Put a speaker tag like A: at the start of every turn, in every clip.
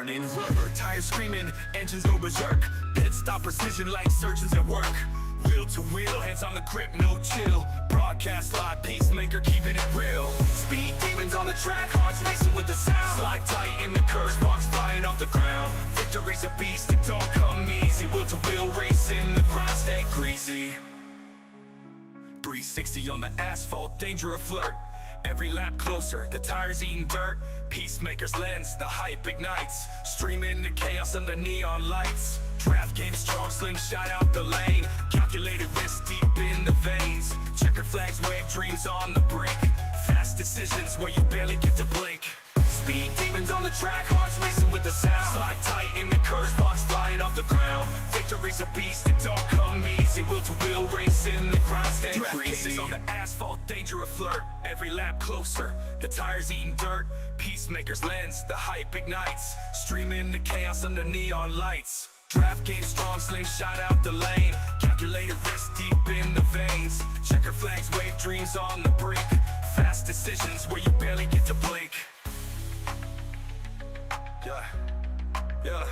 A: burning rubber, tires screaming, engines go berserk. Pit stop precision like surgeons at work. Wheel to wheel, hands on the grip, no chill. Broadcast live, pacemaker keeping it real. Speed demons on the track, hearts racing with the sound. Slide tight in the curves, sparks flying off the ground. Victory's a beast, it don't come easy. Wheel to wheel racing, the grind stay greasy. 360 on the asphalt, danger a flirt. Every lap closer, the tires eating dirt. Peacemaker's lens, the hype ignites. Streaming the chaos under neon lights. Draft game strong, slingshot out the lane. Calculated risk deep in the veins. Checkered flags wave, dreams on the brink. Fast decisions where you barely get to blink. Speed demons on the track, hearts racing with the sound. Slide tight in the curves, sparks flying off the ground. Victory's a beast, it don't come easy. Wheel to wheel racing, the grind stay greasy. On the asphalt, danger a flirt. Every lap closer, the tires eating dirt. Peacemaker's lens, the hype ignites. Streaming the chaos under neon lights. Draft game strong, slingshot out the lane. Calculated risk deep in the veins. Checker flags wave, dreams on the brink. Fast decisions where you barely get to blink. Yeah.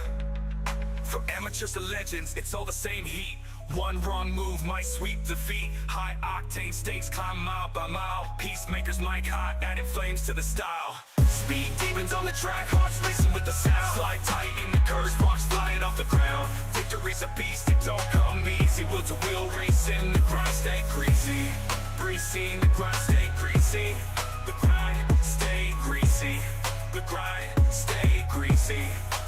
A: From amateurs to legends, it's all the same heat. One wrong move might sweep defeat. High octane stakes climb mile by mile. Peacemakers mic hot, adding flames to the style. Speed demons on the track, hearts racing with the sound. Slide tight in the curves, sparks flying off the ground. Victory's a beast, it don't come easy. Wheel to wheel racing, the grind stay greasy. Greasy, the grind stay greasy. The grind stay greasy. The grind stay greasy.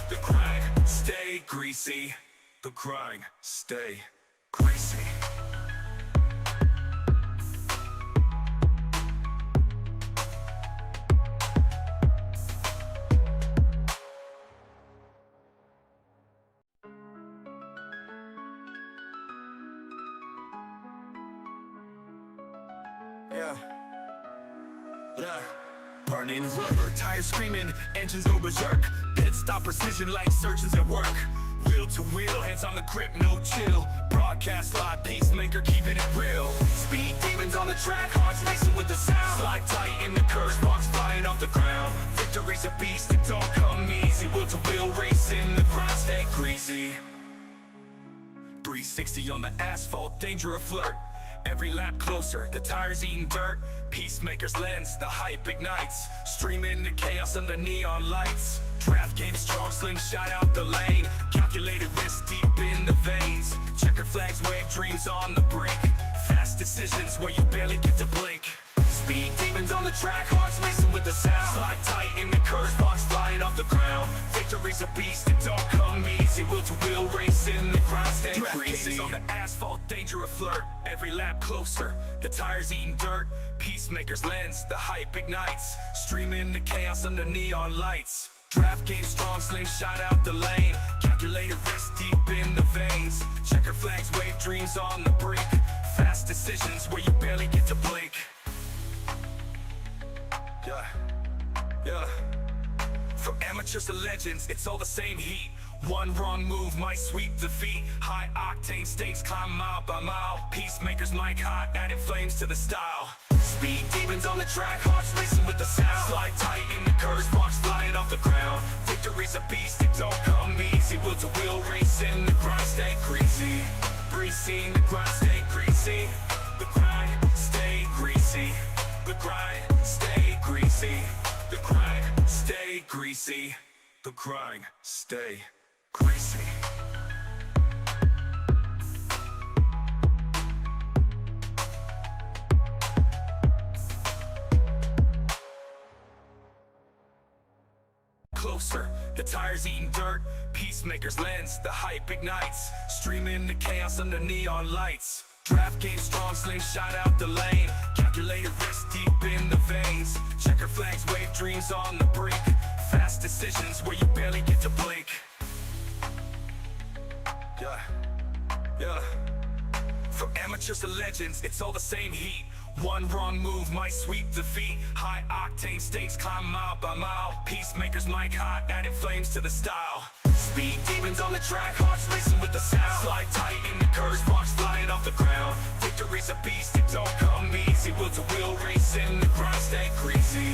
A: The grind stay greasy. The grind stay greasy. Yeah. Burning rubber, tires screaming, engines go berserk. Pit stop precision like surgeons at work. Wheel to wheel, hands on the grip, no chill. Broadcast live, pacemaker keeping it real. Speed demons on the track, hearts racing with the sound. Slide tight in the curves, sparks flying off the ground. Victory's a beast, it don't come easy. Wheel to wheel racing, the grind stay greasy. 360 on the asphalt, danger a flirt. Every lap closer, the tires eating dirt. Peacemaker's lens, the hype ignites. Streaming the chaos under neon lights. Draft game strong, slingshot out the lane. Calculated risk deep in the veins. Checkered flags wave, dreams on the brink. Fast decisions where you barely get to blink. Speed demons on the track, hearts racing with the sound. Slide tight in the curves, sparks flying off the ground. Victory's a beast, it don't come easy. Wheel to wheel racing, the grind stay greasy. On the asphalt, danger a flirt. Every lap closer, the tires eating dirt. Peacemaker's lens, the hype ignites. Streaming the chaos under neon lights. Draft game strong, slingshot out the lane. Calculated risk deep in the veins. Checker flags wave, dreams on the brink. Fast decisions where you barely get to blink. Yeah. From amateurs to legends, it's all the same heat. One wrong move might sweep defeat. High octane stakes climb mile by mile. Peacemakers mic hot, adding flames to the style. Speed demons on the track, hearts racing with the sound. Slide tight in the curves, sparks flying off the ground. Victory's a beast, it don't come easy. Wheel to wheel racing, the grind stay greasy. Greasy, the grind stay greasy. The grind stay greasy. The grind stay greasy. The grind stay greasy. The grind stay greasy. Closer, the tires eating dirt. Peacemaker's lens, the hype ignites. Streaming the chaos under neon lights. Draft game strong, slingshot out the lane. Calculated risk deep in the veins. Checker flags wave, dreams on the brink. Fast decisions where you barely get to blink. Yeah. From amateurs to legends, it's all the same heat. One wrong move might sweep defeat. High octane stakes climb mile by mile. Peacemakers mic hot, adding flames to the style. Speed demons on the track, hearts racing with the sound. Slide tight in the curves, sparks flying off the ground. Victory's a beast, it don't come easy. Wheel to wheel racing, the grind stay greasy.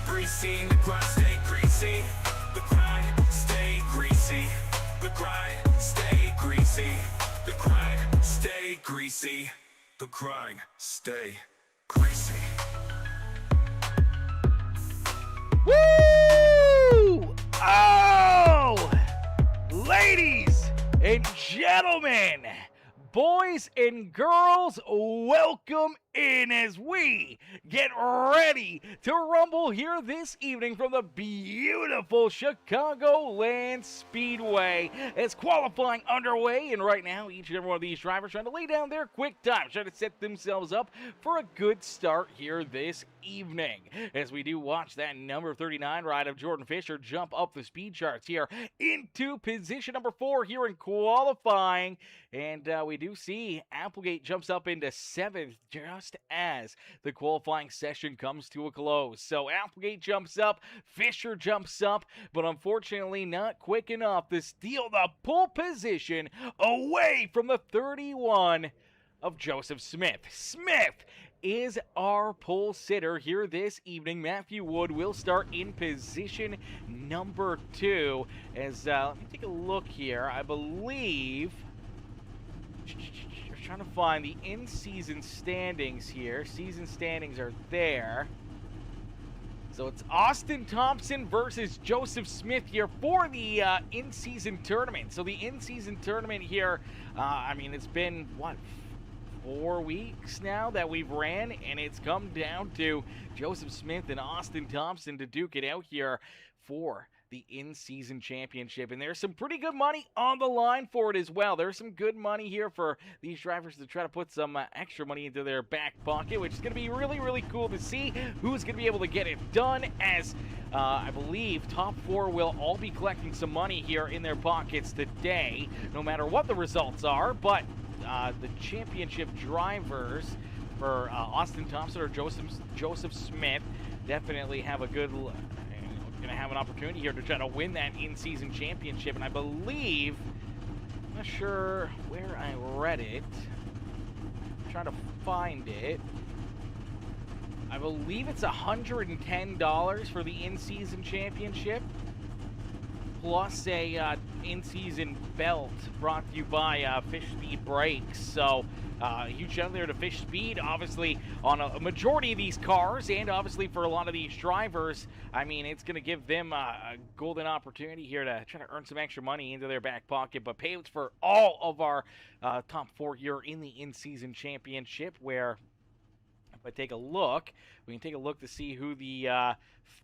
A: Greasy, the grind stay greasy. The grind stay greasy. The grind, stay greasy. The grind, stay greasy. The grind, stay greasy.
B: Woo! Oh! Ladies and gentlemen, boys and girls, welcome in as we get ready to rumble here this evening from the beautiful Chicagoland Speedway. It's qualifying underway, and right now each and every one of these drivers trying to lay down their quick time, trying to set themselves up for a good start here this evening. As we do watch that number 39 ride of Jordan Fisher jump up the speed charts here into position number 4 here in qualifying, and we do see Applegate jumps up into 7th just as the qualifying session comes to a close. So Applegate jumps up, Fisher jumps up, but unfortunately not quick enough to steal the pole position away from the 31 of Joseph Smith. Smith is our pole sitter here this evening. Matthew Wood will start in position number 2. As let me take a look here. I believe I'm trying to find the in-season standings here. Season standings are there. So it's Austin Thompson versus Joseph Smith here for the in-season tournament. So the in-season tournament here, I mean, it's been, what, 4 weeks now that we've ran, and it's come down to Joseph Smith and Austin Thompson to duke it out here for the in-season championship. And there's some pretty good money on the line for it as well. There's some good money here for these drivers to try to put some extra money into their back pocket, which is going to be really, really cool to see who's going to be able to get it done, as I believe top 4 will all be collecting some money here in their pockets today, no matter what the results are. But the championship drivers for Austin Thompson or Joseph Smith definitely have a good going to have an opportunity here to try to win that in-season championship. And I believe, I'm not sure where I read it, I'm trying to find it. I believe it's $110 for the in-season championship, plus a in-season belt brought to you by Fish Speed Brakes. So huge shout out there to Fish Speed, obviously on a majority of these cars, and obviously for a lot of these drivers. I mean, it's going to give them a golden opportunity here to try to earn some extra money into their back pocket. But payouts for all of our top 4 here in the in-season championship, where if I take a look, we can take a look to see who the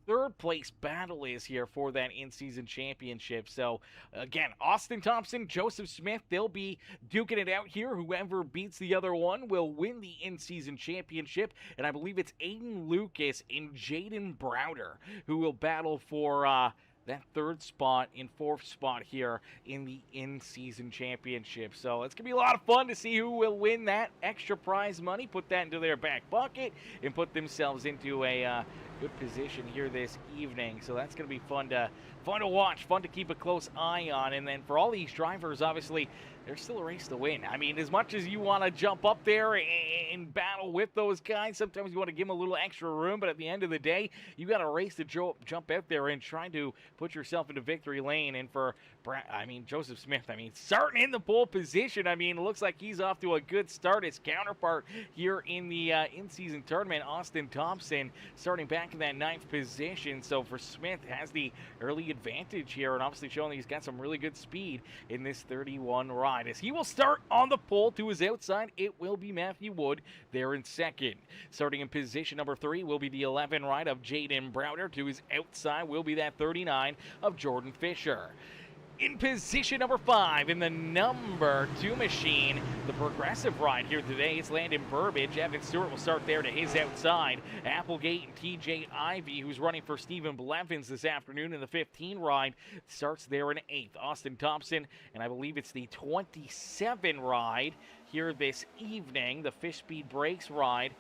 B: third place battle is here for that in-season championship. So again, Austin Thompson, Joseph Smith, they'll be duking it out here. Whoever beats the other one will win the in-season championship. And I believe it's Aiden Lucas and Jaden Browder who will battle for that 3rd spot and 4th spot here in the in-season championship. So it's going to be a lot of fun to see who will win that extra prize money, put that into their back pocket, and put themselves into a good position here this evening. So that's going to be fun to watch, fun to keep a close eye on. And then for all these drivers, obviously, there's still a race to win. I mean, as much as you want to jump up there and battle with those guys, sometimes you want to give them a little extra room, but at the end of the day, you got a race to jump out there and try to put yourself into victory lane. And for, Joseph Smith, starting in the pole position, it looks like he's off to a good start. His counterpart here in the in-season tournament, Austin Thompson, starting back in that 9th position. So for Smith, has the early advantage here, and obviously showing that he's got some really good speed in this 31 ride. As he will start on the pole. To his outside, it will be Matthew Wood there in 2nd. Starting in position number 3 will be the 11 ride of Jaden Browder. To his outside will be that 39 of Jordan Fisher. In position number 5 in the number 2 machine, the progressive ride here today is Landon Burbage. Evan Stewart will start there to his outside. Applegate and TJ Ivey, who's running for Stephen Blevins this afternoon in the 15 ride, starts there in 8th. Austin Thompson, and I believe it's the 27 ride here this evening, the Fish Speed Brakes ride,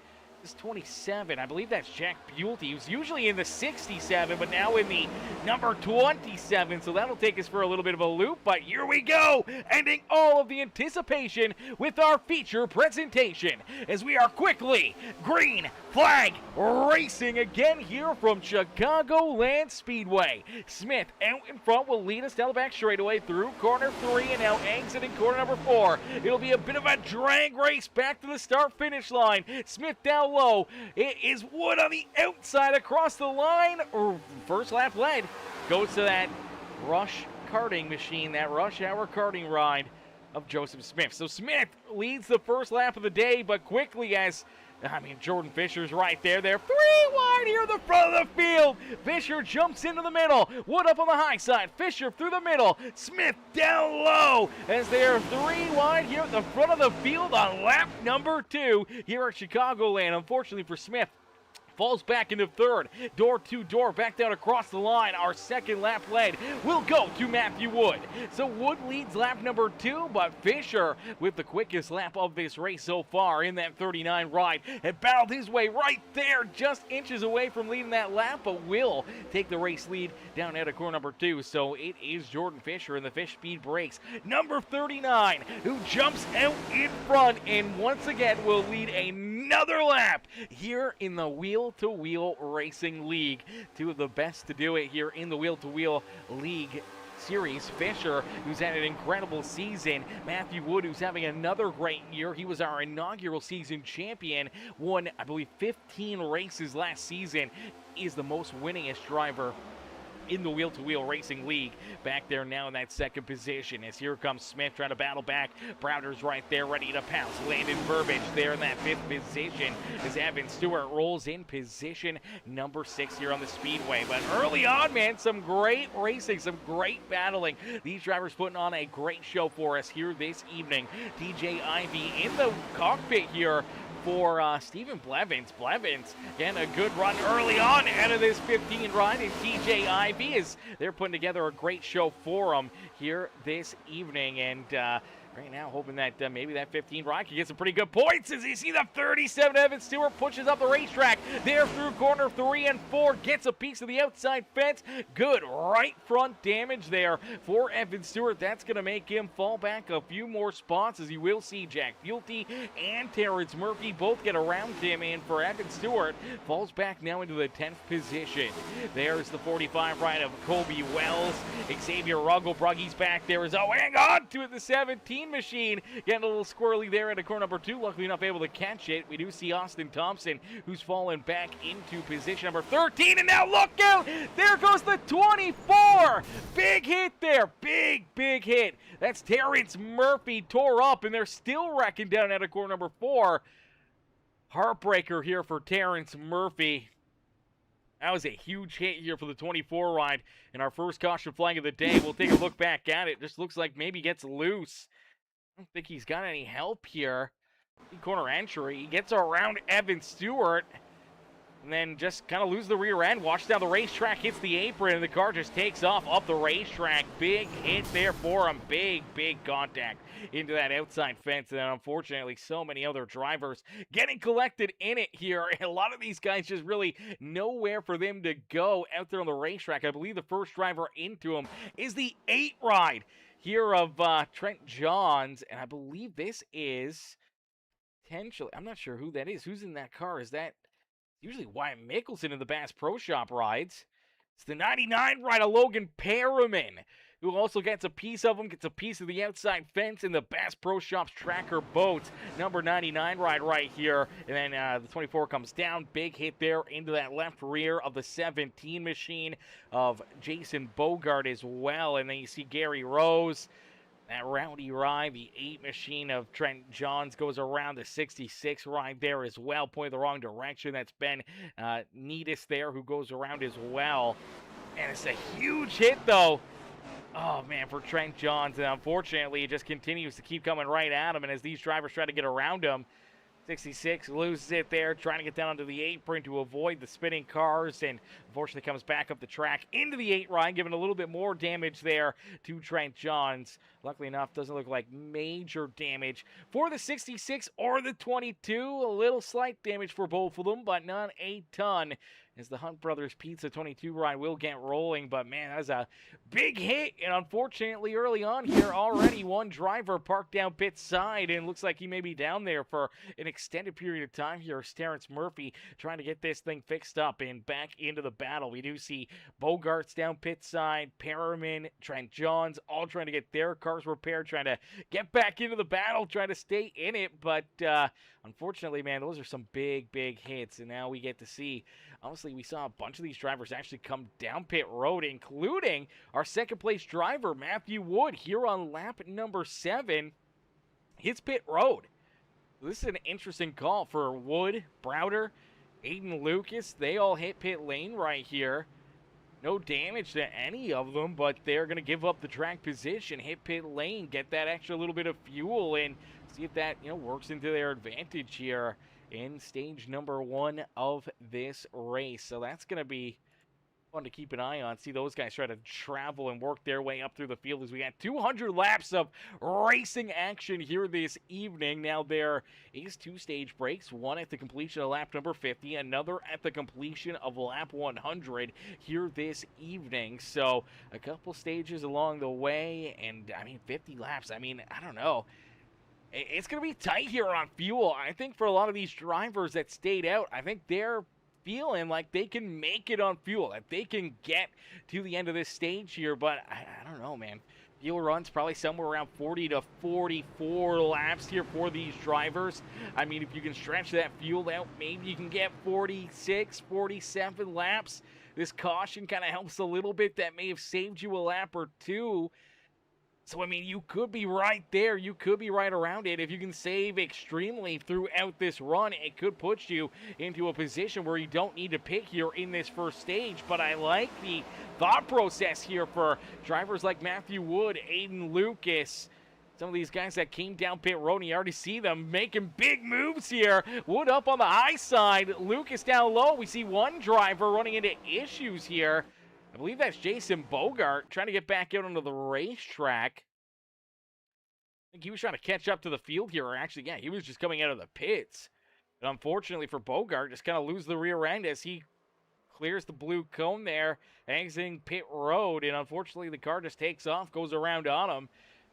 B: This 27, I believe that's Jack Buelte, who's usually in the 67, but now in the number 27, so that'll take us for a little bit of a loop, but here we go, ending all of the anticipation with our feature presentation, as we are quickly green flag racing again here from Chicagoland Speedway. Smith out in front will lead us down the back straightaway through corner 3 and now exiting corner number 4. It'll be a bit of a drag race back to the start-finish line. Smith down low. It is Wood on the outside across the line. First lap led goes to that rush karting machine, that rush hour karting ride of Joseph Smith. So Smith leads the first lap of the day, but quickly Jordan Fisher's right there. They're 3 wide here in the front of the field. Fisher jumps into the middle. Wood up on the high side. Fisher through the middle. Smith down low as they are 3 wide here at the front of the field on lap number 2 here at Chicagoland. Unfortunately for Smith, falls back into third, door to door, back down across the line. Our second lap led will go to Matthew Wood. So Wood leads lap number 2, but Fisher with the quickest lap of this race so far in that 39 ride had battled his way right there, just inches away from leading that lap, but will take the race lead down out of corner number 2. So it is Jordan Fisher in the Fish Speed Brakes, number 39, who jumps out in front and once again will lead another lap here in the Wheel-to-Wheel Racing League. Two of the best to do it here in the Wheel-to-Wheel League Series. Fisher, who's had an incredible season. Matthew Wood, who's having another great year. He was our inaugural season champion. Won, I believe, 15 races last season. Is the most winningest driver in the Wheel-to-Wheel Racing League. Back there now in that second position as here comes Smith trying to battle back. Browder's right there ready to pounce. Landon Burbage there in that 5th position as Evan Stewart rolls in position number 6 here on the Speedway. But early on, man, some great racing, some great battling. These drivers putting on a great show for us here this evening. DJ Ivy in the cockpit here for Stephen Blevins. Blevins getting a good run early on out of this 15 ride, and TJ Ivy they're putting together a great show for them here this evening, and right now hoping that maybe that 15 ride can get some pretty good points as you see the 37 Evan Stewart pushes up the racetrack there through corner 3 and 4, gets a piece of the outside fence. Good right front damage there for Evan Stewart. That's going to make him fall back a few more spots, as you will see Jack Buelte and Terrence Murphy both get around him, and for Evan Stewart falls back now into the 10th position. There's the 45 ride of Kobe Wells. Xavier Ruggelbrugge's back there as hang on to it, the 17 machine getting a little squirrely there into corner number 2, luckily enough able to catch it. We do see Austin Thompson, who's fallen back into position number 13, and now look out, there goes the 24. Big hit there, big hit. That's Terrence Murphy tore up, and they're still wrecking down out of corner number 4. Heartbreaker here for Terrence Murphy. That was a huge hit here for the 24 ride, and our first caution flag of the day. We'll take a look back at it. Just looks like maybe gets loose. I don't think he's got any help here. Corner entry. He gets around Evan Stewart, and then just kind of loses the rear end. Washes down the racetrack, hits the apron, and the car just takes off up the racetrack. Big hit there for him. Big contact into that outside fence. And unfortunately, so many other drivers getting collected in it here. A lot of these guys just really nowhere for them to go out there on the racetrack. I believe the first driver into him is the 8 ride here of Trent Johns. And I believe this is potentially, I'm not sure who that is. Who's in that car? Is that usually Wyatt Mickelson in the Bass Pro Shop rides? It's the 99 ride of Logan Perriman, who also gets a piece of him, gets a piece of the outside fence in the Bass Pro Shops Tracker Boats. Number 99 ride right here. And then the 24 comes down. Big hit there into that left rear of the 17 machine of Jason Bogart as well. And then you see Gary Rose. That rowdy ride, the 8 machine of Trent Johns goes around the 66 ride there as well, pointing the wrong direction. That's Ben Needis there, who goes around as well. And it's a huge hit, though. Oh, man, for Trent Johns. And unfortunately, it just continues to keep coming right at him. And as these drivers try to get around him, 66 loses it there, trying to get down onto the apron to avoid the spinning cars, and unfortunately comes back up the track into the 8 line, giving a little bit more damage there to Trent Johns. Luckily enough, doesn't look like major damage for the 66 or the 22. A little slight damage for both of them, but not a ton, as the Hunt Brothers Pizza 22 ride will get rolling. But man, that's a big hit, and unfortunately early on here already one driver parked down pit side, and looks like he may be down there for an extended period of time here. Terrence Murphy trying to get this thing fixed up and back into the battle. We do see Bogarts down pit side, Perriman, Trent Johns all trying to get their cars repaired, trying to get back into the battle, trying to stay in it. But unfortunately, man, those are some big hits, and now we get to see, honestly, we saw a bunch of these drivers actually come down pit road, including our second place driver, Matthew Wood, here on lap number 7. Hits pit road. This is an interesting call for Wood, Browder, Aiden Lucas. They all hit pit lane right here. No damage to any of them, but they're going to give up the track position, hit pit lane, get that extra little bit of fuel, and see if that, works into their advantage here in stage number 1 of this race. So that's going to be fun to keep an eye on. See those guys try to travel and work their way up through the field as we got 200 laps of racing action here this evening. Now there is 2 stage breaks, one at the completion of lap number 50, another at the completion of lap 100 here this evening. So a couple stages along the way, and 50 laps. I don't know. It's going to be tight here on fuel. I think for a lot of these drivers that stayed out, I think they're feeling like they can make it on fuel, that they can get to the end of this stage here. But I don't know, man. Fuel runs probably somewhere around 40 to 44 laps here for these drivers. If you can stretch that fuel out, maybe you can get 46, 47 laps. This caution kind of helps a little bit. That may have saved you a lap or two. So, you could be right there. You could be right around it. If you can save extremely throughout this run, it could put you into a position where you don't need to pit here in this first stage. But I like the thought process here for drivers like Matthew Wood, Aiden Lucas, some of these guys that came down pit road, and you already see them making big moves here. Wood up on the high side, Lucas down low. We see one driver running into issues here. I believe that's Jason Bogart trying to get back out onto the racetrack. I think he was trying to catch up to the field here, or actually, yeah, he was just coming out of the pits. But unfortunately for Bogart, just kind of lose the rear end as he clears the blue cone there, exiting pit road, and unfortunately the car just takes off, goes around on him.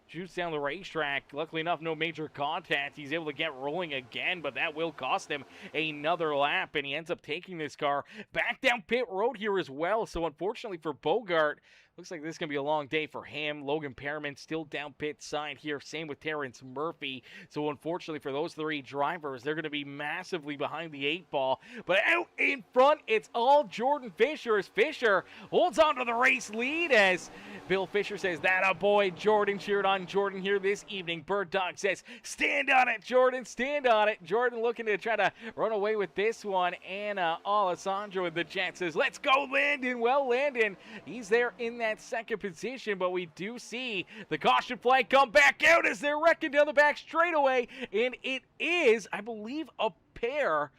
B: Shoots down the racetrack. Luckily enough, no major contact. He's able to get rolling again, but that will cost him another lap, and he ends up taking this car back down pit road here as well. So unfortunately for Bogart, looks like this is going to be a long day for him. Logan Perriman still down pit side here. Same with Terrence Murphy. So unfortunately for those 3 drivers, they're going to be massively behind the 8 ball. But out in front, it's all Jordan Fisher, as Fisher holds on to the race lead, as Bill Fisher says, "That a boy." Jordan cheered on Jordan here this evening. Bird Dog says, "Stand on it, Jordan, stand on it." Jordan looking to try to run away with this one. Anna Alessandro in the chat says, "Let's go, Landon." Well, Landon, he's there in that second position, but we do see the caution flag come back out as they're wrecking down the back straightaway, and it is, I believe, a pair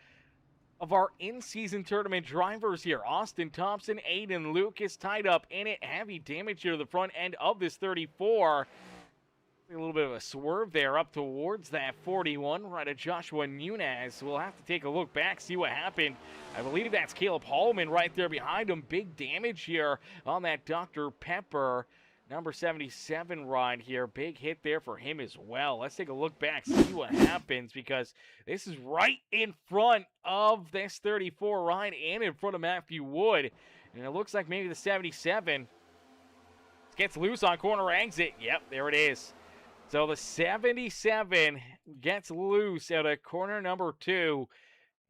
B: of our in-season tournament drivers here. Austin Thompson, Aiden Lucas tied up in it. Heavy damage here to the front end of this 34. A little bit of a swerve there up towards that 41 right at Joshua Nunez. We'll have to take a look back, see what happened. I believe that's Caleb Hallman right there behind him. Big damage here on that Dr. Pepper number 77 ride here. Big hit there for him as well. Let's take a look back, see what happens, because this is right in front of this 34 ride and in front of Matthew Wood. And it looks like maybe the 77 gets loose on corner exit. Yep, there it is. So the 77 gets loose out of corner number 2.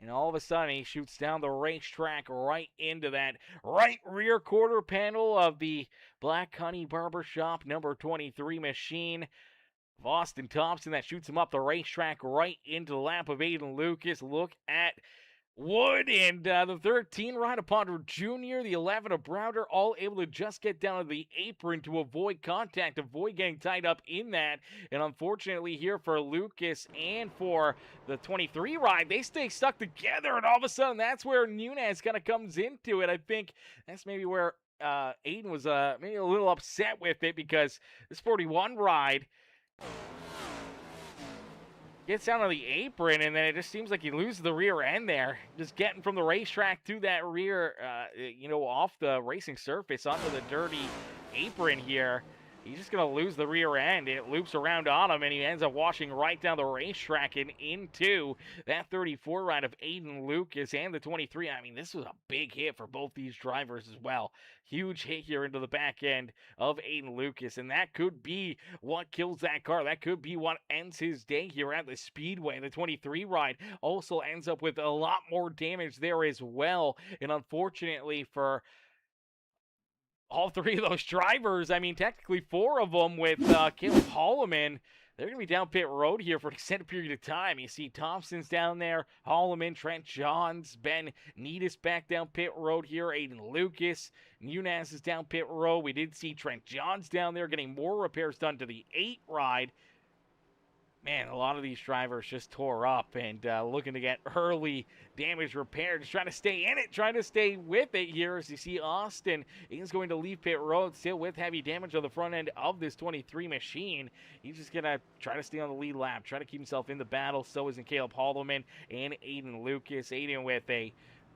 B: And all of a sudden, he shoots down the racetrack right into that right rear quarter panel of the Black Honey Barbershop number 23 machine of Austin Thompson. That shoots him up the racetrack right into the lap of Aiden Lucas. Look at Wood and the 13 Ryder Ponder Jr., the 11 of Browder, all able to just get down to the apron to avoid contact, avoid getting tied up in that. And unfortunately here for Lucas and for the 23 ride, they stay stuck together. And all of a sudden, that's where Nunez kind of comes into it. I think that's maybe where Aiden was maybe a little upset with it, because this 41 ride gets down on the apron, and then it just seems like he loses the rear end there. Just getting from the racetrack to that rear, off the racing surface onto the dirty apron here. He's just going to lose the rear end. It loops around on him, and he ends up washing right down the racetrack and into that 34 ride of Aiden Lucas and the 23. I mean, this was a big hit for both these drivers as well. Huge hit here into the back end of Aiden Lucas, and that could be what kills that car. That could be what ends his day here at the Speedway. The 23 ride also ends up with a lot more damage there as well, and unfortunately for all three of those drivers, I mean, technically four of them with Caleb Holloman, they're going to be down pit road here for an extended period of time. You see Thompson's down there, Holloman, Trent Johns, Ben Needis back down pit road here, Aiden Lucas, Nunez is down pit road. We did see Trent Johns down there getting more repairs done to the 8 ride. Man, a lot of these drivers just tore up and looking to get early damage repaired. Just trying to stay in it, trying to stay with it here. As you see, Austin is going to leave pit road still with heavy damage on the front end of this 23 machine. He's just going to try to stay on the lead lap, try to keep himself in the battle. So is Caleb Holloman and Aiden Lucas. Aiden with a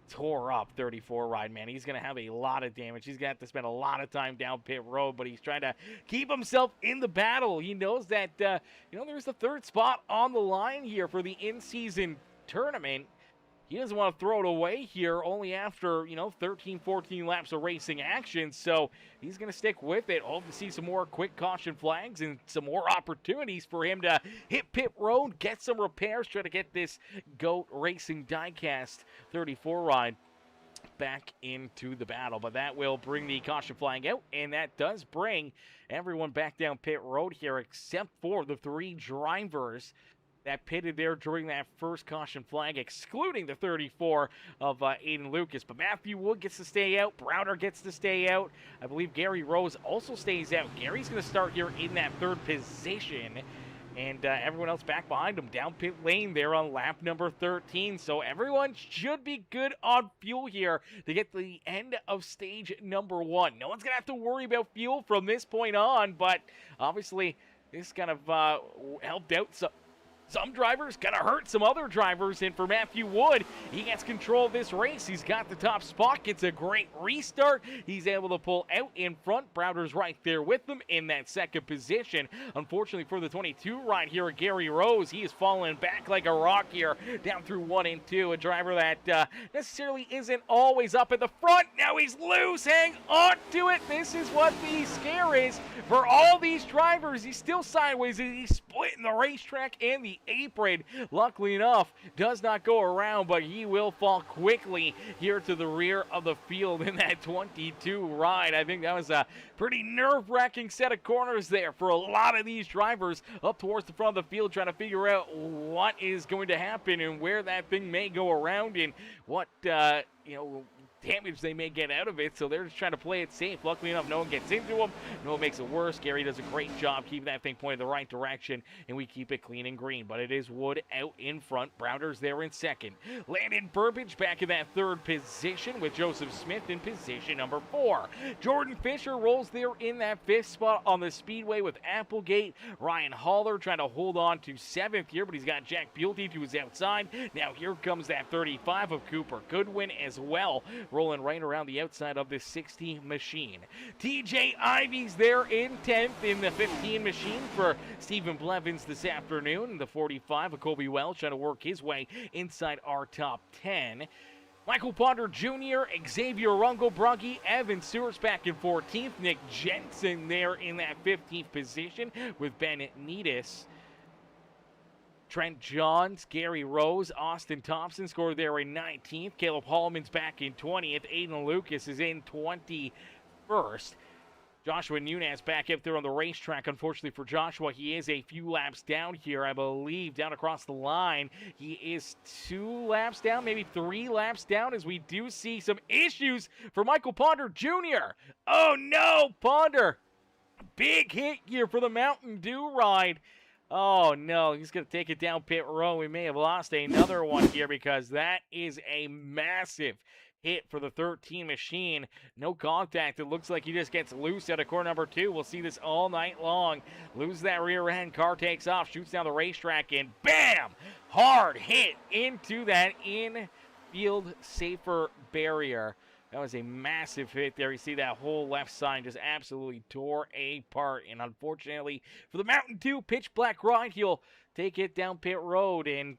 B: tore up 34 ride, man. He's going to have a lot of damage. He's going to have to spend a lot of time down pit road, but he's trying to keep himself in the battle. He knows that, there's the third spot on the line here for the in-season tournament. He doesn't want to throw it away here only after, 13, 14 laps of racing action. So he's going to stick with it. Hope to see some more quick caution flags and some more opportunities for him to hit pit road, get some repairs, try to get this GOAT Racing Diecast 34 ride back into the battle. But that will bring the caution flag out, and that does bring everyone back down pit road here except for the 3 drivers that pitted there during that first caution flag, excluding the 34 of Aiden Lucas. But Matthew Wood gets to stay out. Browder gets to stay out. I believe Gary Rose also stays out. Gary's going to start here in that 3rd position. And everyone else back behind him down pit lane there on lap number 13. So everyone should be good on fuel here to get to the end of stage number 1. No one's going to have to worry about fuel from this point on. But obviously, this kind of helped out some drivers, gonna hurt some other drivers, and for Matthew Wood, he gets control of this race. He's got the top spot, gets a great restart. He's able to pull out in front. Browder's right there with him in that 2nd position. Unfortunately for the 22 ride here at Gary Rose, he is falling back like a rock here, down through 1 and 2. A driver that necessarily isn't always up at the front. Now he's loose, hang on to it. This is what the scare is for all these drivers. He's still sideways, he's splitting the racetrack and the apron. Luckily enough, does not go around, but he will fall quickly here to the rear of the field in that 22 ride. I think that was a pretty nerve-wracking set of corners there for a lot of these drivers up towards the front of the field, trying to figure out what is going to happen and where that thing may go around and what, damage they may get out of it, so they're just trying to play it safe. Luckily enough, no one gets into them. No one makes it worse. Gary does a great job keeping that thing pointed the right direction, and we keep it clean and green. But it is Wood out in front. Browder's there in 2nd. Landon Burbage back in that 3rd position with Joseph Smith in position number 4. Jordan Fisher rolls there in that 5th spot on the Speedway with Applegate. Ryan Haller trying to hold on to 7th here, but he's got Jack Buelty to his outside. Now here comes that 35 of Cooper Goodwin as well, rolling right around the outside of this 60 machine. TJ Ivy's there in 10th in the 15 machine for Stephen Blevins this afternoon. The 45 of Kobe Welch trying to work his way inside our top 10. Michael Ponder Jr., Xavier Rungo, Bruggy, Evan Stewart's back in 14th. Nick Jensen there in that 15th position with Ben Needis. Trent Johns, Gary Rose, Austin Thompson scored there in 19th. Caleb Holloman's back in 20th. Aiden Lucas is in 21st. Joshua Nunez back up there on the racetrack. Unfortunately for Joshua, he is a few laps down here, I believe, down across the line. He is 2 laps down, maybe 3 laps down, as we do see some issues for Michael Ponder Jr. Oh no, Ponder! Big hit here for the Mountain Dew ride. Oh no, he's going to take it down pit road. We may have lost another one here because that is a massive hit for the 13 machine. No contact. It looks like he just gets loose out of corner number 2. We'll see this all night long. Lose that rear end. Car takes off, shoots down the racetrack, and bam! Hard hit into that infield safer barrier. That was a massive hit there. You see that whole left side just absolutely tore apart. And unfortunately for the Mountain Dew pitch black ride, he'll take it down pit road and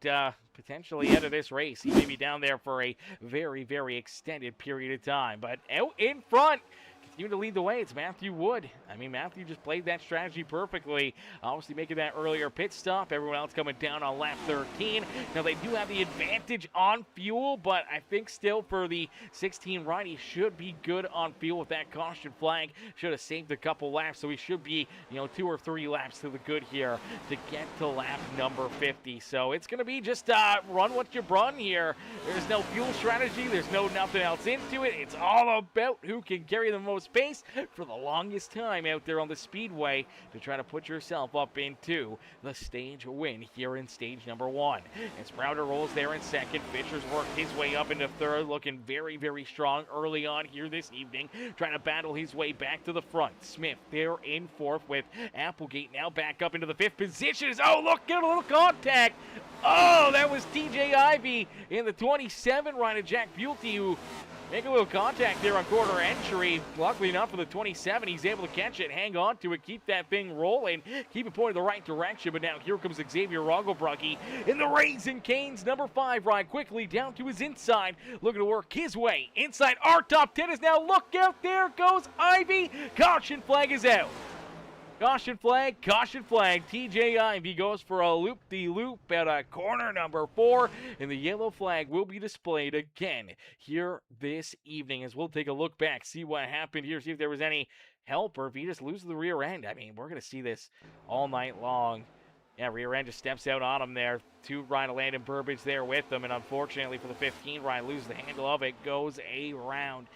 B: potentially out of this race. He may be down there for a very, very extended period of time. But out in front, continue to lead the way, it's Matthew Wood. I mean, Matthew just played that strategy perfectly. Obviously making that earlier pit stop. Everyone else coming down on lap 13. Now, they do have the advantage on fuel, but I think still for the 16 ride, he should be good on fuel with that caution flag. Should have saved a couple laps, so he should be, 2 or 3 laps to the good here to get to lap number 50. So it's going to be just run what you run here. There's no fuel strategy. There's no nothing else into it. It's all about who can carry the most space for the longest time out there on the speedway to try to put yourself up into the stage win here in stage number 1. As Browder rolls there in second, Fisher's worked his way up into third, looking very, very strong early on here this evening, trying to battle his way back to the front. Smith there in fourth with Applegate now back up into the 5th position. Oh, look, get a little contact. Oh, that was TJ Ivey in the 27 ride of Jack Bulte, who make a little contact there on quarter entry. Luckily enough for the 27, he's able to catch it, hang on to it, keep that thing rolling, keep it pointed the right direction. But now here comes Xavier Rogobrugge in the Raising Cane's number 5 ride, quickly down to his inside, looking to work his way inside. Our top 10 is now, look out, there goes Ivy. Caution flag is out. Caution flag, TJ Ivey goes for a loop-de-loop at corner number 4, and the yellow flag will be displayed again here this evening as we'll take a look back, see what happened here, see if there was any help or if he just loses the rear end. I mean, we're going to see this all night long. Yeah, rear end just steps out on him there. 2 ride of Landon Burbage there with them, and unfortunately for the 15 ride, loses the handle of it, goes around.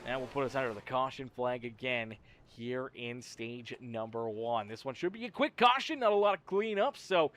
B: That will put us under the caution flag again here in stage number 1. This one should be a quick caution, not a lot of cleanup, so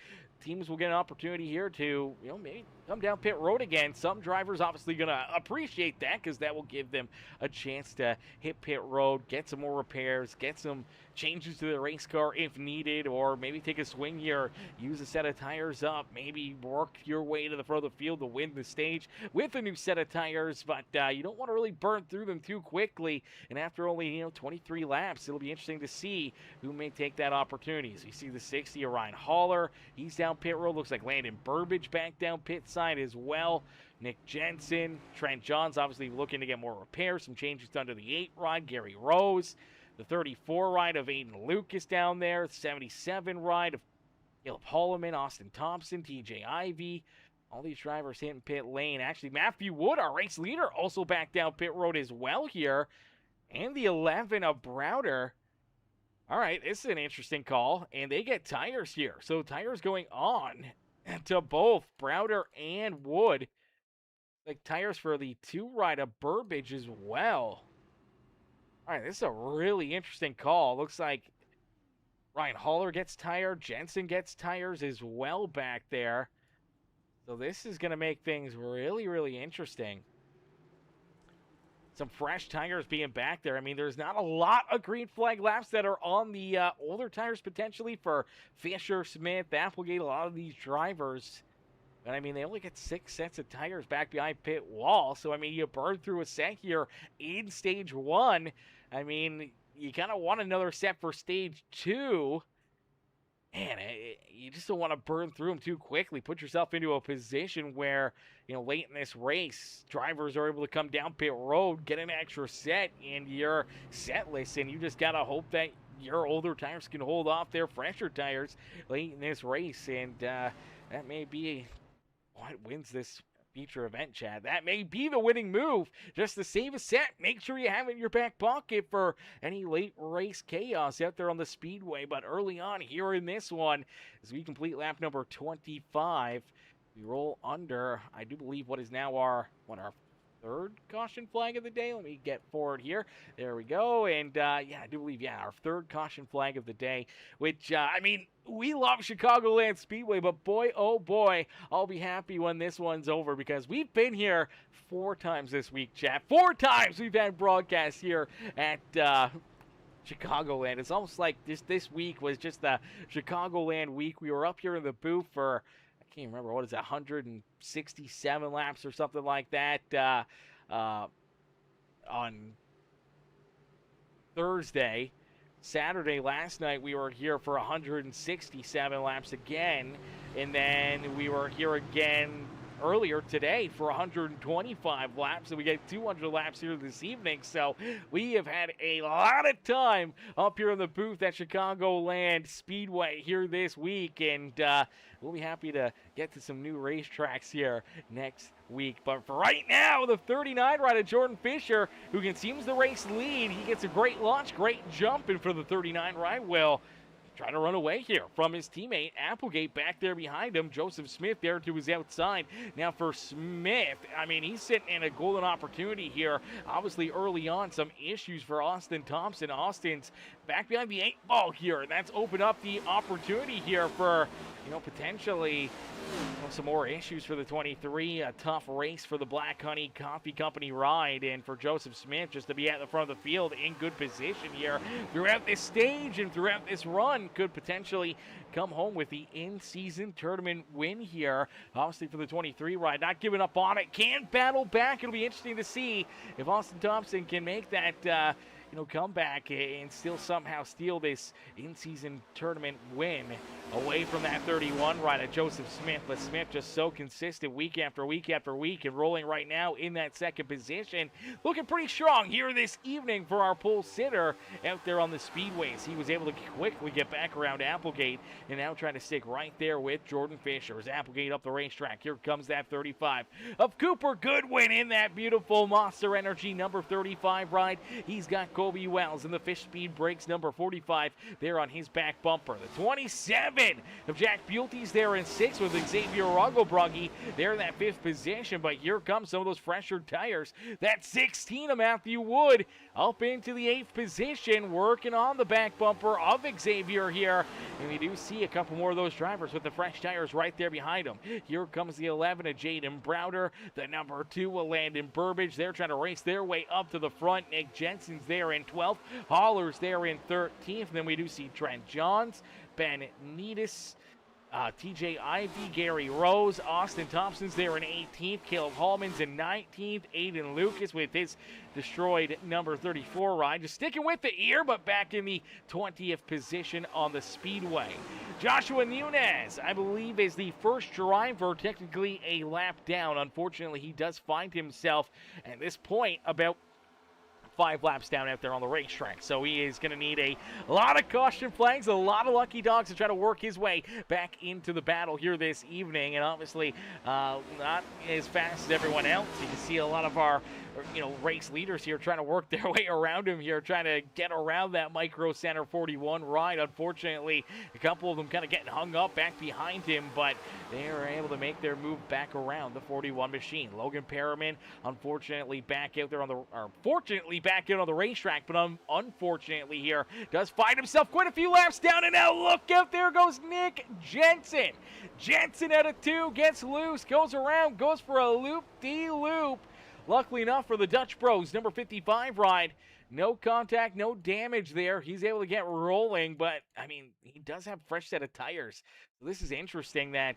B: teams will get an opportunity here to, maybe come down pit road again. Some drivers obviously going to appreciate that because that will give them a chance to hit pit road, get some more repairs, get some changes to the race car if needed, or maybe take a swing here, use a set of tires up, maybe work your way to the front of the field to win the stage with a new set of tires, but you don't want to really burn through them too quickly. And after only 23 laps, it'll be interesting to see who may take that opportunity. So you see the 60 of Ryan Haller, he's down pit road. Looks like Landon Burbage back down pit side as well. Nick Jensen, Trent Johns obviously looking to get more repairs, some changes done to the 8 ride. Gary Rose, the 34 ride of Aiden Lucas down there, 77 ride of Caleb Holloman, Austin Thompson, TJ Ivey. All these drivers hitting pit lane. Actually, Matthew Wood, our race leader, also back down pit road as well here. And the 11 of Browder. All right, this is an interesting call, and they get tires here. So tires going on to both Browder and Wood. Like tires for the 2 ride of Burbage as well. All right, this is a really interesting call. Looks like Ryan Haller gets tired. Jensen gets tires as well back there. So this is going to make things really, really interesting. Some fresh tires being back there. I mean, there's not a lot of green flag laps that are on the older tires potentially for Fisher, Smith, Applegate, a lot of these drivers. But, I mean, they only get 6 sets of tires back behind pit wall. So, I mean, you burn through a set here in stage 1. I mean, you kind of want another set for stage 2. Man, you just don't want to burn through them too quickly. Put yourself into a position where, late in this race, drivers are able to come down pit road, get an extra set in your set list, and you just got to hope that your older tires can hold off their fresher tires late in this race. And that may be what wins this feature event, Chad. That may be the winning move. Just to save a set, make sure you have it in your back pocket for any late race chaos out there on the Speedway. But early on here in this one, as we complete lap number 25, we roll under, I do believe, what is now our third caution flag of the day. Let me get forward here. There we go. And yeah, I do believe, our third caution flag of the day, which, I mean, we love Chicagoland Speedway, but boy, oh boy, I'll be happy when this one's over, because we've been here 4 times this week, chat. 4 times we've had broadcasts here at Chicagoland. It's almost like this week was just the Chicagoland week. We were up here in the booth for, I can't remember, what is that, 167 laps or something like that on Thursday. Saturday last night we were here for 167 laps again, and then we were here again earlier today for 125 laps, and we get 200 laps here this evening. So we have had a lot of time up here in the booth at Chicagoland Speedway here this week, and we'll be happy to get to some new racetracks here next week. But for right now, the 39 rider Jordan Fisher, who can seems the race lead, he gets a great launch, great jump, and for the 39 ride, will try to run away here from his teammate Applegate back there behind him. Joseph Smith there to his outside. Now for Smith, I mean, he's sitting in a golden opportunity here. Obviously early on, some issues for Austin Thompson. Austin's back behind the 8 ball here, and that's opened up the opportunity here for, potentially some more issues for the 23. A tough race for the Black Honey Coffee Company ride, and for Joseph Smith just to be at the front of the field in good position here throughout this stage and throughout this run, could potentially come home with the in-season tournament win here. Obviously for the 23 ride, not giving up on it, can battle back. It'll be interesting to see if Austin Thompson can make that come back and still somehow steal this in-season tournament win away from that 31 rider Joseph Smith. But Smith just so consistent week after week after week, and rolling right now in that second position, looking pretty strong here this evening for our pole sitter out there on the speedways. He was able to quickly get back around Applegate, and now trying to stick right there with Jordan Fisher as Applegate up the racetrack. Here comes that 35 of Cooper Goodwin in that beautiful Monster Energy number 35 ride. He's got Kobe Wells in the Fish Speed Brakes number 45 there on his back bumper. The 27 of Jack Bulty's there in 6th with Xavier Ruggelbrugge there in that 5th position. But here comes some of those fresher tires. That 16 of Matthew Wood up into the 8th position, working on the back bumper of Xavier here. And we do see a couple more of those drivers with the fresh tires right there behind them. Here comes the 11 of Jaden Browder. The number 2 of Landon Burbage. They're trying to race their way up to the front. Nick Jensen's there in 12th. Hollers there in 13th. Then we do see Trent Johns, Ben Needis, TJ Ivy, Gary Rose, Austin Thompson's there in 18th, Caleb Hallman's in 19th, Aiden Lucas with his destroyed number 34 ride. Just sticking with it here, but back in the 20th position on the speedway. Joshua Nunez, I believe, is the first driver, technically a lap down. Unfortunately, he does find himself at this point about 5 laps down out there on the racetrack. So he is going to need a lot of caution flags, a lot of lucky dogs to try to work his way back into the battle here this evening. And obviously not as fast as everyone else. You can see a lot of our race leaders here trying to work their way around him here, trying to get around that Micro Center 41 ride. Unfortunately, a couple of them kind of getting hung up back behind him, but they are able to make their move back around the 41 machine. Logan Perriman, unfortunately, back out there on the, or fortunately back out on the racetrack, but unfortunately here does find himself quite a few laps down, and now look out, there goes Nick Jensen. Jensen out of 2, gets loose, goes around, goes for a loop-de-loop. Luckily enough for the Dutch Bros, number 55 ride, no contact, no damage there. He's able to get rolling, but, I mean, he does have a fresh set of tires. So this is interesting that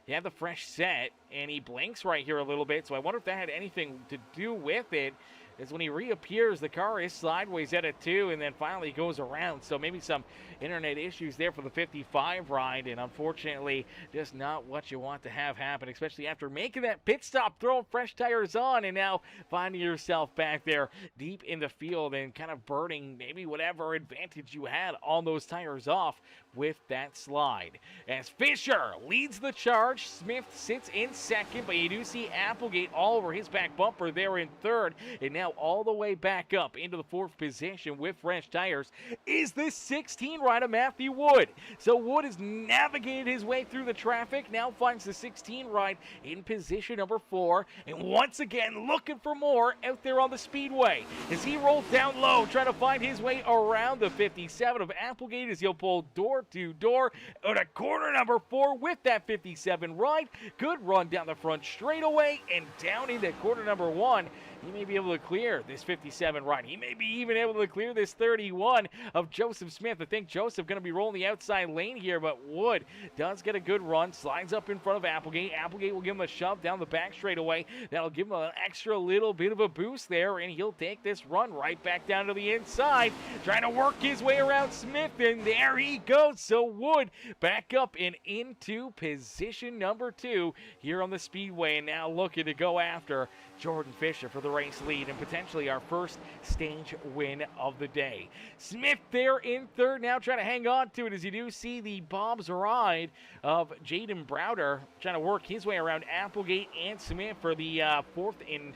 B: he had the fresh set, and he blinks right here a little bit, so I wonder if that had anything to do with it. Is when he reappears, the car is sideways at a 2, and then finally goes around. So maybe some internet issues there for the 55 ride, and unfortunately, just not what you want to have happen, especially after making that pit stop, throwing fresh tires on, and now finding yourself back there deep in the field and kind of burning maybe whatever advantage you had on those tires off with that slide. As Fisher leads the charge, Smith sits in second, but you do see Applegate all over his back bumper there in third, and now all the way back up into the fourth position with fresh tires is the 16 rider Matthew Wood. So Wood has navigated his way through the traffic, now finds the 16 ride in position number 4, and once again looking for more out there on the speedway as he rolls down low, trying to find his way around the 57 of Applegate as he'll pull door to door out of corner number 4 with that 57 ride. Good run down the front straightaway and down into corner number 1. He may be able to clear this 57 ride. He may be even able to clear this 31 of Joseph Smith. I think Joseph going to be rolling the outside lane here, but Wood does get a good run, slides up in front of Applegate. Applegate will give him a shove down the back straightaway. That'll give him an extra little bit of a boost there, and he'll take this run right back down to the inside, trying to work his way around Smith, and there he goes. So Wood back up and into position number 2 here on the speedway, and now looking to go after Jordan Fisher for the race lead and potentially our first stage win of the day. Smith there in third, now trying to hang on to it as you do see the Bob's ride of Jaden Browder trying to work his way around Applegate and Smith for the fourth and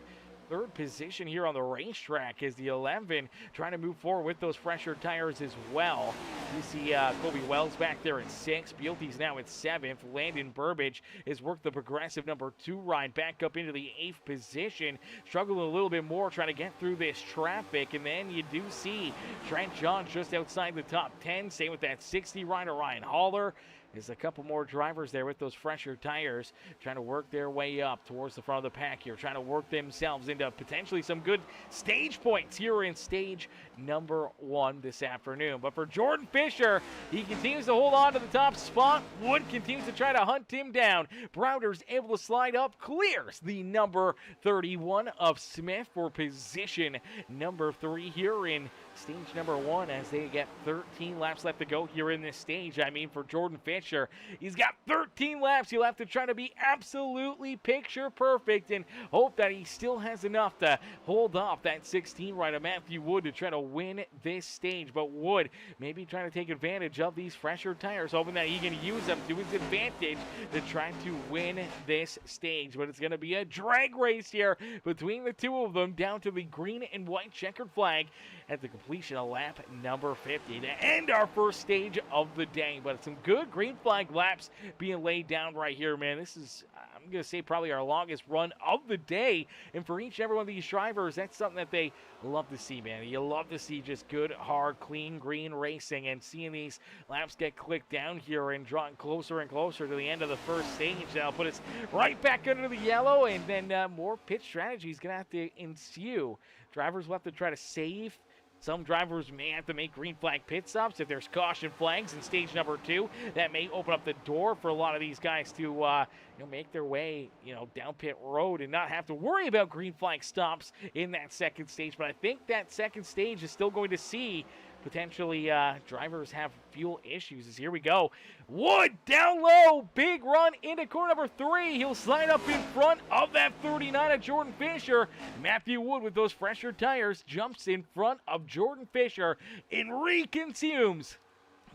B: third position here on the racetrack as the 11 trying to move forward with those fresher tires as well. You see Colby Wells back there at 6th. Bealty's now at 7th. Landon Burbage has worked the progressive number 2 ride back up into the 8th position. Struggling a little bit more trying to get through this traffic. And then you do see Trent Johns just outside the top 10. Same with that 60 rider Ryan Haller. There's a couple more drivers there with those fresher tires trying to work their way up towards the front of the pack here, trying to work themselves into potentially some good stage points here in stage number 1 this afternoon. But for Jordan Fisher, he continues to hold on to the top spot. Wood continues to try to hunt him down. Browder's able to slide up, clears the number 31 of Smith for position number 3 here in stage number 1 as they get 13 laps left to go here in this stage. I mean, for Jordan Fisher, he's got 13 laps. He'll have to try to be absolutely picture perfect and hope that he still has enough to hold off that 16 rider Matthew Wood to try to win this stage. But Wood maybe trying to take advantage of these fresher tires, hoping that he can use them to his advantage to try to win this stage. But it's going to be a drag race here between the two of them down to the green and white checkered flag at the completion of lap number 50 to end our first stage of the day. But some good green flag laps being laid down right here, man. This is, I'm going to say, probably our longest run of the day. And for each and every one of these drivers, that's something that they love to see, man. You love to see just good, hard, clean, green racing, and seeing these laps get clicked down here and drawing closer and closer to the end of the first stage. That'll put us right back under the yellow, and then more pit strategy is going to have to ensue. Drivers will have to try to save. Some drivers may have to make green flag pit stops if there's caution flags in stage number 2. That may open up the door for a lot of these guys to make their way down pit road and not have to worry about green flag stops in that second stage. But I think that second stage is still going to see potentially drivers have fuel issues. As here we go. Wood down low, big run into corner number 3. He'll slide up in front of that 39 of Jordan Fisher. Matthew Wood with those fresher tires jumps in front of Jordan Fisher and reconsumes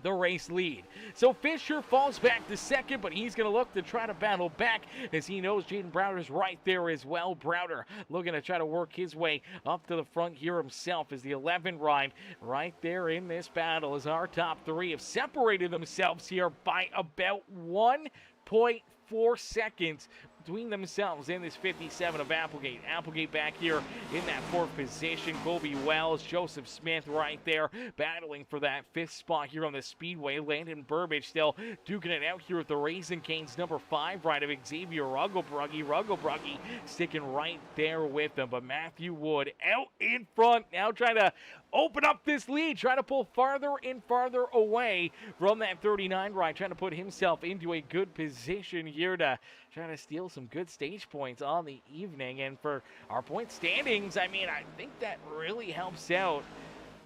B: the race lead. So Fisher falls back to second, but he's going to look to try to battle back as he knows Jaden Browder's right there as well. Browder looking to try to work his way up to the front here himself as the 11 ride right there in this battle as our top 3 have separated themselves here by about 1.4 seconds between themselves in this 57 of Applegate. Applegate back here in that 4th position. Colby Wells, Joseph Smith right there battling for that 5th spot here on the speedway. Landon Burbage still duking it out here with the Raisin Canes number 5 ride of Xavier Rugglebrugge. Rugglebrugge sticking right there with them. But Matthew Wood out in front now trying to open up this lead, trying to pull farther and farther away from that 39 ride, trying to put himself into a good position here to try to steal some good stage points on the evening. And for our point standings, I mean, I think that really helps out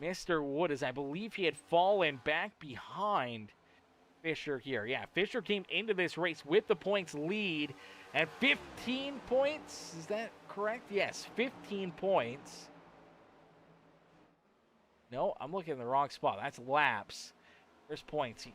B: Mr. Wood, as I believe he had fallen back behind Fisher here. Yeah, Fisher came into this race with the points lead at 15 points. Is that correct? Yes, 15 points. No, I'm looking in the wrong spot. That's laps. There's points.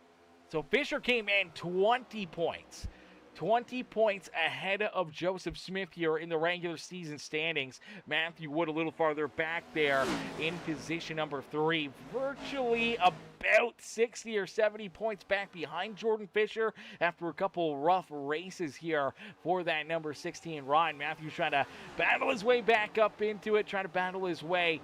B: So Fisher came in 20 points. 20 points ahead of Joseph Smith here in the regular season standings. Matthew Wood a little farther back there in position number 3. Virtually about 60 or 70 points back behind Jordan Fisher after a couple rough races here for that number 16 ride. Matthew's trying to battle his way back up into it, trying to battle his way,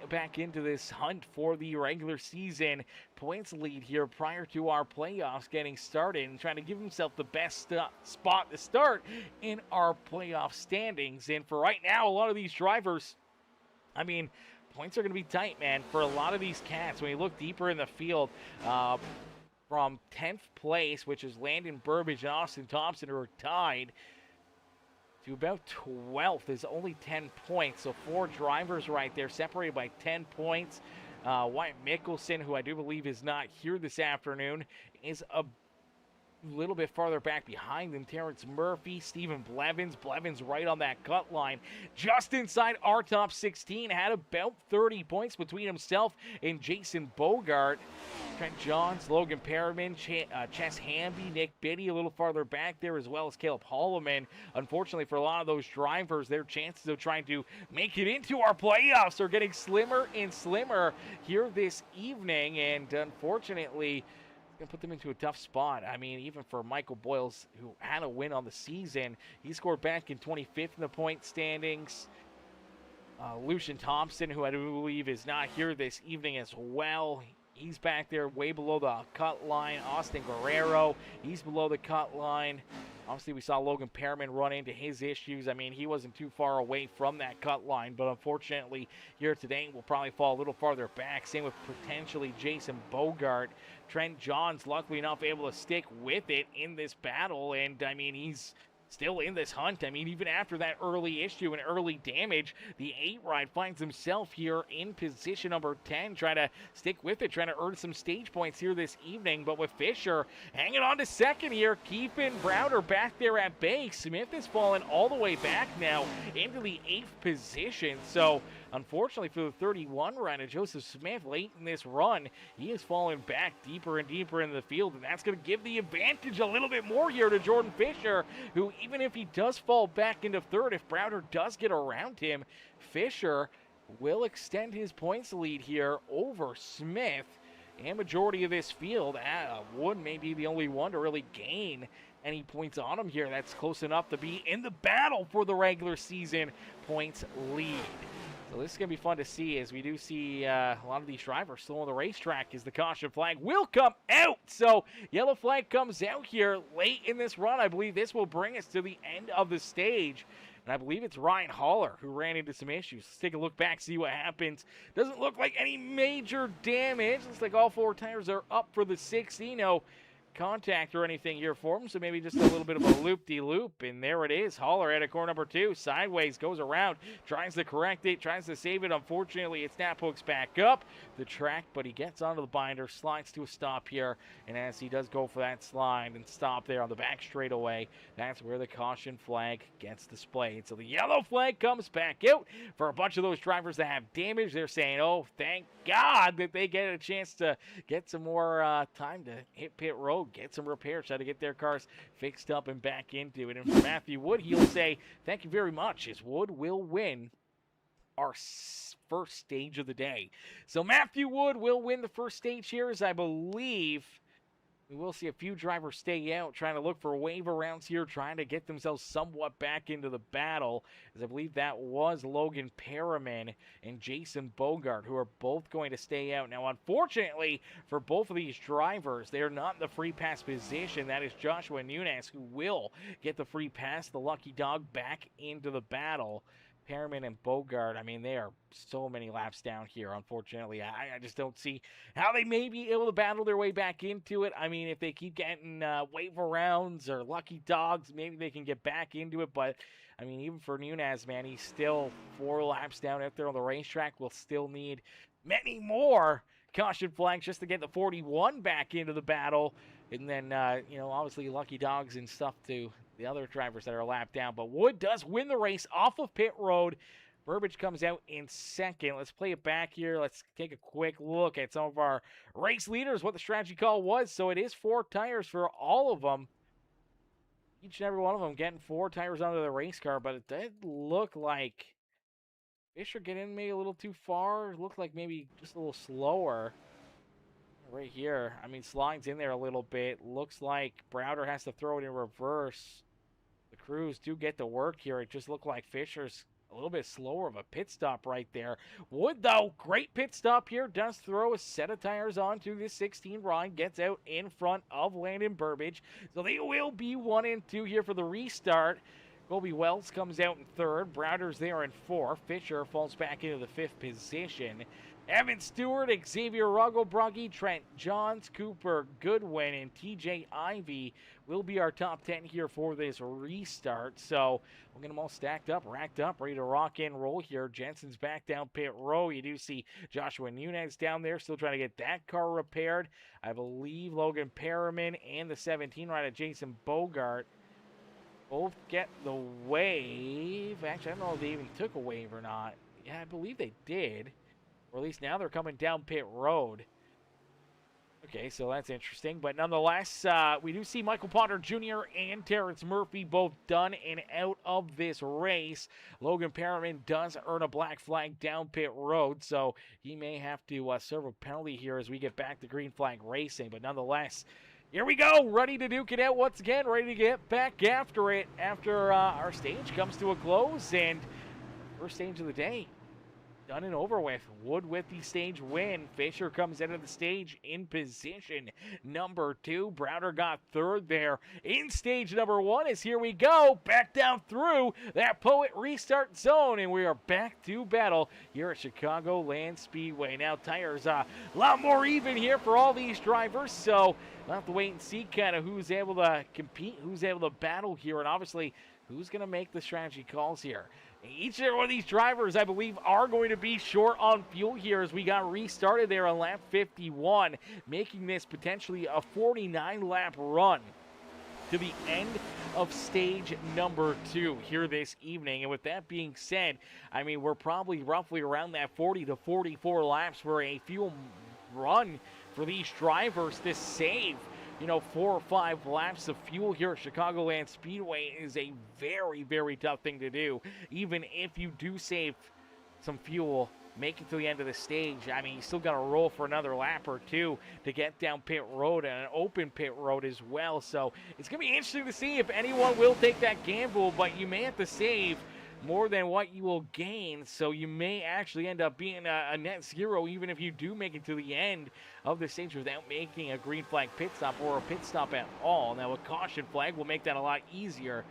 B: back into this hunt for the regular season points lead here prior to our playoffs getting started, and trying to give himself the best spot to start in our playoff standings. And for right now, a lot of these drivers, points are going to be tight, man, for a lot of these cats. When you look deeper in the field, from 10th place, which is Landon Burbage and Austin Thompson, who are tied, to about 12th is only 10 points. So 4 drivers right there separated by 10 points. Wyatt Mickelson, who I do believe is not here this afternoon, is a little bit farther back behind than Terrence Murphy. Stephen Blevins right on that cut line, just inside our top 16, had about 30 points between himself and Jason Bogart. Trent Johns, Logan Perriman, Chess Hamby, Nick Biddy a little farther back there, as well as Caleb Holloman. Unfortunately for a lot of those drivers, their chances of trying to make it into our playoffs are getting slimmer and slimmer here this evening, and unfortunately going to put them into a tough spot. Even for Michael Boyles, who had a win on the season, he scored back in 25th in the point standings. Lucian Thompson, who I do believe is not here this evening as well, he's back there way below the cut line. Austin Guerrero, he's below the cut line. Obviously, we saw Logan Perriman run into his issues. He wasn't too far away from that cut line, but unfortunately, here today, will probably fall a little farther back. Same with potentially Jason Bogart. Trent Johns, luckily enough, able to stick with it in this battle, and he's still in this hunt. Even after that early issue and early damage, the 8 ride finds himself here in position number 10, trying to stick with it, trying to earn some stage points here this evening. But with Fisher hanging on to second here, keeping Browder back there at bay. Smith has fallen all the way back now into the 8th position. So unfortunately for the 31 run of Joseph Smith late in this run, he is falling back deeper and deeper in the field, and that's going to give the advantage a little bit more here to Jordan Fisher, who, even if he does fall back into 3rd, if Browder does get around him, Fisher will extend his points lead here over Smith. And majority of this field, Wood may be the only one to really gain any points on him here. That's close enough to be in the battle for the regular season points lead. So this is going to be fun to see, as we do see a lot of these drivers still on the racetrack, as the caution flag will come out. So yellow flag comes out here late in this run. I believe this will bring us to the end of the stage. And I believe it's Ryan Haller who ran into some issues. Let's take a look back, see what happens. Doesn't look like any major damage. Looks like all 4 tires are up for the 60. No contact or anything here for him, so maybe just a little bit of a loop-de-loop, and there it is. Haller at a corner number 2, sideways, goes around, tries to correct it, tries to save it. Unfortunately, it snap hooks back up the track, but he gets onto the binder, slides to a stop here, and as he does go for that slide and stop there on the back straightaway, that's where the caution flag gets displayed. So the yellow flag comes back out for a bunch of those drivers that have damage. They're saying, oh, thank God that they get a chance to get some more time to hit pit road, get some repairs, try to get their cars fixed up and back into it. And for Matthew Wood, he'll say thank you very much, as Wood will win our first stage of the day. So Matthew Wood will win the first stage here, as I believe we will see a few drivers stay out, trying to look for wave rounds here, trying to get themselves somewhat back into the battle, as I believe that was Logan Perriman and Jason Bogart, who are both going to stay out. Now, unfortunately for both of these drivers, they are not in the free pass position. That is Joshua Nunez, who will get the free pass, the lucky dog, back into the battle. Perriman and Bogart, they are so many laps down here, unfortunately. I just don't see how they may be able to battle their way back into it. If they keep getting waiver rounds or lucky dogs, maybe they can get back into it. But, even for Nunez, man, he's still 4 laps down out there on the racetrack. We'll still need many more caution flags just to get the 41 back into the battle. And then, obviously lucky dogs and stuff to the other drivers that are a lap down. But Wood does win the race off of pit road. Burbage comes out in second. Let's play it back here. Let's take a quick look at some of our race leaders, what the strategy call was. So it is 4 tires for all of them. Each and every one of them getting 4 tires onto the race car, but it did look like Fisher getting maybe a little too far. It looked like maybe just a little slower. Right here, I mean, slides in there a little bit. Looks like Browder has to throw it in reverse. The crews do get to work here. It just looked like Fisher's a little bit slower of a pit stop right there. Wood, though, great pit stop here. Does throw a set of tires onto this 16 ride. Gets out in front of Landon Burbage. So they will be 1 and 2 here for the restart. Colby Wells comes out in 3rd. Browder's there in 4th. Fisher falls back into the 5th position. Evan Stewart, Xavier Rugglebrugge, Trent Johns, Cooper Goodwin, and TJ Ivy will be our top 10 here for this restart. So we'll get them all stacked up, racked up, ready to rock and roll here. Jensen's back down pit row. You do see Joshua Nunez down there, still trying to get that car repaired. I believe Logan Perriman and the 17 rider Jason Bogart both get the wave. Actually, I don't know if they even took a wave or not. Yeah, I believe they did. Or at least now they're coming down pit road. Okay, so that's interesting. But nonetheless, we do see Michael Potter Jr. and Terrence Murphy both done and out of this race. Logan Perriman does earn a black flag down pit road, so he may have to serve a penalty here as we get back to green flag racing. But nonetheless, here we go, ready to duke it out once again, ready to get back after it after our stage comes to a close. And first stage of the day done and over with. Wood with the stage win. Fisher comes into the stage in position number 2. Browder got 3rd there in stage number 1. As here we go, back down through that Poet restart zone, and we are back to battle here at Chicagoland Speedway. Now tires a lot more even here for all these drivers, so we'll have to wait and see kind of who's able to compete, who's able to battle here, and obviously who's going to make the strategy calls here. Each and every one of these drivers, I believe, are going to be short on fuel here as we got restarted there on lap 51, making this potentially a 49-lap run to the end of stage number 2 here this evening. And with that being said, I mean, we're probably roughly around that 40 to 44 laps for a fuel run for these drivers to save, 4 or 5 laps of fuel here at Chicagoland Speedway is a very, very tough thing to do. Even if you do save some fuel, make it to the end of the stage, I mean, you still got to roll for another lap or 2 to get down pit road and an open pit road as well. So it's going to be interesting to see if anyone will take that gamble, but you may have to save more than what you will gain, so you may actually end up being a net zero even if you do make it to the end of the stage without making a green flag pit stop or a pit stop at all. Now a caution flag will make that a lot easier.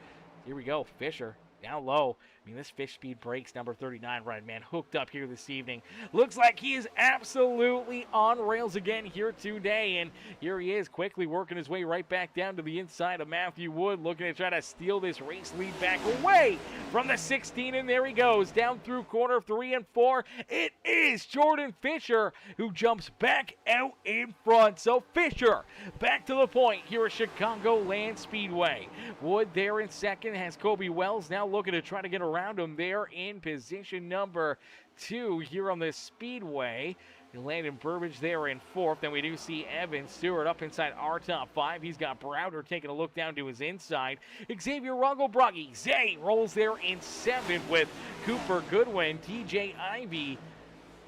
B: Here we go, Fisher down low. I mean, this Fish Speed Brakes number 39 ride, man, hooked up here this evening. Looks like he is absolutely on rails again here today, and here he is quickly working his way right back down to the inside of Matthew Wood, looking to try to steal this race lead back away from the 16, and there he goes, down through corner 3 and 4. It is Jordan Fisher who jumps back out in front. So Fisher back to the point here at Chicagoland Speedway. Wood there in second, has Colby Wells now looking to try to get around him there in position number 2 here on this speedway. Landon Burbage there in 4th. Then we do see Evan Stewart up inside our top 5. He's got Browder taking a look down to his inside. Xavier Rugglebrugge, Zay rolls there in 7th with Cooper Goodwin, TJ Ivy,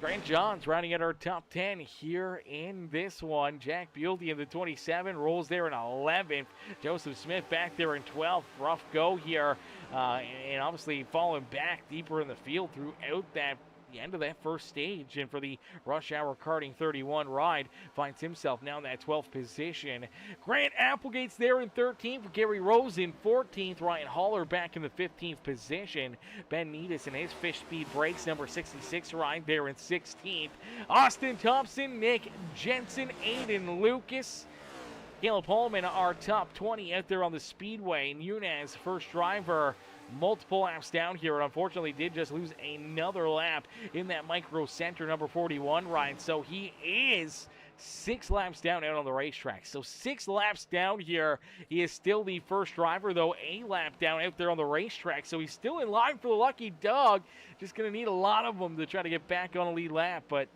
B: Grant Johns rounding out our top 10 here in this one. Jack Buelty in the 27 rolls there in 11th. Joseph Smith back there in 12th. Rough go here, and obviously falling back deeper in the field throughout the end of that first stage. And for the Rush Hour Karting 31 ride, finds himself now in that 12th position. Grant Applegate's there in 13th. Gary Rose in 14th. Ryan Haller back in the 15th position. Ben Needis and his Fish Speed Brakes number 66 ride there in 16th. Austin Thompson, Nick Jensen, Aiden Lucas, Caleb Holman are top 20 out there on the speedway. Nunez, first driver, multiple laps down here, and unfortunately did just lose another lap in that Micro Center number 41 ride. So he is 6 laps down out on the racetrack. So 6 laps down here. He is still the first driver, though, a lap down out there on the racetrack. So he's still in line for the lucky dog. Just going to need a lot of them to try to get back on a lead lap. But,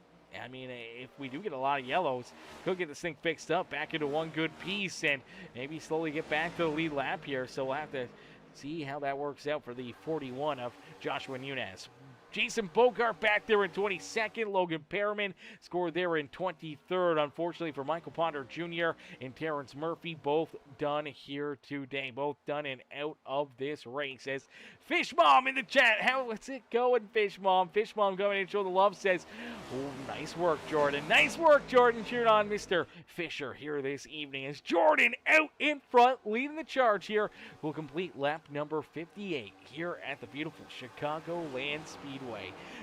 B: I mean, if we do get a lot of yellows, could get this thing fixed up back into one good piece and maybe slowly get back to the lead lap here. So we'll have to see how that works out for the 41 of Joshua Nunez. Jason Bogart back there in 22nd. Logan Perriman scored there in 23rd. Unfortunately for Michael Ponder Jr. and Terrence Murphy, both done here today. Both done and out of this race. As Fish Mom in the chat, how's it going, Fish Mom? Fish Mom going in, show the love, says, oh, nice work, Jordan. Nice work, Jordan. Cheering on Mr. Fisher here this evening as Jordan out in front, leading the charge here. Will complete lap number 58 here at the beautiful Chicagoland Speedway.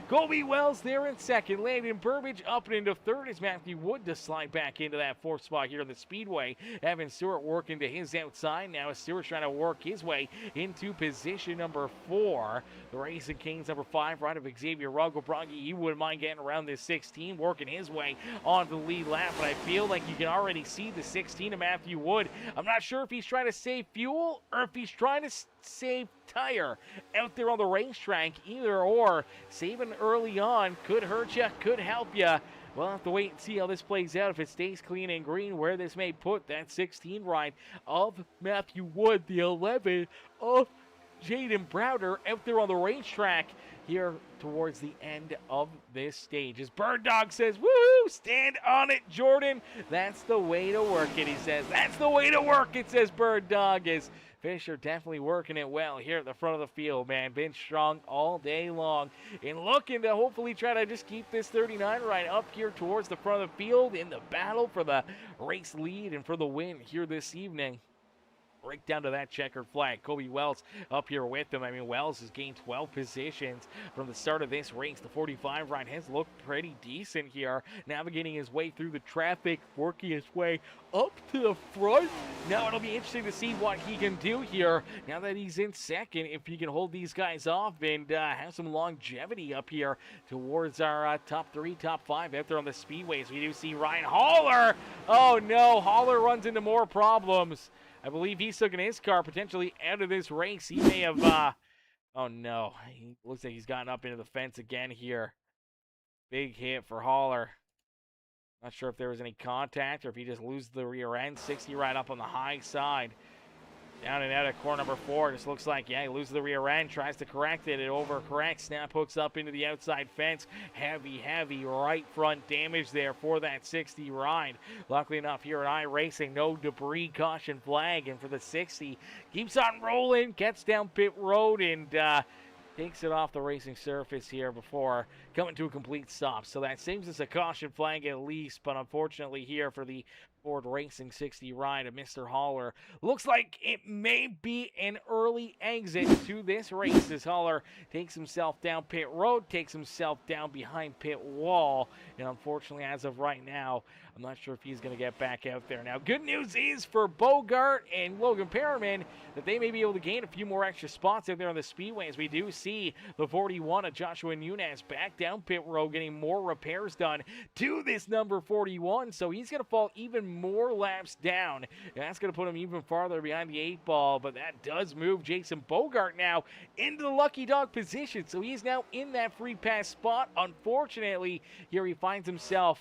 B: Colby Wells there in second. Landon Burbage up and into third as Matthew Wood to slide back into that fourth spot here in the Speedway. Evan Stewart working to his outside. Now Stewart's trying to work his way into position number 4. The Racing Kings number 5, right of Xavier Ruggelbrogge. He wouldn't mind getting around this 16, working his way onto the lead lap. But I feel like you can already see the 16 of Matthew Wood. I'm not sure if he's trying to save fuel or if he's trying to save tire out there on the racetrack. Either or, saving early on could hurt you, could help you. We'll have to wait and see how this plays out. If it stays clean and green, where this may put that 16 ride of Matthew Wood, the 11 of Jaden Browder out there on the racetrack here towards the end of this stage. As Bird Dog says, woo, stand on it, Jordan. That's the way to work it, he says. That's the way to work it, says Bird Dog. As Fisher definitely working it well here at the front of the field, man. Been strong all day long and looking to hopefully try to just keep this 39 right up here towards the front of the field in the battle for the race lead and for the win here this evening. Right down to that checkered flag. Colby Wells up here with him. I mean, Wells has gained 12 positions from the start of this race. The 45 ride has looked pretty decent here. Navigating his way through the traffic, working his way up to the front. Now it'll be interesting to see what he can do here now that he's in second, if he can hold these guys off and have some longevity up here towards our top 3, top 5 out there on the speedways. We do see Ryan Haller. Oh no, Haller runs into more problems. I believe he's taking his car potentially out of this race. He may have, oh no, he looks like he's gotten up into the fence again here. Big hit for Haller. Not sure if there was any contact or if he just loses the rear end. 60 right up on the high side. Down and out of corner number 4. Just looks like, yeah, he loses the rear end. Tries to correct it. It overcorrects. Snap hooks up into the outside fence. Heavy right front damage there for that 60 ride. Luckily enough here at iRacing, no debris caution flag. And for the 60, keeps on rolling. Gets down pit road and takes it off the racing surface here before coming to a complete stop. So that seems as a caution flag at least. But unfortunately here for the Ford Racing 60 ride of Mr. Haller, looks like it may be an early exit to this race as Haller takes himself down pit road, takes himself down behind pit wall, and unfortunately as of right now, I'm not sure if he's going to get back out there. Now, good news is for Bogart and Logan Perriman that they may be able to gain a few more extra spots out there on the speedway, as we do see the 41 of Joshua Nunez back down pit road, getting more repairs done to this number 41, so he's going to fall even more laps down, and that's going to put him even farther behind the 8 ball, but that does move Jason Bogart now into the lucky dog position, so he's now in that free pass spot. Unfortunately, here he finds himself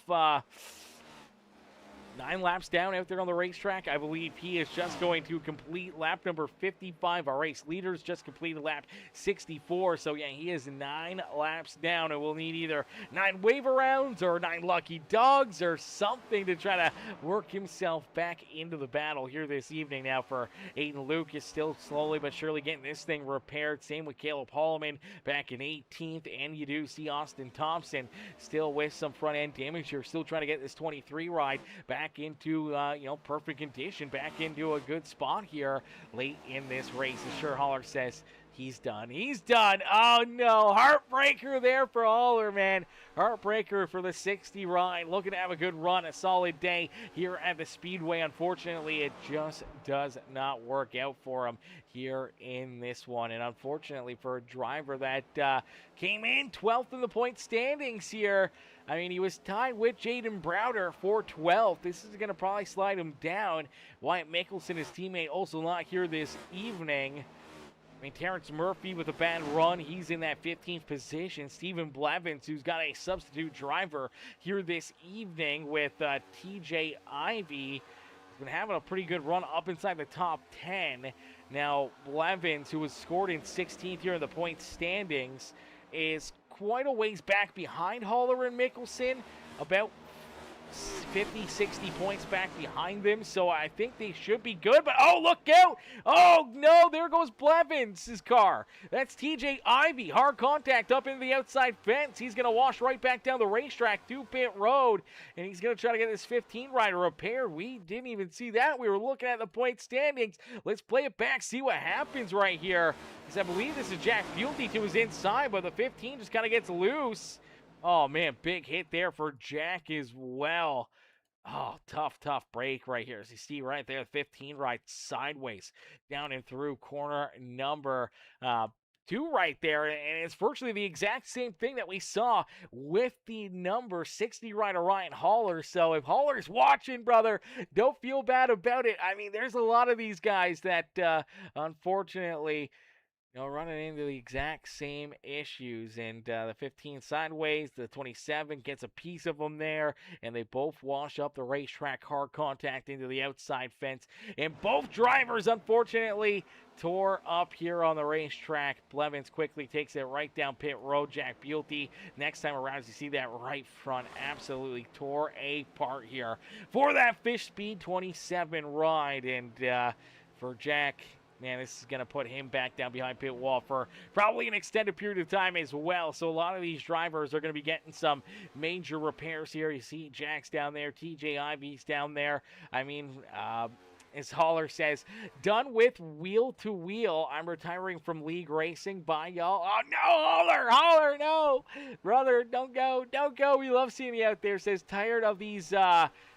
B: 9 laps down out there on the racetrack. I believe he is just going to complete lap number 55. Our race leaders just completed lap 64. So, yeah, he is 9 laps down, and we'll need either 9 waiver rounds or 9 lucky dogs or something to try to work himself back into the battle here this evening. Now for Aiden Lucas, still slowly but surely getting this thing repaired. Same with Caleb Holloman back in 18th. And you do see Austin Thompson still with some front-end damage here. Still trying to get this 23 ride back into perfect condition, back into a good spot here late in this race. As Haller says, He's done. He's done. Oh, no. Heartbreaker there for Haller, man. Heartbreaker for the 60 ride. Looking to have a good run, a solid day here at the Speedway. Unfortunately, it just does not work out for him here in this one. And unfortunately for a driver that came in 12th in the point standings here, I mean, he was tied with Jaden Browder for 12th. This is going to probably slide him down. Wyatt Mickelson, his teammate, also not here this evening. I mean, Terrence Murphy with a bad run, he's in that 15th position. Stephen Blevins, who's got a substitute driver here this evening with TJ Ivy, has been having a pretty good run up inside the top 10. Now, Blevins, who was scored in 16th here in the point standings, is quite a ways back behind Haller and Mickelson, about 50, 60 points back behind them, so I think they should be good, but oh, look out! Oh, no, there goes Blevins' car. That's TJ Ivy, hard contact up into the outside fence. He's going to wash right back down the racetrack to pit road, and he's going to try to get this 15 rider repaired. We didn't even see that. We were looking at the point standings. Let's play it back, see what happens right here, because I believe this is Jack Fuelty to his inside, but the 15 just kind of gets loose. Oh, man, big hit there for Jack as well. Oh, tough break right here. As you see right there, 15 right sideways down and through corner number 2 right there. And it's virtually the exact same thing that we saw with the number 60 rider Ryan Haller. So if Haller's watching, brother, don't feel bad about it. I mean, there's a lot of these guys that unfortunately, you know, running into the exact same issues, and the 15 sideways, the 27 gets a piece of them there, and they both wash up the racetrack, hard contact into the outside fence, and both drivers, unfortunately, tore up here on the racetrack. Blevins quickly takes it right down pit road. Jack Buelty, next time around, as you see that right front, absolutely tore apart here for that Fish Speed 27 ride, and for Jack, man, this is going to put him back down behind pit wall for probably an extended period of time as well. So a lot of these drivers are going to be getting some major repairs here. You see Jack's down there, TJ Ivy's down there. I mean, as Haller says, done with wheel to wheel. I'm retiring from league racing. Bye, y'all. Oh, no, Haller, no. Brother, don't go. We love seeing you out there. Says, tired of these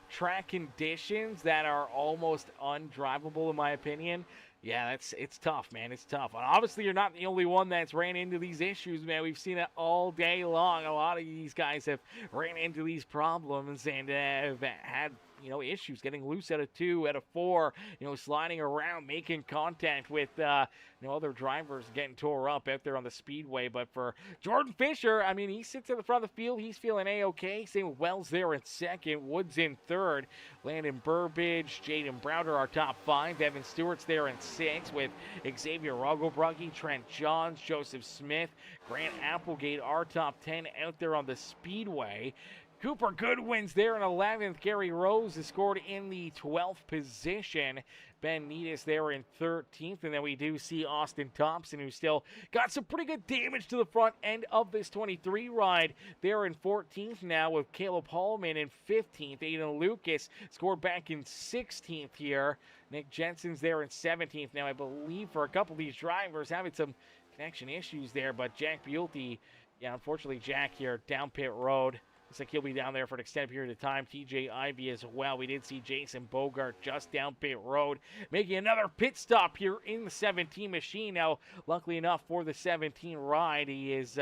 B: track conditions that are almost undrivable, in my opinion. Yeah, it's tough, man. It's tough. And obviously, you're not the only one that's ran into these issues, man. We've seen it all day long. A lot of these guys have ran into these problems and have had, you know, issues getting loose at a 2, at a 4, you know, sliding around, making contact with, you know, other drivers getting tore up out there on the speedway. But for Jordan Fisher, I mean, he sits at the front of the field. He's feeling A-okay. Same with Wells there in second. Woods in third. Landon Burbidge, Jaden Browder, our top 5. Evan Stewart's there in 6 with Xavier Rogobrugge, Trent Johns, Joseph Smith, Grant Applegate, our top 10 out there on the speedway. Cooper Goodwin's there in 11th. Gary Rose is scored in the 12th position. Ben Needis there in 13th. And then we do see Austin Thompson, who still got some pretty good damage to the front end of this 23 ride. There in 14th now with Caleb Hallman in 15th. Aiden Lucas scored back in 16th here. Nick Jensen's there in 17th. Now, I believe for a couple of these drivers having some connection issues there. But Jack Buelty, yeah, unfortunately, Jack here down pit road. Looks like he'll be down there for an extended period of time. TJ Ivy as well. We did see Jason Bogart just down pit road, making another pit stop here in the 17 machine. Now, luckily enough for the 17 ride, he is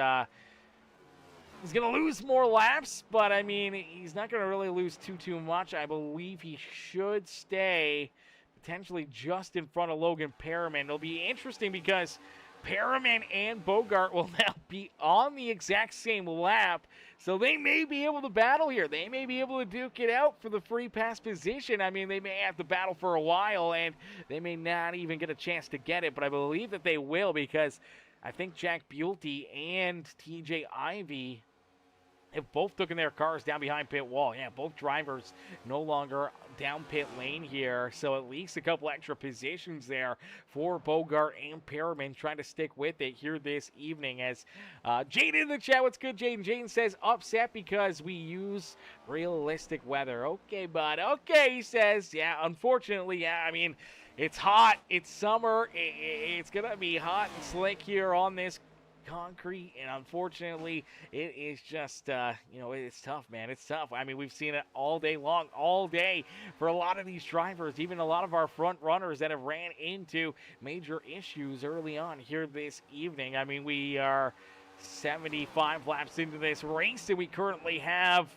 B: he's going to lose more laps, but I mean, he's not going to really lose too much. I believe he should stay potentially just in front of Logan Perriman. It'll be interesting because Perriman and Bogart will now be on the exact same lap, so they may be able to battle here. They may be able to duke it out for the free pass position. I mean, they may have to battle for a while, and they may not even get a chance to get it, but I believe that they will, because I think Jack Buelty and TJ Ivy have both taken their cars down behind pit wall. Yeah, both drivers no longer down pit lane here, so at least a couple extra positions there for Bogart and Perriman trying to stick with it here this evening. As Jaden in the chat, what's good, Jaden? Jaden says, upset because we use realistic weather. Okay, bud. Okay, he says. Yeah, unfortunately, yeah, I mean, It's hot. It's summer. It's going to be hot and slick here on this concrete, and unfortunately it is just it's tough, man. It's tough. I mean, we've seen it all day long, all day, for a lot of these drivers, even a lot of our front runners that have ran into major issues early on here this evening. I mean, we are 75 laps into this race, and we currently have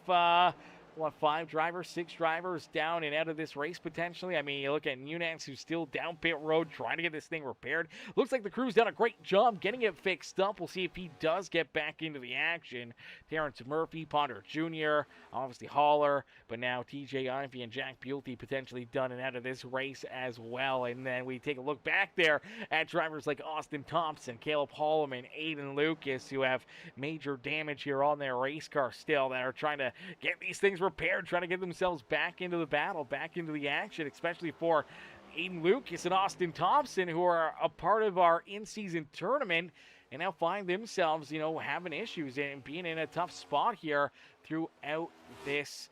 B: six drivers down and out of this race potentially. I mean, you look at Nunez, who's still down pit road trying to get this thing repaired. Looks like the crew's done a great job getting it fixed up. We'll see if he does get back into the action. Terrence Murphy, Ponder Jr., obviously Haller, but now TJ Ivey and Jack Buelty potentially done and out of this race as well. And then we take a look back there at drivers like Austin Thompson, Caleb Holloman, Aiden Lucas, who have major damage here on their race car still, that are trying to get these things repaired, trying to get themselves back into the battle, back into the action, especially for Aiden Lucas and Austin Thompson, who are a part of our in-season tournament and now find themselves, having issues and being in a tough spot here throughout this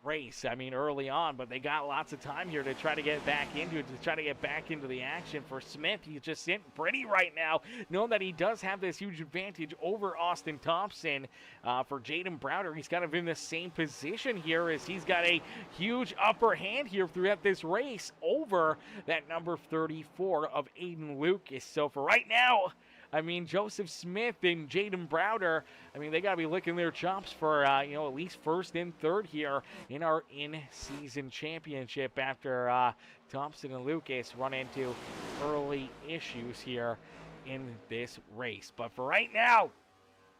B: race. I mean, early on, but they got lots of time here to try to get back into it, to try to get back into the action. For Smith, he's just sitting pretty right now, knowing that he does have this huge advantage over Austin Thompson. For Jaden Browder, he's kind of in the same position here, as he's got a huge upper hand here throughout this race over that number 34 of Aiden Lucas. So for right now, I mean, Joseph Smith and Jaden Browder, I mean, they got to be licking their chops for, at least first and third here in our in-season championship after Thompson and Lucas run into early issues here in this race. But for right now,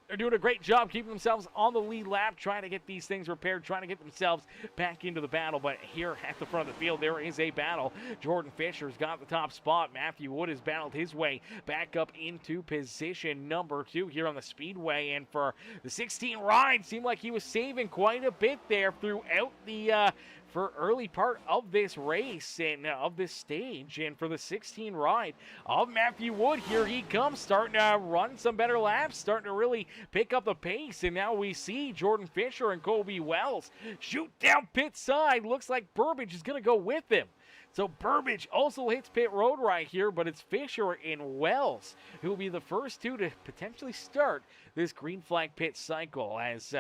B: they're doing a great job keeping themselves on the lead lap, trying to get these things repaired, trying to get themselves back into the battle. But here at the front of the field, there is a battle. Jordan Fisher's got the top spot. Matthew Wood has battled his way back up into position number 2 here on the Speedway. And for the 16 ride, seemed like he was saving quite a bit there throughout the for early part of this race and of this stage. And for the 16 ride of Matthew Wood, here he comes, starting to run some better laps, starting to really pick up the pace. And now we see Jordan Fisher and Colby Wells shoot down pit side. Looks like Burbage is going to go with him. So Burbage also hits pit road right here, but it's Fisher and Wells who will be the first two to potentially start this green flag pit cycle, as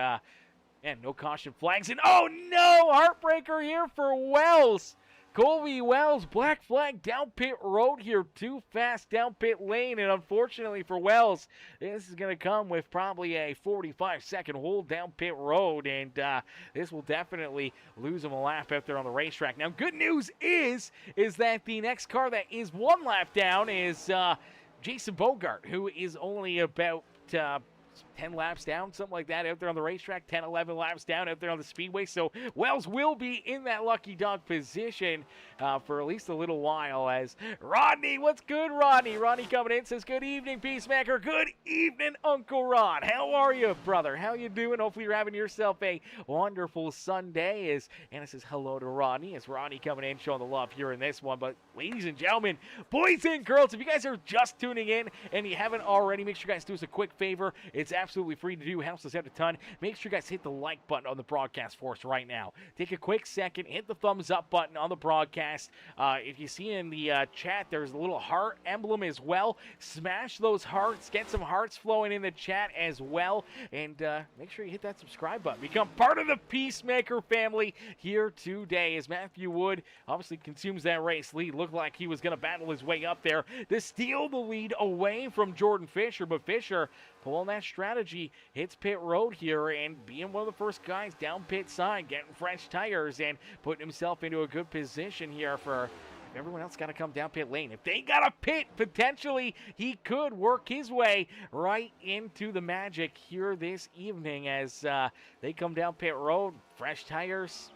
B: and no caution flags. And oh no, heartbreaker here for Wells. Colby Wells, black flag down pit road here, too fast down pit lane. And unfortunately for Wells, this is going to come with probably a 45-second hold down pit road. And this will definitely lose him a lap out there on the racetrack. Now, good news is that the next car that is one lap down is Jason Bogart, who is only about 10 laps down, something like that, out there on the racetrack, 10, 11 laps down out there on the Speedway. So Wells will be in that lucky dog position for at least a little while. As Rodney, what's good, Rodney? Rodney coming in, says, good evening, Peacemaker. Good evening, Uncle Rod. How are you, brother? How you doing? Hopefully you're having yourself a wonderful Sunday. As Anna says hello to Rodney. As Rodney coming in, showing the love here in this one. But ladies and gentlemen, boys and girls, if you guys are just tuning in and you haven't already, make sure you guys do us a quick favor. It's absolutely free to do, helps us out a ton. Make sure you guys hit the like button on the broadcast for us right now. Take a quick second, hit the thumbs up button on the broadcast. If you see in the chat, there's a little heart emblem as well. Smash those hearts, get some hearts flowing in the chat as well. And make sure you hit that subscribe button. Become part of the Peacemaker family here today, as Matthew Wood obviously consumes that race lead. Looked like he was going to battle his way up there to steal the lead away from Jordan Fisher, but Fisher pulling that strategy, hits pit road here and being one of the first guys down pit side, getting fresh tires and putting himself into a good position here for everyone else. Got to come down pit lane. If they got a pit, potentially he could work his way right into the magic here this evening as they come down pit road, fresh tires.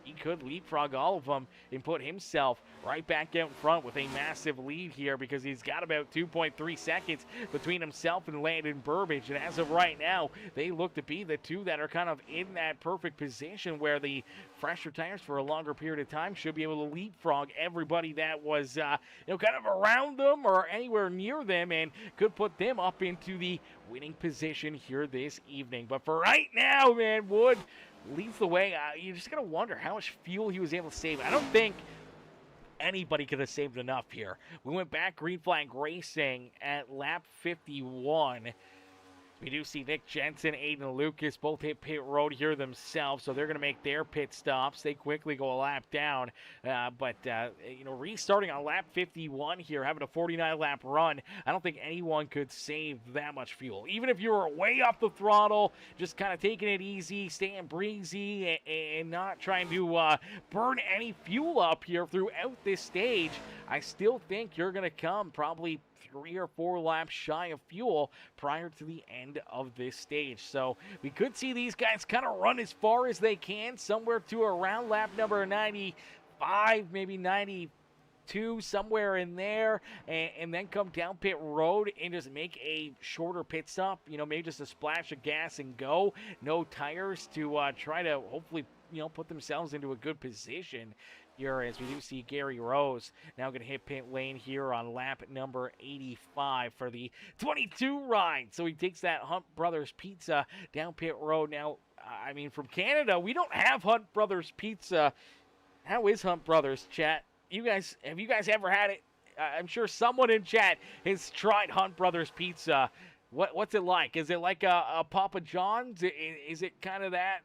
B: He could leapfrog all of them and put himself right back out in front with a massive lead here, because he's got about 2.3 seconds between himself and Landon Burbage. And as of right now, they look to be the two that are kind of in that perfect position where the fresher tires for a longer period of time should be able to leapfrog everybody that was kind of around them or anywhere near them, and could put them up into the winning position here this evening. But for right now, man, Wood leads the way. You're just going to wonder how much fuel he was able to save. I don't think Anybody could have saved enough here. We went back green flag racing at lap 51. We do see Nick Jensen, Aiden Lucas both hit pit road here themselves, so they're going to make their pit stops. They quickly go a lap down, but restarting on lap 51 here, having a 49-lap run, I don't think anyone could save that much fuel. Even if you were way off the throttle, just kind of taking it easy, staying breezy, and not trying to burn any fuel up here throughout this stage, I still think you're going to come probably 3 or 4 laps shy of fuel prior to the end of this stage. So we could see these guys kind of run as far as they can, somewhere to around lap number 95, maybe 92, somewhere in there, and then come down pit road and just make a shorter pit stop, maybe just a splash of gas and go. No tires to try to hopefully put themselves into a good position here, as we do see Gary Rose now going to hit pit lane here on lap number 85 for the 22 ride. So he takes that Hunt Brothers Pizza down pit road. Now, from Canada, we don't have Hunt Brothers Pizza. How is Hunt Brothers, chat? Have you guys ever had it? I'm sure someone in chat has tried Hunt Brothers Pizza. What's it like? Is it like a Papa John's? Is it kind of that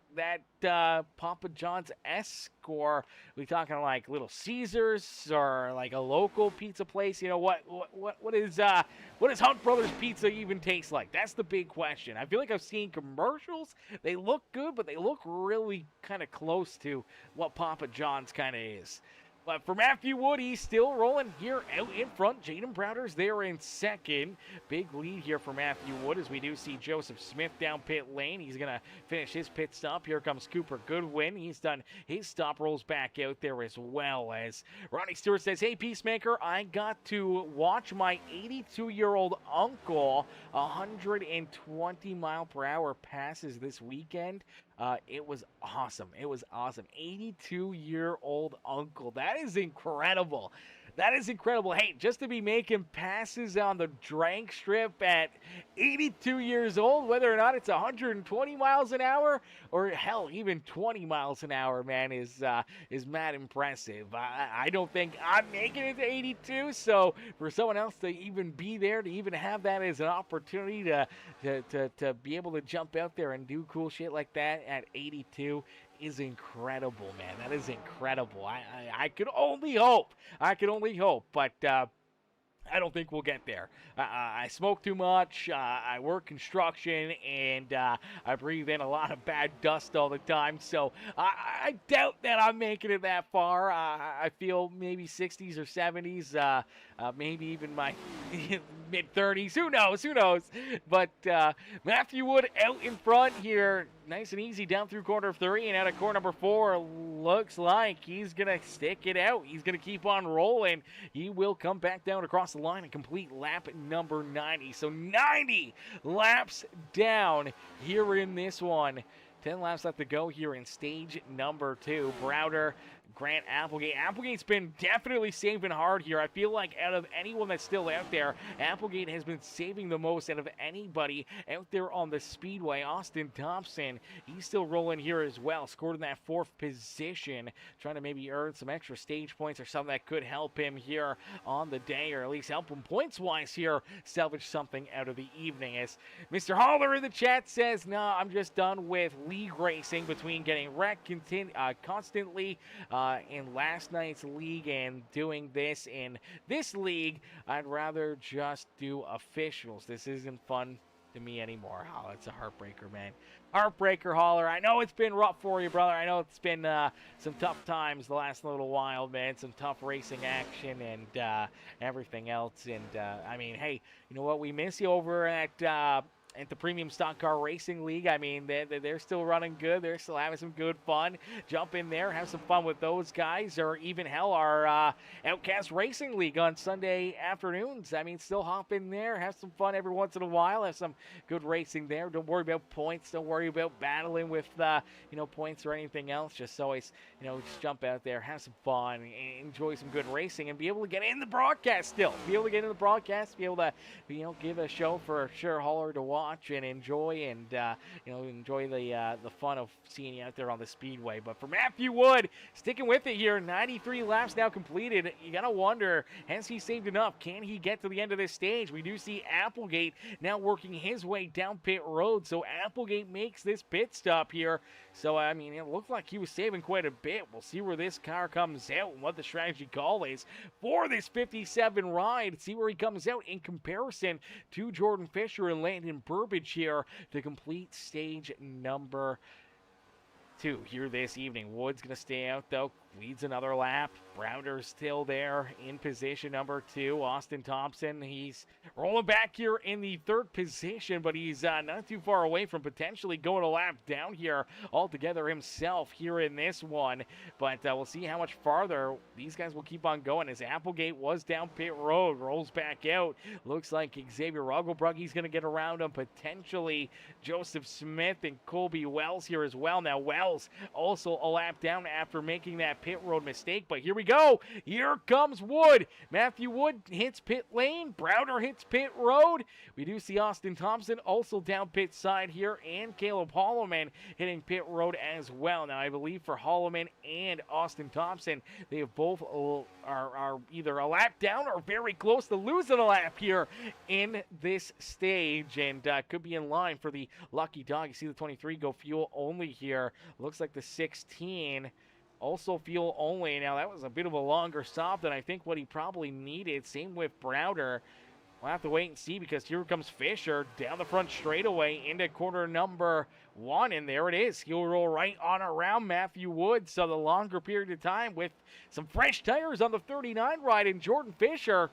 B: Papa John's-esque, or are we talking like Little Caesars or like a local pizza place? What is Hunt Brothers Pizza even taste like? That's the big question. I feel like I've seen commercials. They look good, but they look really kind of close to what Papa John's kind of is. But for Matthew Wood, he's still rolling here out in front. Jaden Browder's there in second. Big lead here for Matthew Wood, as we do see Joseph Smith down pit lane. He's going to finish his pit stop. Here comes Cooper Goodwin. He's done his stop, rolls back out there as well. As Ronnie Stewart says, hey, Peacemaker, I got to watch my 82-year-old uncle 120 mile per hour passes this weekend. It was awesome. 82-year-old uncle. That is incredible. Hey, just to be making passes on the drag strip at 82 years old, whether or not it's 120 miles an hour or hell, even 20 miles an hour, man, is mad impressive. I don't think I'm making it to 82, so for someone else to even be there, to even have that as an opportunity to be able to jump out there and do cool shit like that at 82 is incredible, man. That is incredible. I could only hope. But I don't think we'll get there. I smoke too much, I work construction, and I breathe in a lot of bad dust all the time, so I doubt that I'm making it that far. I feel maybe 60s or 70s, maybe even my mid-30s. Who knows? But Matthew Wood out in front here, nice and easy down through corner 3 and out of corner number 4. Looks like he's going to stick it out. He's going to keep on rolling. He will come back down across the line and complete lap number 90. So 90 laps down here in this one. 10 laps left to go here in stage number 2. Browder, Grant, Applegate. Applegate's been definitely saving hard here. I feel like out of anyone that's still out there, Applegate has been saving the most out of anybody out there on the speedway. Austin Thompson, he's still rolling here as well. Scored in that 4th position, trying to maybe earn some extra stage points or something that could help him here on the day, or at least help him points-wise here, salvage something out of the evening. As Mr. Holler in the chat says, nah, I'm just done with league racing between getting wrecked constantly in last night's league and doing this in this league. I'd rather just do officials. This isn't fun to me anymore. Oh, it's a heartbreaker, man. Heartbreaker, Holler. I know it's been rough for you, brother. I know it's been some tough times the last little while, man. Some tough racing action and everything else. And hey, you know what? We miss you over at the Premium Stock Car Racing League. I mean, they're still running good. They're still having some good fun. Jump in there, have some fun with those guys, or even hell, our Outcast Racing League on Sunday afternoons. I mean, still hop in there, have some fun every once in a while, have some good racing there. Don't worry about points. Don't worry about battling with points or anything else. Just always just jump out there, have some fun, enjoy some good racing, and be able to get in the broadcast still. Be able to get in the broadcast, be able to give a show for sure Holler to watch. watch and enjoy, and enjoy the fun of seeing you out there on the speedway. But for Matthew Wood, sticking with it here, 93 laps now completed. You gotta wonder, has he saved enough? Can he get to the end of this stage? We do see Applegate now working his way down pit road, so Applegate makes this pit stop here. So I mean, it looked like he was saving quite a bit. We'll see where this car comes out and what the strategy call is for this 57 ride. See where he comes out in comparison to Jordan Fisher and Landon Burbage here to complete stage number 2 here this evening. Wood's going to stay out, though. Leads another lap. Browder's still there in position number 2. Austin Thompson, he's rolling back here in the 3rd position, but he's not too far away from potentially going a lap down here altogether himself here in this one. But we'll see how much farther these guys will keep on going as Applegate was down pit road, rolls back out. Looks like Xavier Rugglebrugge's going to get around him, potentially Joseph Smith and Colby Wells here as well. Now Wells also a lap down after making that pit road mistake, but here we go. Here comes Wood. Matthew Wood hits pit lane. Browder hits pit road. We do see Austin Thompson also down pit side here, and Caleb Holloman hitting pit road as well. Now I believe for Holloman and Austin Thompson, they have both are either a lap down or very close to losing a lap here in this stage, and could be in line for the lucky dog. You see the 23 go fuel only here. Looks like the 16 also fuel only. Now that was a bit of a longer stop than I think what he probably needed. Same with Browder. We'll have to wait and see, because here comes Fisher down the front straightaway into corner number 1, and there it is. He'll roll right on around Matthew Wood, so the longer period of time with some fresh tires on the 39 ride, and Jordan Fisher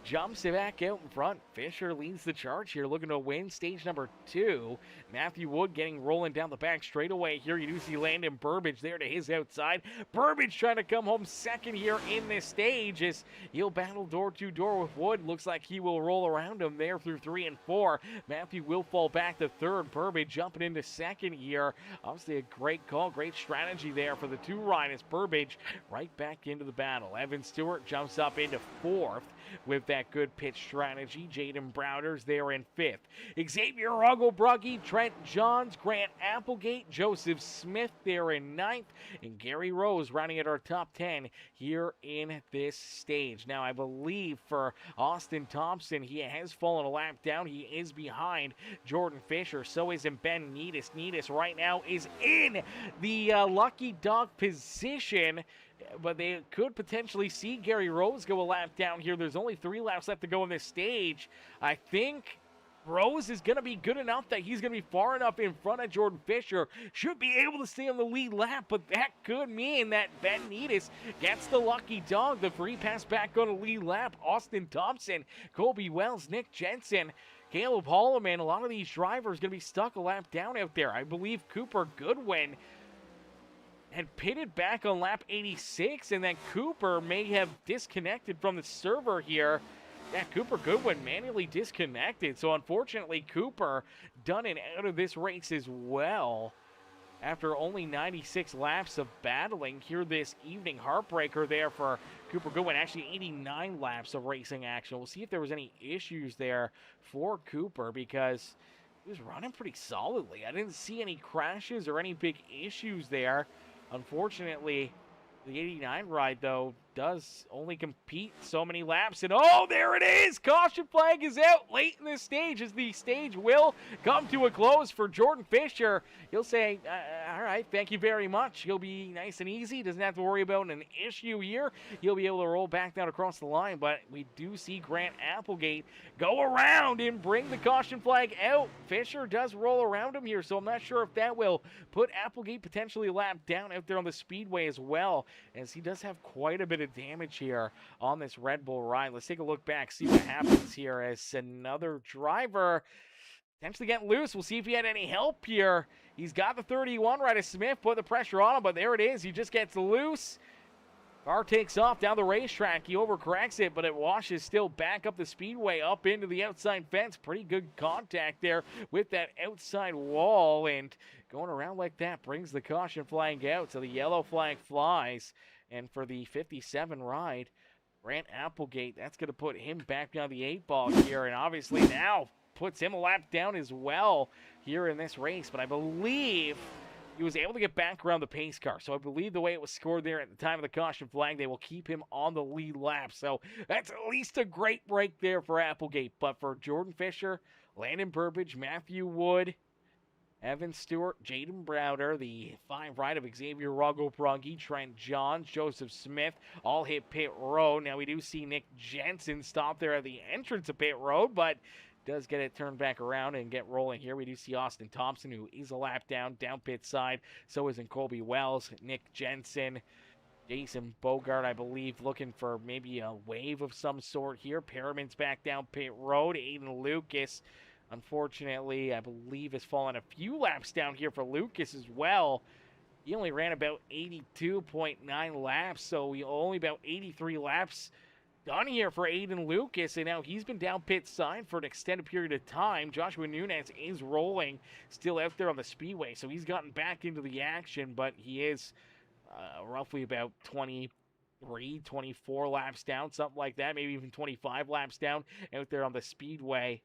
B: jumps it back out in front. Fisher leads the charge here, looking to win stage number 2. Matthew Wood getting rolling down the back straightaway here. You do see Landon Burbage there to his outside. Burbage trying to come home second here in this stage as he'll battle door to door with Wood. Looks like he will roll around him there through 3 and 4. Matthew will fall back to 3rd. Burbage jumping into 2nd here. Obviously a great call, great strategy there for the 2 ride as Burbage right back into the battle. Evan Stewart jumps up into 4th with that good pit strategy. Jaden Browder's there in 5th. Xavier Rugglebrugge, Trent Johns, Grant Applegate, Joseph Smith there in 9th, and Gary Rose rounding at our top 10 here in this stage. Now I believe for Austin Thompson, he has fallen a lap down. He is behind Jordan Fisher. So is Ben Needis. Needis right now is in the lucky dog position, but they could potentially see Gary Rose go a lap down here. There's only 3 laps left to go in this stage. I think Rose is going to be good enough that he's going to be far enough in front of Jordan Fisher. Should be able to stay on the lead lap, but that could mean that Ben Needis gets the lucky dog. The free pass back on the lead lap. Austin Thompson, Colby Wells, Nick Jensen, Caleb Holloman. A lot of these drivers going to be stuck a lap down out there. I believe Cooper Goodwin had pitted back on lap 86, and then Cooper may have disconnected from the server here. Yeah, Cooper Goodwin manually disconnected, so unfortunately Cooper done and out of this race as well after only 96 laps of battling here this evening. Heartbreaker there for Cooper Goodwin. Actually 89 laps of racing action. We'll see if there was any issues there for Cooper, because he was running pretty solidly. I didn't see any crashes or any big issues there. Unfortunately, the 89 ride, though, does only compete so many laps. And oh, there it is! Caution flag is out late in this stage as the stage will come to a close for Jordan Fisher. He'll say, all right, thank you very much. He'll be nice and easy. Doesn't have to worry about an issue here. He'll be able to roll back down across the line. But we do see Grant Applegate go around and bring the caution flag out. Fisher does roll around him here, so I'm not sure if that will put Applegate potentially a lap down out there on the speedway as well, as he does have quite a bit of damage here on this Red Bull ride. Let's take a look back, see what happens here as another driver potentially getting loose. We'll see if he had any help here. He's got the 31 right as Smith put the pressure on him, but there it is. He just gets loose. Car takes off down the racetrack. He overcorrects it, but it washes still back up the speedway, up into the outside fence. Pretty good contact there with that outside wall, and going around like that brings the caution flag out. So the yellow flag flies, and for the 57 ride, Grant Applegate, that's going to put him back down the 8 ball here, and obviously now puts him a lap down as well here in this race. But I believe he was able to get back around the pace car. So I believe the way it was scored there at the time of the caution flag, they will keep him on the lead lap. So that's at least a great break there for Applegate. But for Jordan Fisher, Landon Burbidge, Matthew Wood, Evan Stewart, Jaden Browder, the 5 right of Xavier Rago-Prunky, Trent Johns, Joseph Smith, all hit pit road. Now we do see Nick Jensen stop there at the entrance of pit road, but does get it turned back around and get rolling here. We do see Austin Thompson, who is a lap down pit side. So is Colby Wells, Nick Jensen, Jason Bogart, I believe, looking for maybe a wave of some sort here. Perriman's back down pit road. Aiden Lucas, unfortunately, I believe has fallen a few laps down here for Lucas as well. He only ran about 82.9 laps, so only about 83 laps done here for Aiden Lucas, and now he's been down pit side for an extended period of time. Joshua Nunez is rolling still out there on the speedway, so he's gotten back into the action, but he is roughly about 23, 24 laps down, something like that, maybe even 25 laps down out there on the speedway.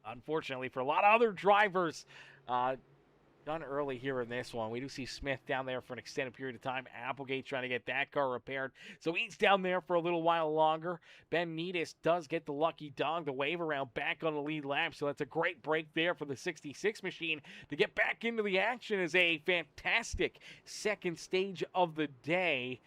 B: Unfortunately, for a lot of other drivers, done early here in this one. We do see Smith down there for an extended period of time. Applegate trying to get that car repaired, so he's down there for a little while longer. Ben Needis does get the lucky dog, the wave around, back on the lead lap, so that's a great break there for the 66 machine to get back into the action. Is a fantastic second stage of the day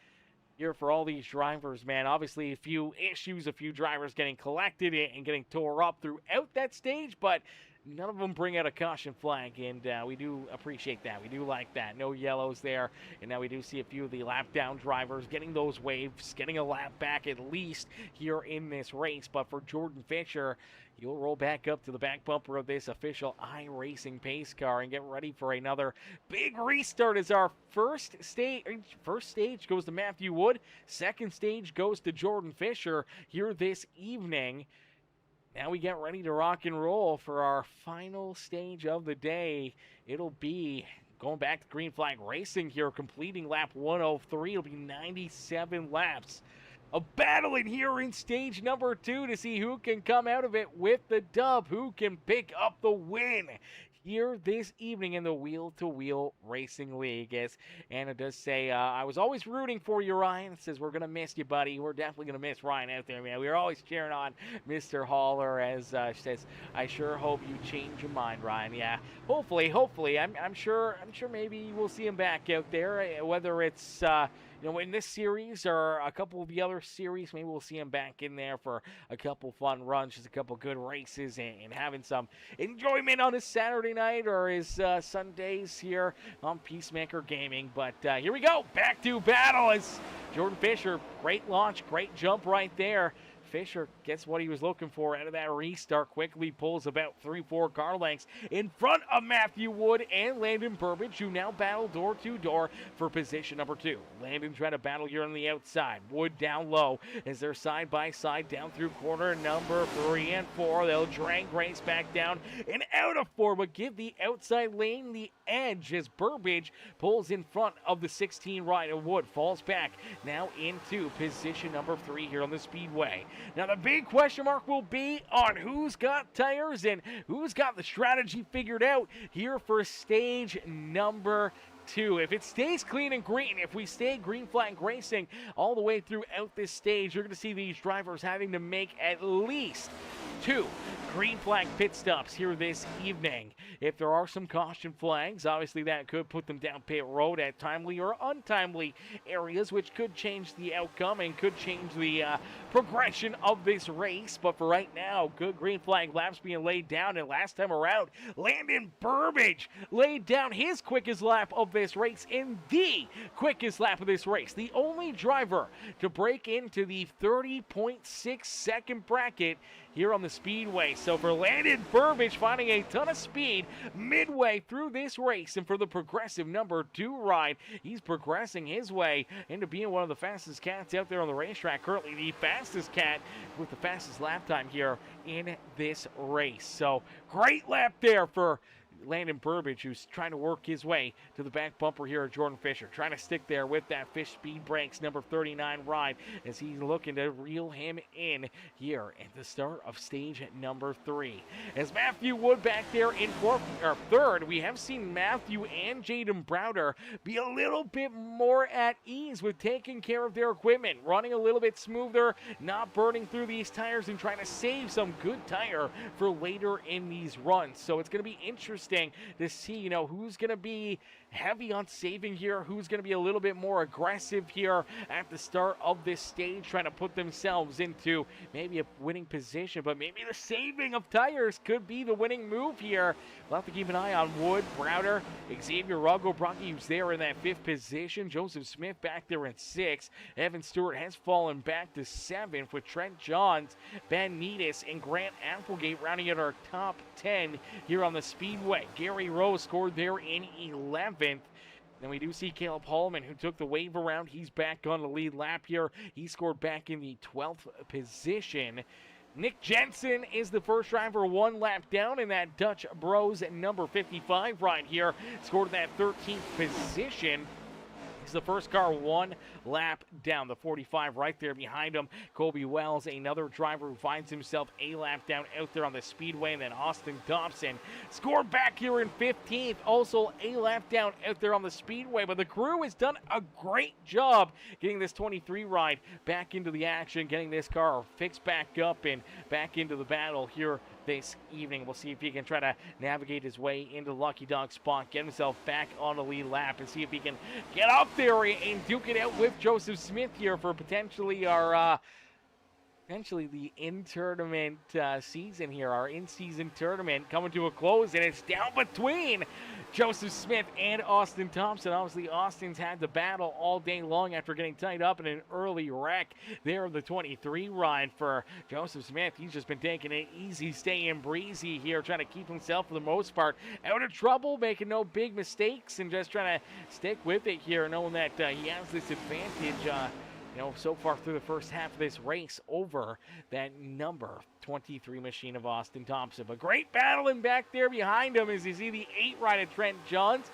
B: here for all these drivers, man. Obviously, a few issues, a few drivers getting collected and getting tore up throughout that stage, but none of them bring out a caution flag, and we do appreciate that. We do like that. No yellows there, and now we do see a few of the lap-down drivers getting those waves, getting a lap back at least here in this race. But for Jordan Fisher, he'll roll back up to the back bumper of this official iRacing pace car and get ready for another big restart as our first stage goes to Matthew Wood, second stage goes to Jordan Fisher here this evening. Now we get ready to rock and roll for our final stage of the day. It'll be going back to Green Flag Racing here, completing lap 103. It'll be 97 laps of battling here in stage number 2 to see who can come out of it with the dub, who can pick up the win here this evening in the Wheel-to-Wheel Racing League. As Anna does say, I was always rooting for you, Ryan. Says, we're going to miss you, buddy. We're definitely going to miss Ryan out there, man. We were always cheering on Mr. Haller, as she says, I sure hope you change your mind, Ryan. Yeah, hopefully. I'm sure maybe we'll see him back out there, whether it's in this series or a couple of the other series. Maybe we'll see him back in there for a couple fun runs, just a couple good races, and having some enjoyment on his Saturday night or his Sundays here on Peacemaker Gaming. But here we go, back to battle as Jordan Fisher, great launch, great jump right there. Fisher gets what he was looking for out of that restart, quickly pulls about 3-4 car lengths in front of Matthew Wood and Landon Burbidge, who now battle door to door for position number 2. Landon trying to battle here on the outside. Wood down low as they're side by side down through corner number 3 and 4. They'll drag race back down and out of 4, but give the outside lane the edge as Burbidge pulls in front of the 16 right, and Wood falls back now into position number 3 here on the speedway. Now the big question mark will be on who's got tires and who's got the strategy figured out here for stage number 2. If it stays clean and green, if we stay Green Flag Racing all the way throughout this stage, you're going to see these drivers having to make at least 2 green flag pit stops here this evening. If there are some caution flags, obviously that could put them down pit road at timely or untimely areas, which could change the outcome and could change the progression of this race. But for right now, good green flag laps being laid down, and last time around, Landon Burbidge laid down his quickest lap of this race in the quickest lap of this race. The only driver to break into the 30.6 second bracket here on the speedway. So for Landon Burbidge, finding a ton of speed midway through this race, and for the progressive number 2 ride, he's progressing his way into being one of the fastest cats out there on the racetrack. Currently the fastest cat with the fastest lap time here in this race. So great lap there for Landon Burbage, who's trying to work his way to the back bumper here of Jordan Fisher. Trying to stick there with that Fish Speed Brakes number 39 ride as he's looking to reel him in here at the start of stage number 3. As Matthew Wood back there in third, we have seen Matthew and Jaden Browder be a little bit more at ease with taking care of their equipment, running a little bit smoother, not burning through these tires, and trying to save some good tire for later in these runs. So it's going to be interesting to see, who's going to be heavy on saving here, who's going to be a little bit more aggressive here at the start of this stage, trying to put themselves into maybe a winning position, but maybe the saving of tires could be the winning move here. We'll have to keep an eye on Wood, Browder, Xavier Ruggo-Brocky, who's there in that 5th position, Joseph Smith back there in 6th, Evan Stewart has fallen back to 7th with Trent Johns, Ben Needis, and Grant Applegate rounding out our top 10 here on the Speedway. Gary Rowe scored there in 11th. Then we do see Caleb Holloman, who took the wave around. He's back on the lead lap here. He scored back in the 12th position. Nick Jensen is the first driver 1 lap down in that Dutch Bros number 55 ride here. Scored that 13th position. He's the first car 1 lap down. The 45 right there behind him. Colby Wells, another driver who finds himself a lap down out there on the Speedway. And then Austin Thompson scored back here in 15th. Also a lap down out there on the Speedway. But the crew has done a great job getting this 23 ride back into the action, getting this car fixed back up and back into the battle here this evening. We'll see if he can try to navigate his way into the Lucky Dog spot, get himself back on the lead lap, and see if he can get up there and duke it out with Joseph Smith here for potentially our the in-tournament season here, our in-season tournament coming to a close, and it's down between Joseph Smith and Austin Thompson. Obviously, Austin's had the battle all day long after getting tied up in an early wreck there of the 23 ride. For Joseph Smith, he's just been taking it easy, staying breezy here, trying to keep himself, for the most part, out of trouble, making no big mistakes, and just trying to stick with it here, knowing that he has this advantage so far through the first half of this race over that number 23 machine of Austin Thompson. But great battling back there behind him as you see the 8 ride of Trent Johns.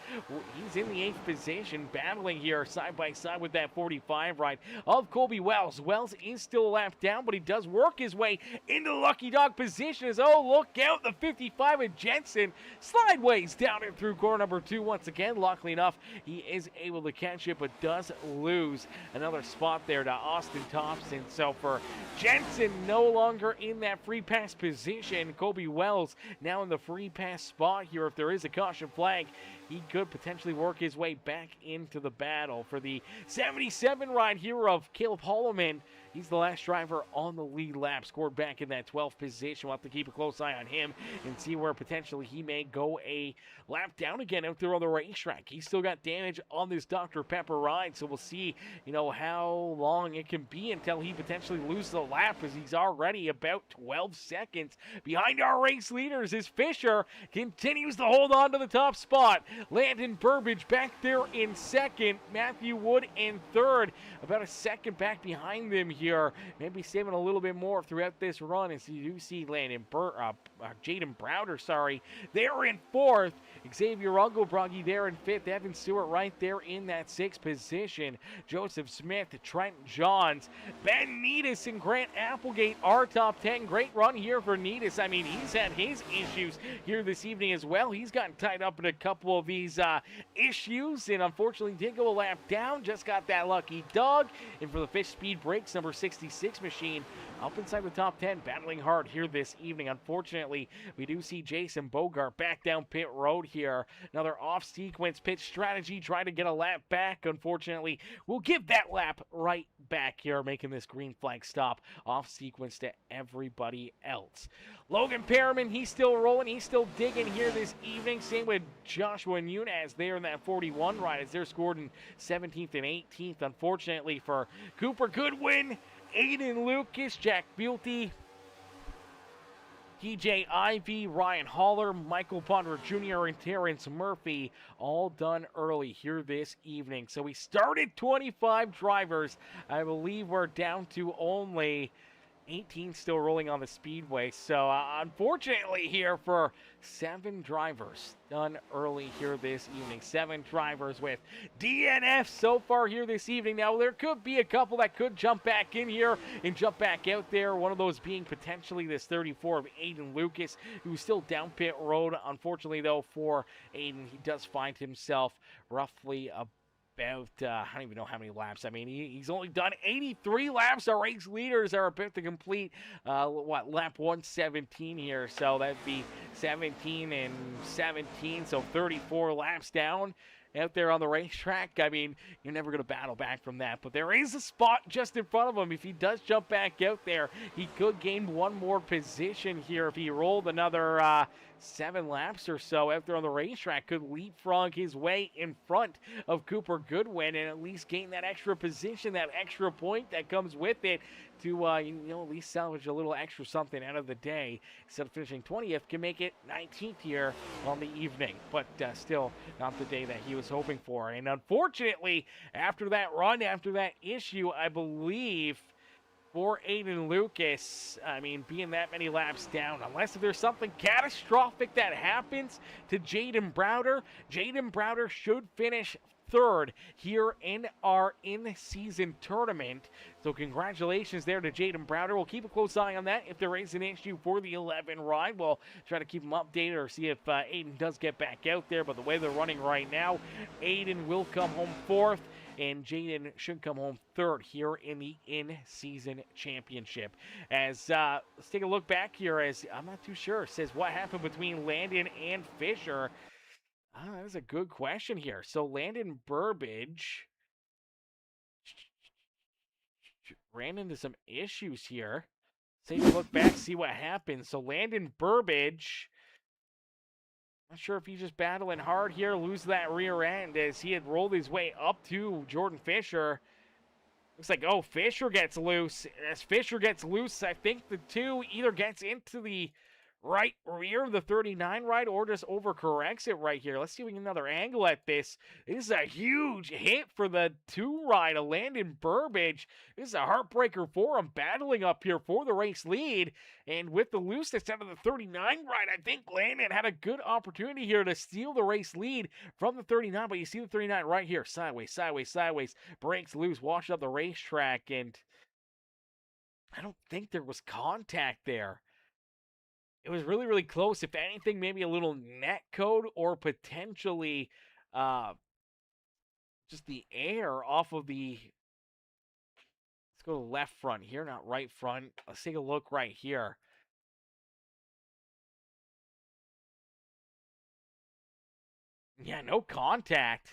B: He's in the 8th position, battling here side by side with that 45 ride of Colby Wells. Wells is still a lap down, but he does work his way into the Lucky Dog position as, look out, the 55 of Jensen slideways down and through corner number 2 once again. Luckily enough, he is able to catch it, but does lose another spot there to Austin Thompson. So for Jensen, no longer in that free pass position. Colby Wells now in the free pass spot here. If there is a caution flag, he could potentially work his way back into the battle. For the 77 ride here of Caleb Holloman, he's the last driver on the lead lap, scored back in that 12th position. We'll have to keep a close eye on him and see where potentially he may go a lap down again out there on the racetrack. He's still got damage on this Dr. Pepper ride, so we'll see, how long it can be until he potentially loses a lap, as he's already about 12 seconds behind our race leaders as Fisher continues to hold on to the top spot. Landon Burbage back there in 2nd, Matthew Wood in 3rd, about a second back behind them here, maybe saving a little bit more throughout this run, as you do see Jaden Browder, they're in 4th, Xavier Ruggo-Brocky there in 5th, Evan Stewart right there in that 6th position, Joseph Smith, Trent Johns, Ben Needis, and Grant Applegate are top 10. Great run here for Needis. I mean, he's had his issues here this evening as well. He's gotten tied up in a couple of these issues, and unfortunately did go a lap down, just got that lucky dog. And for the Fish Speed Brakes number 66 machine, up inside the top 10, battling hard here this evening. Unfortunately, we do see Jason Bogart back down pit road here. Another off-sequence pit strategy, trying to get a lap back. Unfortunately, we'll give that lap right back here, making this green flag stop off-sequence to everybody else. Logan Perriman, he's still rolling. He's still digging here this evening. Same with Joshua Nunez there in that 41 ride, as they're scored in 17th and 18th. Unfortunately for Cooper Goodwin, Aiden Lucas, Jack Buelty, TJ Ivey, Ryan Haller, Michael Ponder Jr., and Terrence Murphy all done early here this evening. So we started 25 drivers. I believe we're down to only 18 still rolling on the speedway. So unfortunately here for 7 drivers done early here this evening. 7 drivers with DNF so far here this evening. Now there could be a couple that could jump back in here and jump back out there. One of those being potentially this 34 of Aiden Lucas, who's still down pit road. Unfortunately though for Aiden, he does find himself roughly about I don't even know how many laps. I mean, he's only done 83 laps. Our race leaders are about to complete, lap 117 here. So that'd be 17 and 17, so 34 laps down out there on the racetrack. I mean, you're never going to battle back from that. But there is a spot just in front of him. If he does jump back out there, he could gain one more position here. If he rolled another 7 laps or so out there on the racetrack, could leapfrog his way in front of Cooper Goodwin and at least gain that extra position, that extra point that comes with it to, at least salvage a little extra something out of the day. Instead of finishing 20th, can make it 19th here on the evening, but still not the day that he was hoping for. And unfortunately, after that run, after that issue, I believe for Aiden Lucas, I mean, being that many laps down, unless if there's something catastrophic that happens to Jaden Browder should finish 3rd here in our in-season tournament. So congratulations there to Jaden Browder. We'll keep a close eye on that. If there is an issue for the 11 ride, we'll try to keep him updated or see if Aiden does get back out there. But the way they're running right now, Aiden will come home 4th. And Jaden should come home 3rd here in the in-season championship. As let's take a look back here. As I'm not too sure. It says what happened between Landon and Fisher. That is a good question here. So Landon Burbage ran into some issues here. Let's take a look back, see what happened. So Landon Burbage, not sure if he's just battling hard here, lose that rear end as he had rolled his way up to Jordan Fisher. Looks like, Fisher gets loose. As Fisher gets loose, I think the two either gets into the right rear of the 39 ride or just overcorrects it right here. Let's see if we can get another angle at this. This is a huge hit for the 2 ride of Landon Burbage. This is a heartbreaker for him, battling up here for the race lead. And with the looseness out of the 39 ride, I think Landon had a good opportunity here to steal the race lead from the 39. But you see the 39 right here, sideways, breaks loose, washed up the racetrack. And I don't think there was contact there. It was really, really close. If anything, maybe a little net code or potentially just the air off of the... Let's go to the left front here, not right front. Let's take a look right here. Yeah, no contact,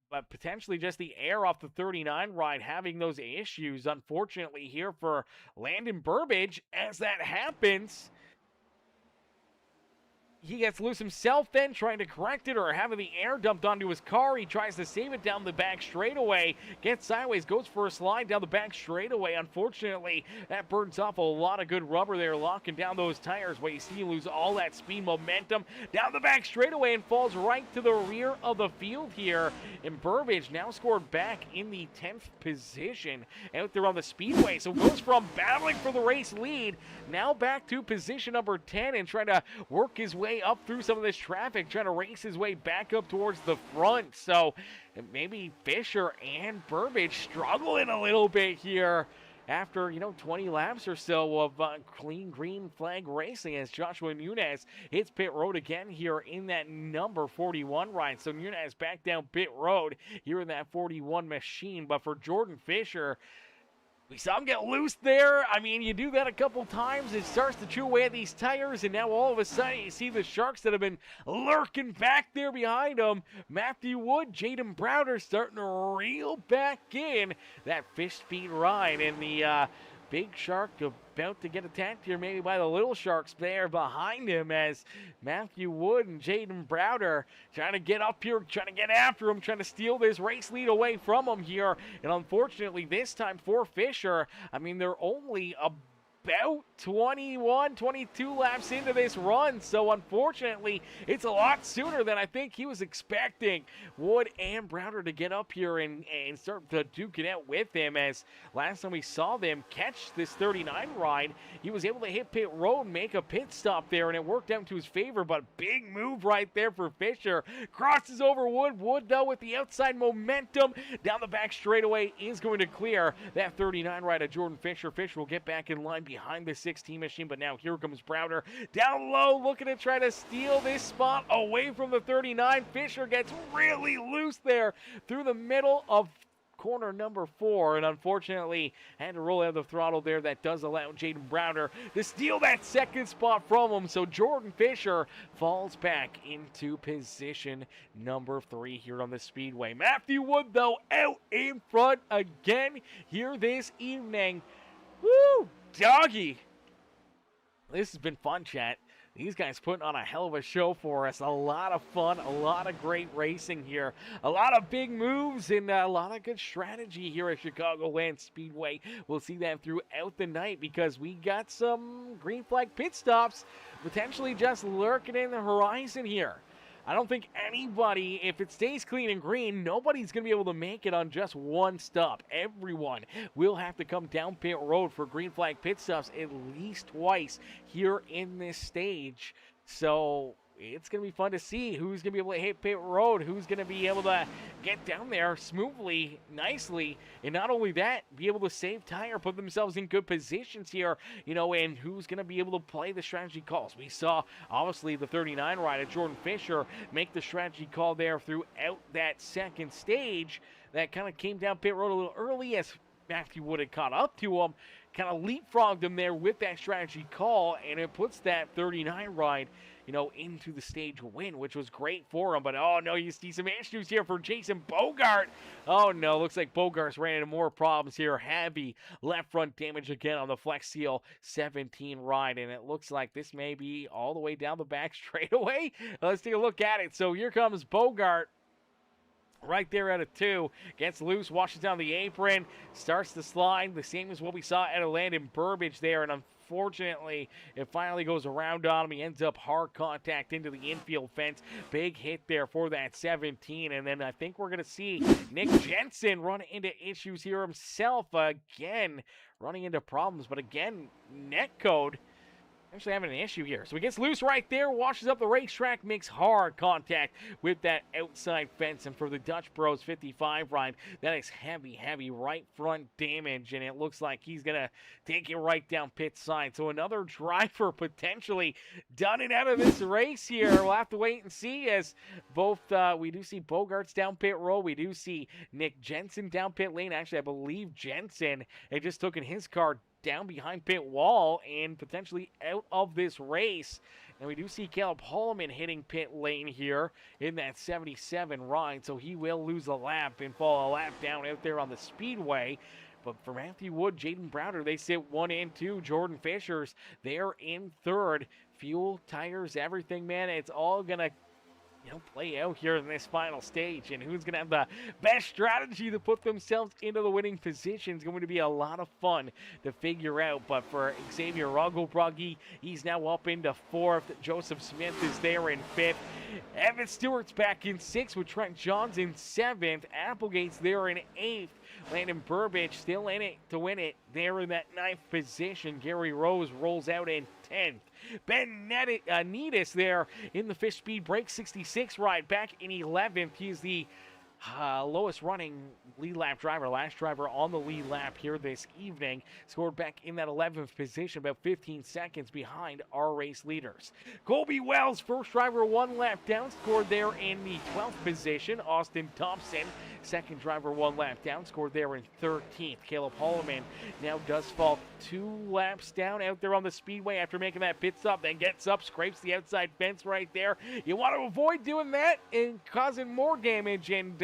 B: but potentially just the air off the 39 ride having those issues, unfortunately, here for Landon Burbage. As that happens, he gets loose himself then, trying to correct it or having the air dumped onto his car. He tries to save it down the back straightaway, gets sideways, goes for a slide down the back straightaway. Unfortunately, that burns off a lot of good rubber there, locking down those tires. Where you see him lose all that speed momentum down the back straightaway and falls right to the rear of the field here. And Burbage now scored back in the 10th position out there on the speedway. So goes from battling for the race lead now back to position number 10 and trying to work his way up through some of this traffic, trying to race his way back up towards the front. So maybe Fisher and Burbage struggling a little bit here after 20 laps or so of clean green flag racing, as Joshua Nunez hits pit road again here in that number 41 ride. So Nunez back down pit road here in that 41 machine. But for Jordan Fisher, we saw him get loose there. I mean, you do that a couple times, it starts to chew away at these tires, and now all of a sudden you see the Sharks that have been lurking back there behind them. Matthew Wood, Jaden Browder starting to reel back in that fish speed ride, and the big shark about to get attacked here maybe by the little sharks there behind him, as Matthew Wood and Jaden Browder trying to get up here, trying to get after him, trying to steal this race lead away from him here. And unfortunately this time for Fisher, I mean, they're only about 21, 22 laps into this run. So unfortunately, it's a lot sooner than I think he was expecting Wood and Browder to get up here and start to duke it out with him. As last time we saw them catch this 39 ride, he was able to hit pit road, make a pit stop there, and it worked out to his favor. But big move right there for Fisher. Crosses over Wood. Wood, though, with the outside momentum down the back straightaway, is going to clear that 39 ride of Jordan Fisher. Fisher will get back in line behind the 16 machine, but now here comes Browder down low, looking to try to steal this spot away from the 39. Fisher gets really loose there through the middle of corner number 4, and unfortunately had to roll out the throttle there. That does allow Jaden Browder to steal that second spot from him, so Jordan Fisher falls back into position number 3 here on the speedway. Matthew Wood, though, out in front again here this evening. Woo, doggy. This has been fun, chat. These guys putting on a hell of a show for us. A lot of fun, a lot of great racing here. A lot of big moves and a lot of good strategy here at Chicagoland Speedway. We'll see that throughout the night because we got some green flag pit stops potentially just lurking in the horizon here. I don't think anybody, if it stays clean and green, nobody's going to be able to make it on just one stop. Everyone will have to come down pit road for green flag pit stops at least twice here in this stage. So it's going to be fun to see who's going to be able to hit pit road, who's going to be able to get down there smoothly, nicely, and not only that, be able to save tire, put themselves in good positions here, and who's going to be able to play the strategy calls. We saw, obviously, the 39 rider, Jordan Fisher, make the strategy call there throughout that second stage. That kind of came down pit road a little early as Matthew Wood had caught up to him, kind of leapfrogged him there with that strategy call, and it puts that 39 ride into the stage win, which was great for him. But, oh, no, you see some issues here for Jason Bogart. Oh, no, looks like Bogart's ran into more problems here. Heavy left front damage again on the Flex Seal 17 ride, and it looks like this may be all the way down the back straightaway. Let's take a look at it. So here comes Bogart. Right there at a 2, gets loose, washes down the apron, starts to slide, the same as what we saw at a Landon Burbage there, and unfortunately, it finally goes around on him. He ends up hard contact into the infield fence. Big hit there for that 17, and then I think we're going to see Nick Jensen run into issues here himself again, running into problems, but again, netcode actually having an issue here. So he gets loose right there, washes up the racetrack, makes hard contact with that outside fence. And for the Dutch Bros 55 ride, that is heavy right front damage. And it looks like he's going to take it right down pit side. So another driver potentially done it out of this race here. We'll have to wait and see as both, we do see Bogarts down pit road. We do see Nick Jensen down pit lane. Actually, I believe Jensen had just taken his car down behind pit wall and potentially out of this race. And we do see Caleb Holloman hitting pit lane here in that 77 ride, so he will lose a lap and fall a lap down out there on the speedway. But for Matthew Wood, Jaden Browder, they sit 1 and 2. Jordan Fisher's, they're in third. Fuel, tires, everything, man, it's all gonna play out here in this final stage, and who's going to have the best strategy to put themselves into the winning position is going to be a lot of fun to figure out. But for Xavier Rugglebrugge, he's now up into 4th. Joseph Smith is there in 5th. Evan Stewart's back in 6th with Trent Johns in 7th. Applegate's there in 8th. Landon Burbage still in it to win it. There in that 9th position. Gary Rose rolls out in 10th. Ben Needis there in the Fish Speed Break 66 ride back in 11th. He's the lowest running lead lap driver, last driver on the lead lap here this evening. Scored back in that 11th position, about 15 seconds behind our race leaders. Colby Wells, first driver, 1 lap down, scored there in the 12th position. Austin Thompson, second driver, 1 lap down, scored there in 13th. Caleb Holloman now does fall 2 laps down out there on the speedway after making that pit stop, then gets up, scrapes the outside fence right there. You want to avoid doing that and causing more damage and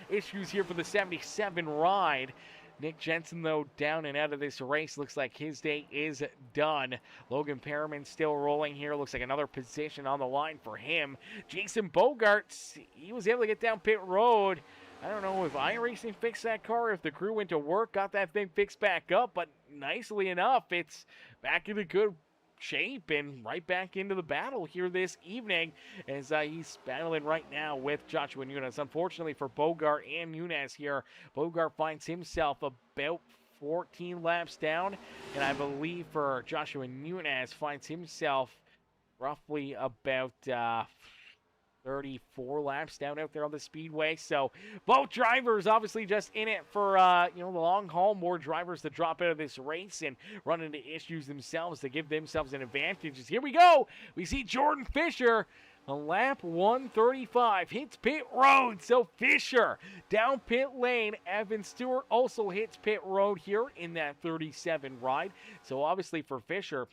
B: issues here for the 77 ride. Nick Jensen, though, down and out of this race. Looks like his day is done. Logan Perriman still rolling here. Looks like another position on the line for him. Jason Bogart, he was able to get down pit road. I don't know if iRacing fixed that car, if the crew went to work, got that thing fixed back up, but nicely enough, it's back into good shape and right back into the battle here this evening as he's battling right now with Joshua Nunez. Unfortunately for Bogart and Nunez here, Bogart finds himself about 14 laps down, and I believe for Joshua Nunez finds himself roughly about 34 laps down out there on the speedway. So both drivers obviously just in it for the long haul. More drivers to drop out of this race and run into issues themselves to give themselves an advantage. Here we go. We see Jordan Fisher on lap 135 hits pit road. So Fisher down pit lane. Evan Stewart also hits pit road here in that 37 ride. So obviously for Fisher,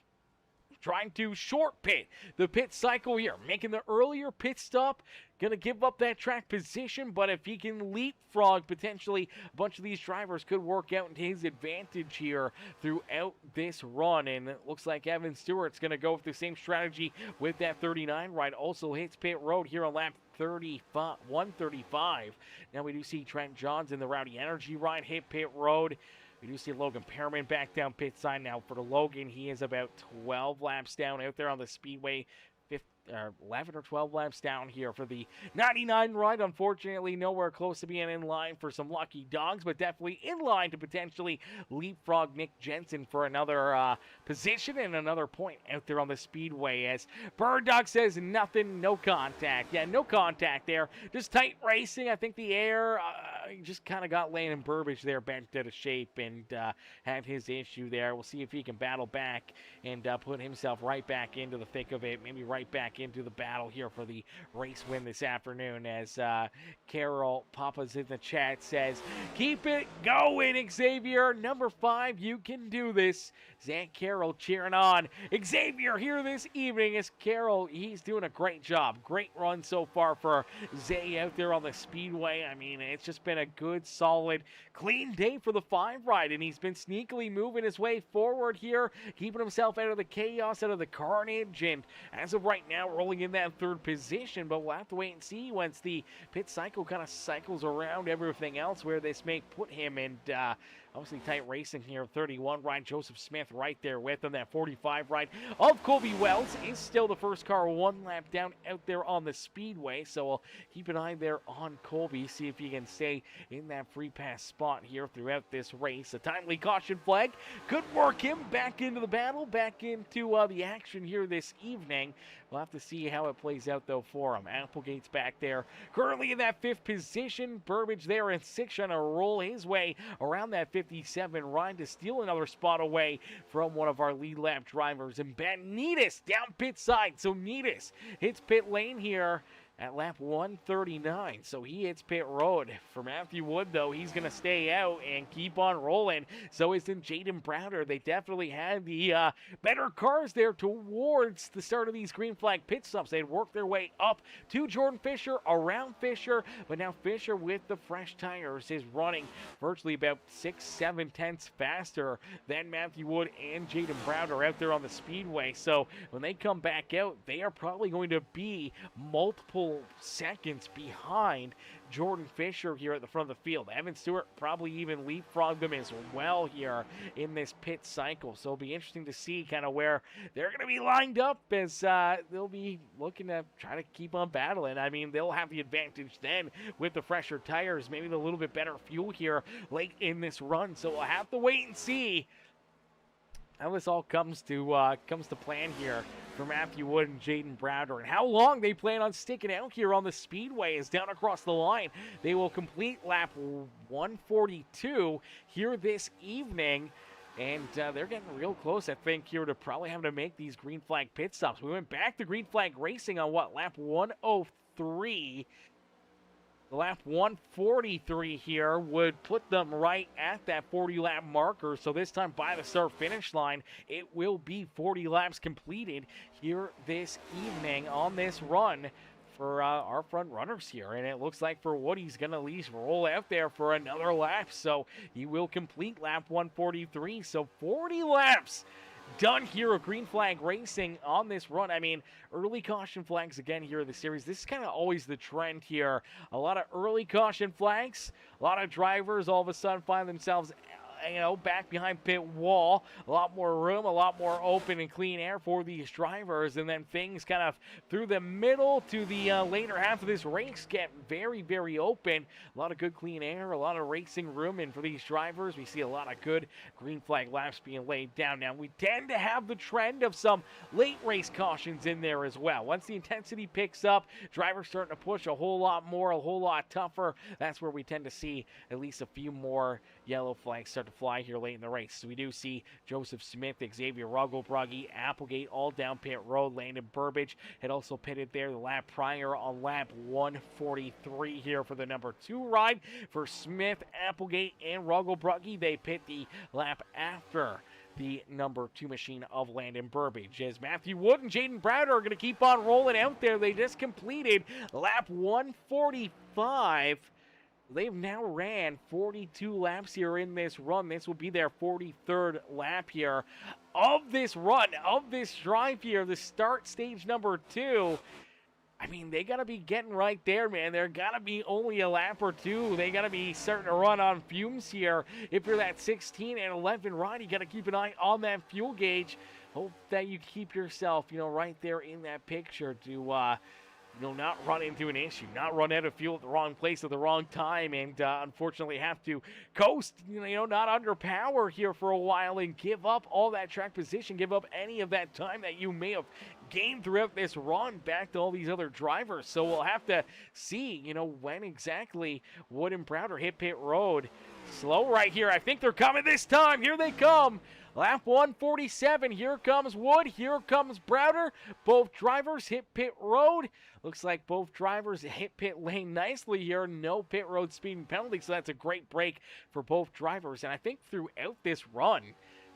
B: trying to short pit the pit cycle here, making the earlier pit stop, going to give up that track position, but if he can leapfrog, potentially a bunch of these drivers could work out into his advantage here throughout this run, and it looks like Evan Stewart's going to go with the same strategy with that 39 ride. Also hits pit road here on lap 135. Now we do see Trent Johns in the Rowdy Energy ride hit pit road. We do see Logan Perriman back down pit side. Now for the Logan, he is about 12 laps down out there on the speedway. 11 or 12 laps down here for the 99 ride. Unfortunately, nowhere close to being in line for some lucky dogs, but definitely in line to potentially leapfrog Nick Jensen for another position and another point out there on the speedway. As Bird Dog says, nothing, no contact. Yeah, no contact there. Just tight racing. I think the air just kind of got Landon Burbage there bent out of shape and had his issue there. We'll see if he can battle back and put himself right back into the thick of it, maybe right back into the battle here for the race win this afternoon. As Carol Papa's in the chat says, keep it going, Xavier. Number 5, you can do this. Zach Carroll cheering on Xavier here this evening. As Carroll, he's doing a great job. Great run so far for Zay out there on the speedway. I mean, it's just been a good, solid, clean day for the 5 ride, and he's been sneakily moving his way forward here, keeping himself out of the chaos, out of the carnage, and as of right now, rolling in that 3rd position. But we'll have to wait and see once the pit cycle kind of cycles around everything else where this may put him. And obviously tight racing here. 31 ride, Joseph Smith right there with him. That 45 ride of Colby Wells is still the first car 1 lap down out there on the speedway. So we'll keep an eye there on Colby, see if he can stay in that free pass spot here throughout this race. A timely caution flag could work him back into the battle, back into the action here this evening. We'll have to see how it plays out, though, for him. Applegate's back there, currently in that 5th position. Burbage there in 6th, trying to roll his way around that 57 ride to steal another spot away from one of our lead lap drivers. And Ben Neatis down pit side. So Neatis hits pit lane here at lap 139. So he hits pit road. For Matthew Wood, though, he's going to stay out and keep on rolling. So is in Jaden Browder. They definitely had the better cars there towards the start of these green flag pit stops. They'd worked their way up to Jordan Fisher, around Fisher, but now Fisher with the fresh tires is running virtually about 6-7 tenths faster than Matthew Wood and Jaden Browder out there on the speedway. So when they come back out, they are probably going to be multiple seconds behind Jordan Fisher here at the front of the field. Evan Stewart probably even leapfrogged them as well here in this pit cycle. So it'll be interesting to see kind of where they're going to be lined up as they'll be looking to try to keep on battling. I mean, they'll have the advantage then with the fresher tires, maybe a little bit better fuel here late in this run. So we'll have to wait and see how this all comes to plan here for Matthew Wood and Jaden Browder, and how long they plan on sticking out here on the speedway is down across the line. They will complete lap 142 here this evening, and they're getting real close, I think, here to probably having to make these green flag pit stops. We went back to green flag racing on lap 103. The lap 143 here would put them right at that 40-lap marker. So this time by the start-finish line, it will be 40 laps completed here this evening on this run for our front runners here. And it looks like for Wood, he's going to at least roll out there for another lap. So he will complete lap 143. So 40 laps done here of green flag racing on this run. I mean, early caution flags again here in the series. This is kind of always the trend here. A lot of early caution flags. A lot of drivers all of a sudden find themselves back behind pit wall. A lot more room, a lot more open and clean air for these drivers. And then things kind of through the middle to the later half of this race get very, very open. A lot of good clean air, a lot of racing room. And for these drivers, we see a lot of good green flag laps being laid down. Now, we tend to have the trend of some late race cautions in there as well. Once the intensity picks up, drivers starting to push a whole lot more, a whole lot tougher. That's where we tend to see at least a few more yellow flags start to fly here late in the race. So we do see Joseph Smith, Xavier Rugglebrugge, Applegate all down pit road. Landon Burbage had also pitted there the lap prior on lap 143 here for the number 2 ride. For Smith, Applegate, and Rugglebrugge, they pit the lap after the number 2 machine of Landon Burbage. As Matthew Wood and Jaden Browder are going to keep on rolling out there. They just completed lap 145. They've now ran 42 laps here in this run. This will be their 43rd lap here of this run, of this drive here, the start stage number 2. I mean, they got to be getting right there, man. There got to be only a lap or two. They got to be starting to run on fumes here. If you're that 16 and 11 ride, you got to keep an eye on that fuel gauge. Hope that you keep yourself, right there in that picture to not run into an issue, not run out of fuel at the wrong place at the wrong time, and unfortunately have to coast, not under power here for a while and give up all that track position, give up any of that time that you may have gained throughout this run back to all these other drivers. So we'll have to see, when exactly Wood and Browder hit pit road. Slow right here. I think they're coming this time. Here they come. Lap 147, here comes Wood, here comes Browder. Both drivers hit pit road. Looks like both drivers hit pit lane nicely here. No pit road speeding penalty, so that's a great break for both drivers. And I think throughout this run,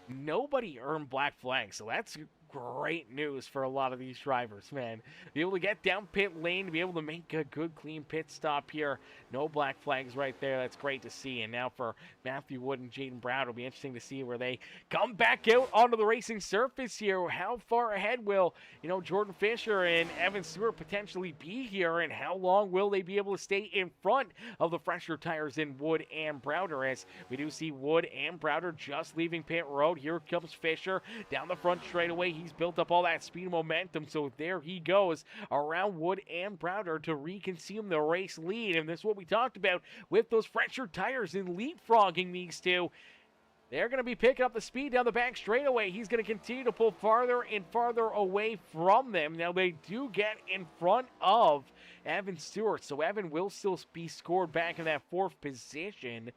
B: nobody earned black flags, so that's great news for a lot of these drivers, man. Be able to get down pit lane, to be able to make a good, clean pit stop here. No black flags right there. That's great to see. And now for Matthew Wood and Jaden Browder, it'll be interesting to see where they come back out onto the racing surface here. How far ahead will, Jordan Fisher and Evan Stewart potentially be here, and how long will they be able to stay in front of the fresher tires in Wood and Browder? As we do see Wood and Browder just leaving pit road. Here comes Fisher down the front straightaway. He's built up all that speed and momentum, so there he goes around Wood and Browder to reconsume the race lead. And this is what we talked about with those fresher tires and leapfrogging these two. They're going to be picking up the speed down the back straightaway. He's going to continue to pull farther and farther away from them. Now, they do get in front of Evan Stewart, so Evan will still be scored back in that 4th position.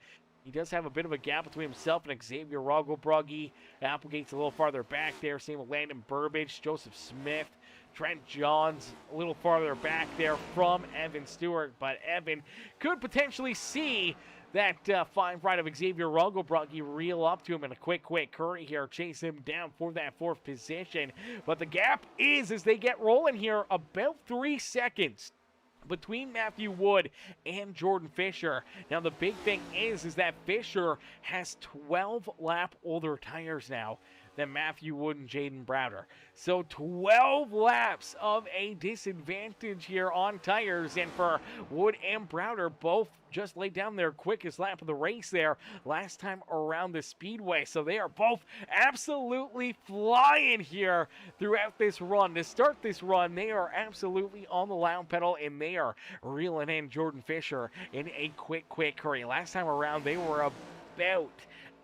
B: He does have a bit of a gap between himself and Xavier Rugglebrugge. Applegate's a little farther back there. Same with Landon Burbage, Joseph Smith, Trent Johns a little farther back there from Evan Stewart. But Evan could potentially see that fine ride of Xavier Rugglebrugge reel up to him in a quick hurry here, chase him down for that 4th position. But the gap is, as they get rolling here, about 3 seconds between Matthew Wood and Jordan Fisher. Now, the big thing is that Fisher has 12 lap older tires now than Matthew Wood and Jaden Browder. So 12 laps of a disadvantage here on tires, and for Wood and Browder, both just laid down their quickest lap of the race there last time around the Speedway. So they are both absolutely flying here throughout this run. To start this run, they are absolutely on the loud pedal, and they are reeling in Jordan Fisher in a quick hurry. Last time around, they were about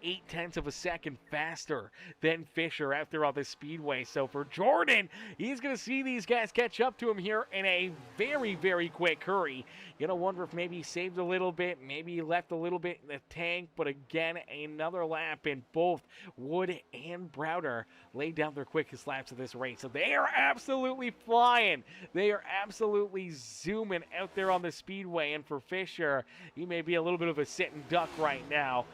B: 0.8 of a second faster than Fisher out there on the Speedway. So for Jordan, he's going to see these guys catch up to him here in a very quick hurry. You're going to wonder if maybe he saved a little bit, maybe he left a little bit in the tank, but again, another lap, and both Wood and Browder laid down their quickest laps of this race. So they are absolutely flying. They are absolutely zooming out there on the Speedway, and for Fisher, he may be a little bit of a sitting duck right now.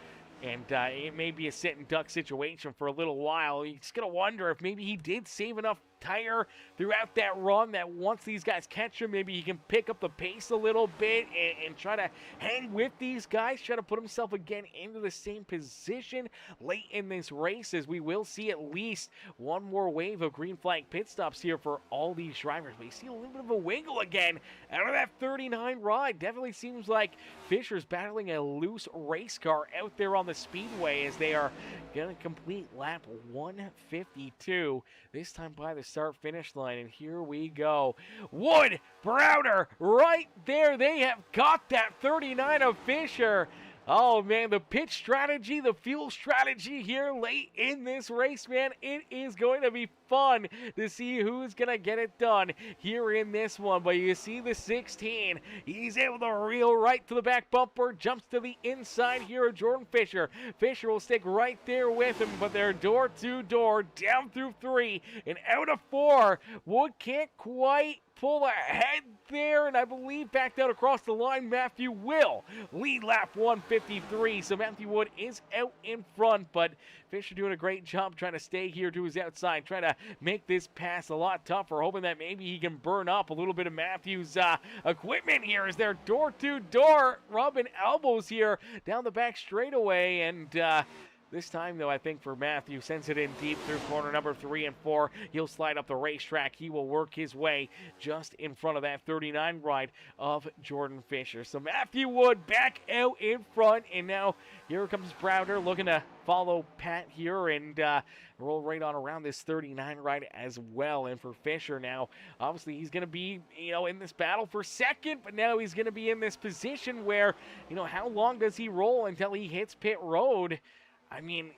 B: And it may be a sit and duck situation for a little while. He's going to wonder if maybe he did save enough tire throughout that run that once these guys catch him, maybe he can pick up the pace a little bit and try to hang with these guys, try to put himself again into the same position late in this race, as we will see at least one more wave of green flag pit stops here for all these drivers. But you see a little bit of a wiggle again out of that 39 ride. Definitely seems like Fisher's battling a loose race car out there on the speedway as they are going to complete lap 152, this time by the start-finish line. And here we go. Wood, Browder, right there. They have got that 39 of Fisher. Oh, man, the pitch strategy, the fuel strategy here late in this race, man. It is going to be fun to see who's going to get it done here in this one. But you see the 16. He's able to reel right to the back bumper, jumps to the inside here of Jordan Fisher. Fisher will stick right there with him, but they're door to door, down through 3 and out of 4. Wood can't quite pull ahead there, and I believe back down across the line, Matthew will lead lap 153. So Matthew Wood is out in front, but Fisher doing a great job trying to stay here to his outside, trying to make this pass a lot tougher, hoping that maybe he can burn up a little bit of Matthew's equipment here as they're door to door, rubbing elbows here down the back straightaway. And this time, though, I think for Matthew, sends it in deep through corner number 3 and 4. He'll slide up the racetrack. He will work his way just in front of that 39 ride of Jordan Fisher. So Matthew Wood back out in front, and now here comes Browder looking to follow Pat here and roll right on around this 39 ride as well. And for Fisher now, obviously he's going to be, in this battle for second, but now he's going to be in this position where, how long does he roll until he hits pit road? I mean,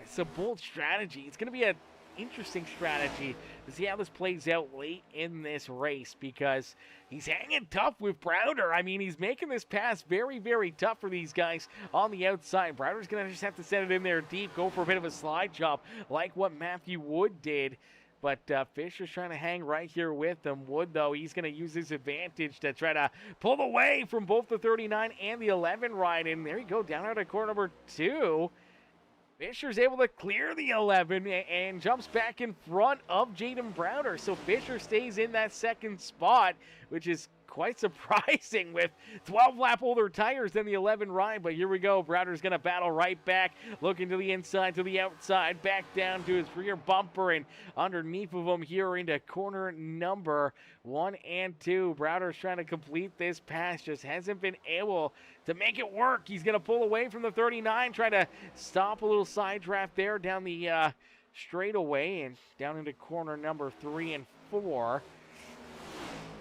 B: it's a bold strategy. It's going to be an interesting strategy to see how this plays out late in this race, because he's hanging tough with Browder. I mean, he's making this pass very, very tough for these guys on the outside. Browder's going to just have to send it in there deep, go for a bit of a slide job like what Matthew Wood did. But Fisher's trying to hang right here with them. Wood, though, he's going to use his advantage to try to pull away from both the 39 and the 11 ride. And there you go, down out of corner number 2. Fisher's able to clear the 11 and jumps back in front of Jaden Browder. So Fisher stays in that second spot, which is quite surprising with 12 lap older tires than the 11 ride. But here we go. Browder's going to battle right back, looking to the inside, to the outside, back down to his rear bumper and underneath of him here into corner number 1 and 2. Browder's trying to complete this pass, just hasn't been able to make it work. He's going to pull away from the 39, try to stop a little side draft there down the straightaway and down into corner number 3 and 4.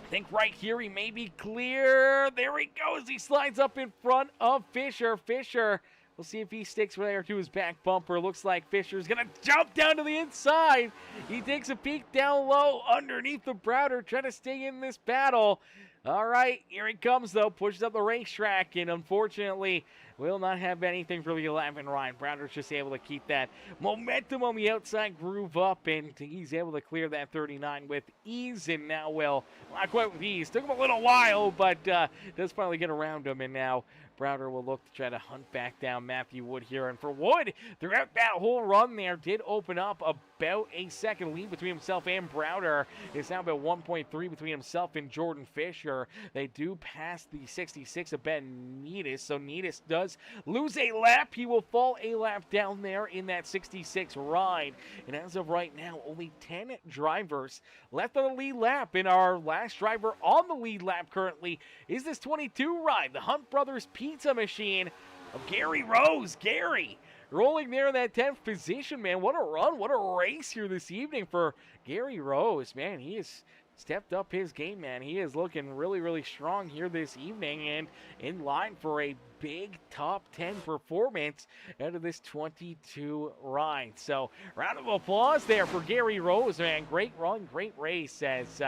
B: I think right here he may be clear. There he goes. He slides up in front of Fisher. Fisher, we'll see if he sticks there to his back bumper. Looks like Fisher's going to jump down to the inside. He takes a peek down low underneath the Browder, trying to stay in this battle. All right, here he comes, though. Pushes up the racetrack, and unfortunately will not have anything for the 11 ride. Browder's just able to keep that momentum on the outside groove up, and he's able to clear that 39 with ease. And now, well, not quite with ease. Took him a little while, but does finally get around him, and now Browder will look to try to hunt back down Matthew Wood here. And for Wood, throughout that whole run there, did open up about a second lead between himself and Browder. It's now about 1.3 between himself and Jordan Fisher. They do pass the 66 of Ben Needis, so Needis does lose a lap. He will fall a lap down there in that 66 ride. And as of right now, only 10 drivers left on the lead lap. And our last driver on the lead lap currently is this 22 ride, the Hunt Brothers Pizza Machine of Gary Rose. Gary rolling there in that 10th position, man. What a run, what a race here this evening for Gary Rose, man. He has stepped up his game, man. He is looking really, really strong here this evening and in line for a big top 10 performance out of this 22 ride. So round of applause there for Gary Rose, man. Great run, great race, as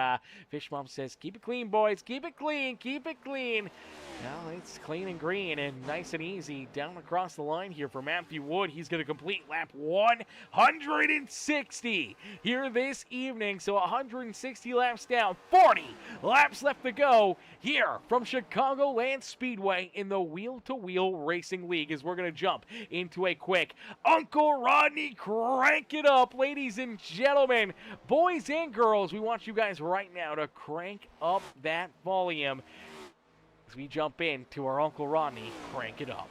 B: Fish Mom says, keep it clean, boys. Keep it clean, keep it clean. Now it's clean and green and nice and easy down across the line here for Matthew Wood. He's going to complete lap 160 here this evening. So 160 laps down, 40 laps left to go here from Chicagoland Speedway in the Wheel wheel-to-wheel racing league, as we're going to jump into a quick Uncle Rodney Crank It Up. Ladies and gentlemen, boys and girls, we want you guys right now to crank up that volume as we jump into our Uncle Rodney Crank It Up.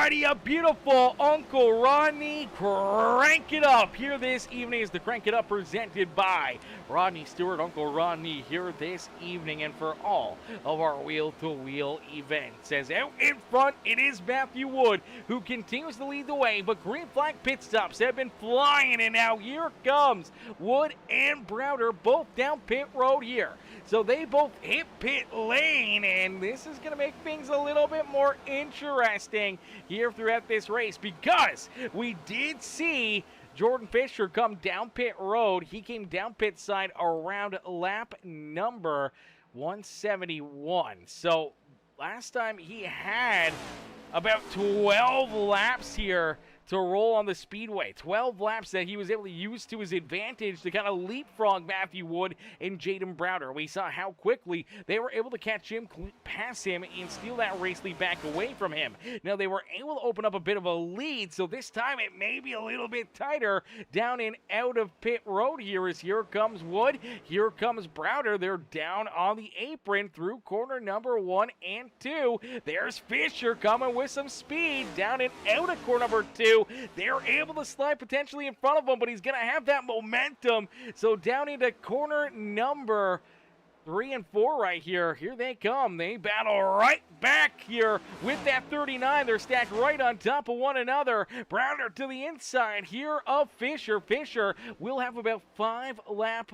B: righty, a beautiful Uncle Rodney. Crank it up here this evening is the Crank It Up presented by Rodney Stewart. Uncle Rodney here this evening, and for all of our wheel-to-wheel events. As out in front, it is Matthew Wood who continues to lead the way, but green flag pit stops have been flying, and now here comes Wood and Browder both down pit road here. So they both hit pit lane, and this is going to make things a little bit more interesting here throughout this race, because we did see Jordan Fisher come down pit road. He came down pit side around lap number 171. So last time he had about 12 laps here to roll on the speedway. 12 laps that he was able to use to his advantage to kind of leapfrog Matthew Wood and Jaden Browder. We saw how quickly they were able to catch him, pass him, and steal that race lead back away from him. Now, they were able to open up a bit of a lead, so this time it may be a little bit tighter down and out of pit road here, as here comes Wood, here comes Browder. They're down on the apron through corner number 1 and 2. There's Fisher coming with some speed down and out of corner number 2. They're able to slide potentially in front of him, but he's going to have that momentum. So down into corner number 3 and 4 right here. Here they come. They battle right back here with that 39. They're stacked right on top of one another. Browder to the inside here of Fisher. Fisher will have about 5 lap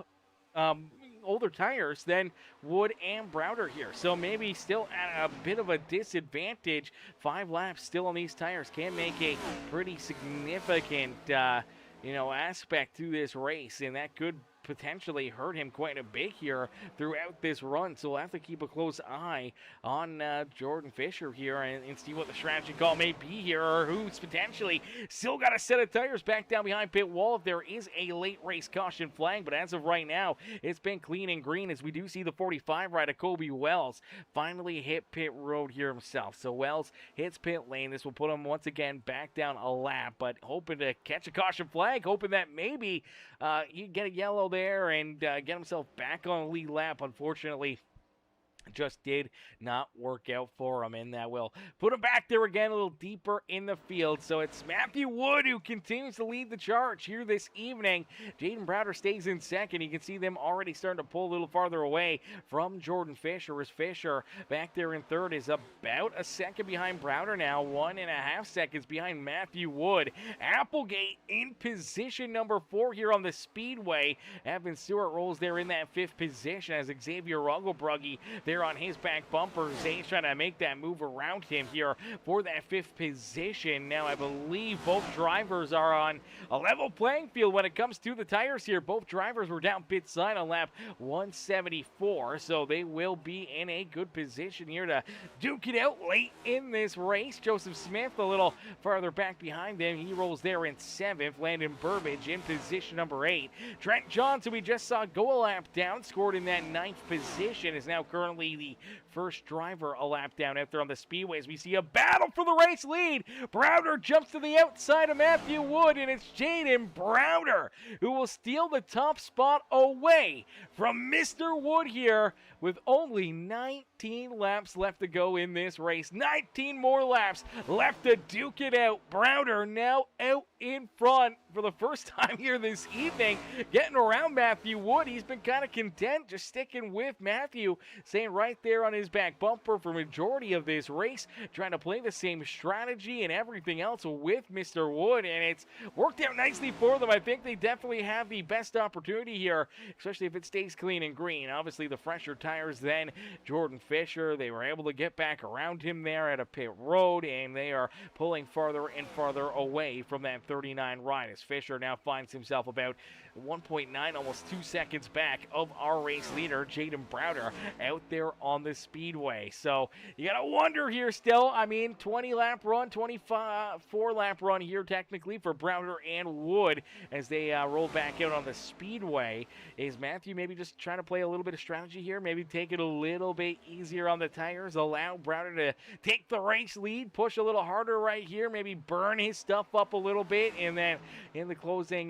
B: older tires than Wood and Browder here. So maybe still at a bit of a disadvantage. 5 laps still on these tires can make a pretty significant, aspect to this race, and that could potentially hurt him quite a bit here throughout this run. So we'll have to keep a close eye on Jordan Fisher here and see what the strategy call may be here, or who's potentially still got a set of tires back down behind pit wall if there is a late race caution flag. But as of right now, it's been clean and green, as we do see the 45 rider Kobe Wells finally hit pit road here himself. So Wells hits pit lane. This will put him once again back down a lap, but hoping to catch a caution flag, hoping that maybe he can get a yellow there and get himself back on the lead lap. Unfortunately, just did not work out for him, and that will put him back there again a little deeper in the field. So it's Matthew Wood who continues to lead the charge here this evening. Jaden Browder stays in second. You can see them already starting to pull a little farther away from Jordan Fisher, as Fisher back there in third is about a second behind Browder now, 1.5 seconds behind Matthew Wood. Applegate in position number 4 here on the speedway. Evan Stewart rolls there in that 5th position as Xavier Rugglebruggy there on his back bumper. Zane's trying to make that move around him here for that 5th position. Now I believe both drivers are on a level playing field when it comes to the tires here. Both drivers were down pit side on lap 174, so they will be in a good position here to duke it out late in this race. Joseph Smith a little farther back behind them. He rolls there in 7th. Landon Burbage in position number 8. Trent Johnson, we just saw go a lap down, scored in that 9th position, is now currently the first driver a lap down out there on the speedways. We see a battle for the race lead. Browder jumps to the outside of Matthew Wood, and it's Jaden Browder who will steal the top spot away from Mr. Wood here with only 19 laps left to go in this race. 19 more laps left to duke it out. Browder now out in front for the first time here this evening, getting around Matthew Wood. He's been kind of content just sticking with Matthew, staying right there on his back bumper for majority of this race, trying to play the same strategy and everything else with Mr. Wood, and it's worked out nicely for them. I think they definitely have the best opportunity here, especially if it stays clean and green. Obviously, the fresher tires than Jordan Fisher. They were able to get back around him there at a pit road, and they are pulling farther and farther away from that 39 ride, as Fisher now finds himself about 1.9, almost 2 seconds back of our race leader, Jaden Browder, out there on the speedway. So you gotta wonder here still. I mean, 20 lap run, 24 lap run here technically for Browder and Wood as they roll back out on the speedway. Is Matthew maybe just trying to play a little bit of strategy here? Maybe take it a little bit easier on the tires, allow Browder to take the race lead, push a little harder right here, maybe burn his stuff up a little bit, and then in the closing,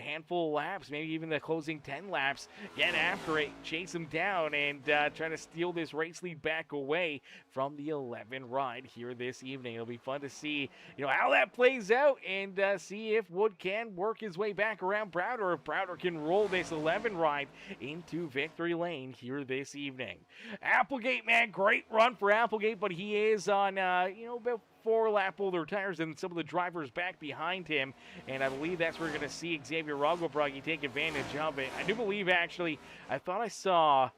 B: handful of laps, maybe even the closing 10 laps, get after it, chase him down, and try to steal this race lead back away from the 11 ride here this evening. It'll be fun to see, how that plays out, and see if Wood can work his way back around Browder, if Browder can roll this 11 ride into victory lane here this evening. Applegate, man, great run for Applegate, but he is on, about 4 lap older tires than some of the drivers back behind him, and I believe that's where we're going to see Xavier Ragobragi take advantage of it. I do believe, actually, I thought I saw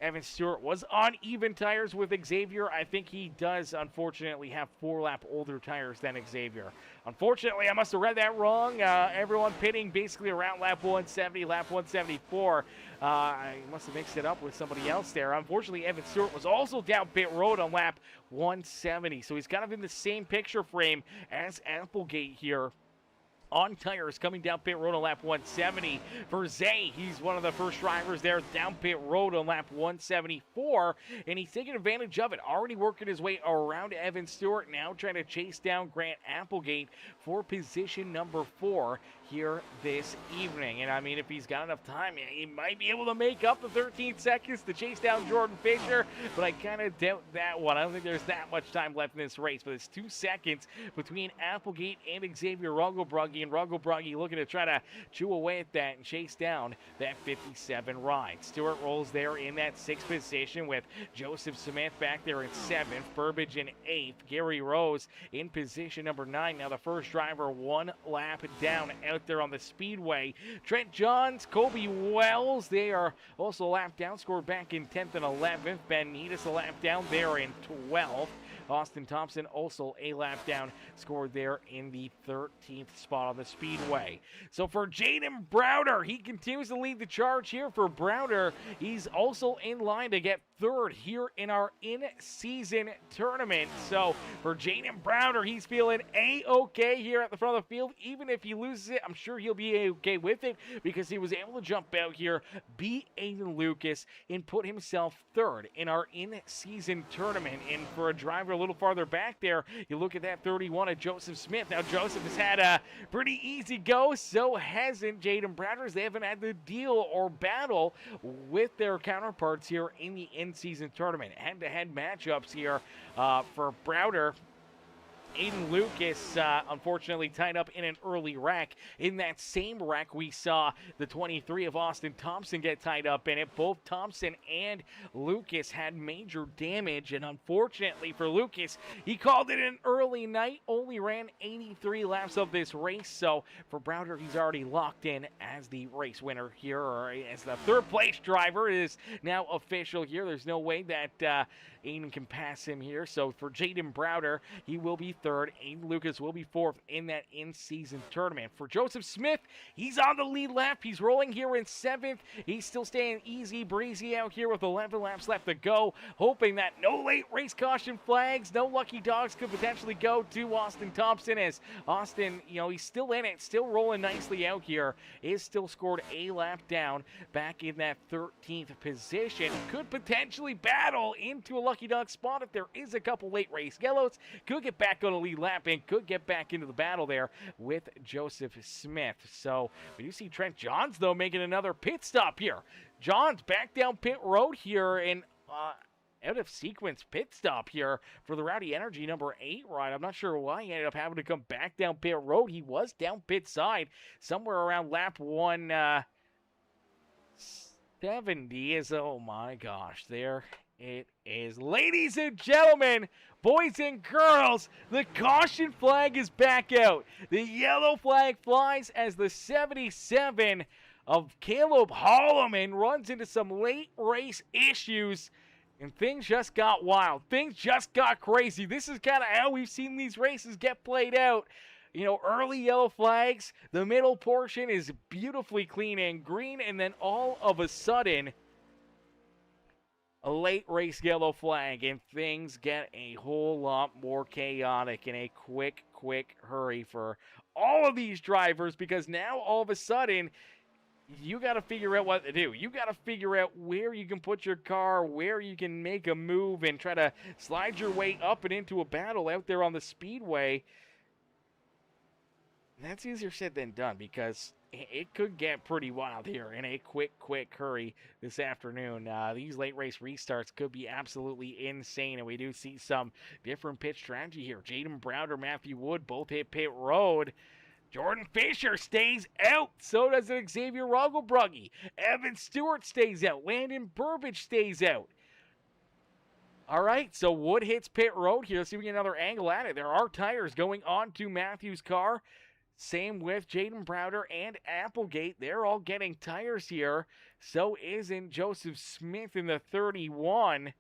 B: Evan Stewart was on even tires with Xavier. I think he does, unfortunately, have 4 lap older tires than Xavier. Unfortunately, I must have read that wrong. Everyone pitting basically around lap 170, lap 174. I must have mixed it up with somebody else there. Unfortunately, Evan Stewart was also down pit road on lap 170, so he's kind of in the same picture frame as Applegate here. On tires coming down pit road on lap 170. For Zay, he's one of the first drivers there down pit road on lap 174, and he's taking advantage of it, already working his way around Evan Stewart, now trying to chase down Grant Applegate for position number 4 here this evening. And I mean, if he's got enough time, he might be able to make up the 13 seconds to chase down Jordan Fisher, but I kind of doubt that one. I don't think there's that much time left in this race, but it's 2 seconds between Applegate and Xavier Ragobragi, and Ragobragi looking to try to chew away at that and chase down that 57 ride. Stewart rolls there in that 6th position with Joseph Smith back there in 7th, Burbage in 8th, Gary Rose in position number 9. Now the first driver 1 lap down out there on the speedway. Trent Johns, Kobe Wells, they are also a lap down, scored back in 10th and 11th. Ben Needus a lap down there in 12th. Austin Thompson also a lap down, scored there in the 13th spot on the speedway. So for Jaden Browder, he continues to lead the charge here. For Browder, he's also in line to get 3rd here in our in-season tournament. So for Jaden Browder, he's feeling A-okay here at the front of the field. Even if he loses it, I'm sure he'll be A-okay with it, because he was able to jump out here, beat Aiden Lucas, and put himself 3rd in our in-season tournament. And for a driver a little farther back there, you look at that 31 of Joseph Smith. Now Joseph has had a pretty easy go, so hasn't Jaden Browder. They haven't had to deal or battle with their counterparts here in the in-season tournament. Head-to-head matchups here for Browder. Aiden Lucas, unfortunately, tied up in an early wreck. In that same wreck, we saw the 23 of Austin Thompson get tied up in it. Both Thompson and Lucas had major damage, and unfortunately for Lucas, he called it an early night, only ran 83 laps of this race. So for Browder, he's already locked in as the race winner here, or as the 3rd place driver. It is now official here. There's no way that Aiden can pass him here. So for Jaden Browder, he will be 3rd. Aiden Lucas will be 4th in that in-season tournament. For Joseph Smith, he's on the lead lap. He's rolling here in 7th. He's still staying easy breezy out here with 11 laps left to go, hoping that no late race caution flags, no lucky dogs could potentially go to Austin Thompson, as Austin, he's still in it, still rolling nicely out here, is still scored a lap down, back in that 13th position. Could potentially battle into a lucky dog spot if there is a couple late race yellows. Could get back on a lead lap and could get back into the battle there with Joseph Smith. So we do see Trent Johns, though, making another pit stop here. Johns back down pit road here, and out of sequence pit stop here for the Rowdy Energy number 8 ride. I'm not sure why he ended up having to come back down pit road. He was down pit side somewhere around lap 170. Oh my gosh, there it is. Ladies and gentlemen, boys and girls, the caution flag is back out. The yellow flag flies as the 77 of Caleb Holloman runs into some late race issues, and things just got wild. Things just got crazy. This is kind of how we've seen these races get played out. Early yellow flags, the middle portion is beautifully clean and green, and then all of a sudden, a late race yellow flag, and things get a whole lot more chaotic in a quick hurry for all of these drivers, because now all of a sudden, you got to figure out what to do. You got to figure out where you can put your car, where you can make a move and try to slide your way up and into a battle out there on the speedway. That's easier said than done because it could get pretty wild here in a quick hurry this afternoon. These late race restarts could be absolutely insane, and we do see some different pit strategy here. Jaden Browder, Matthew Wood both hit pit road. Jordan Fisher stays out. So does Xavier Roggelbrugge. Evan Stewart stays out. Landon Burbage stays out. All right, so Wood hits pit road here. Let's see if we get another angle at it. There are tires going onto Matthew's car. Same with Jaden Browder and Applegate. They're all getting tires here. So isn't Joseph Smith in the 31.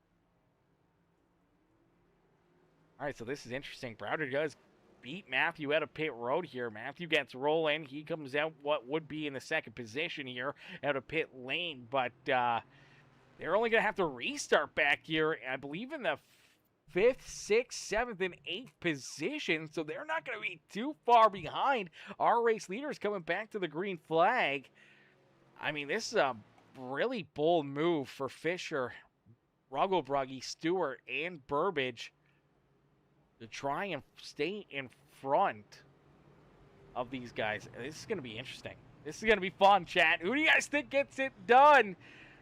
B: All right, so this is interesting. Browder does beat Matthew out of pit road here. Matthew gets rolling. He comes out what would be in the second position here out of pit lane, but they're only going to have to restart back here, I believe, in the 5th, 6th, 7th, and 8th position, so they're not going to be too far behind our race leaders coming back to the green flag. I mean, this is a really bold move for Fisher, Roggelbrugge, Stewart, and Burbage to try and stay in front of these guys. This is going to be interesting. This is going to be fun, chat. Who do you guys think gets it done?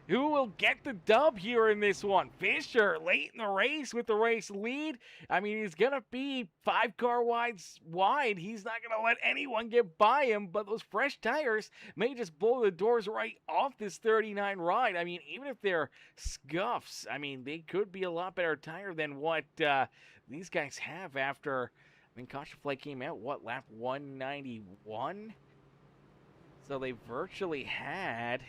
B: Who will get the dub here in this one? Fisher, late in the race with the race lead. I mean, he's going to be 5 car wide. He's not going to let anyone get by him, but those fresh tires may just blow the doors right off this 39 ride. I mean, even if they're scuffs, I mean, they could be a lot better tire than what these guys have after, I mean, Caution Flight came out, what, lap 191? So they virtually had...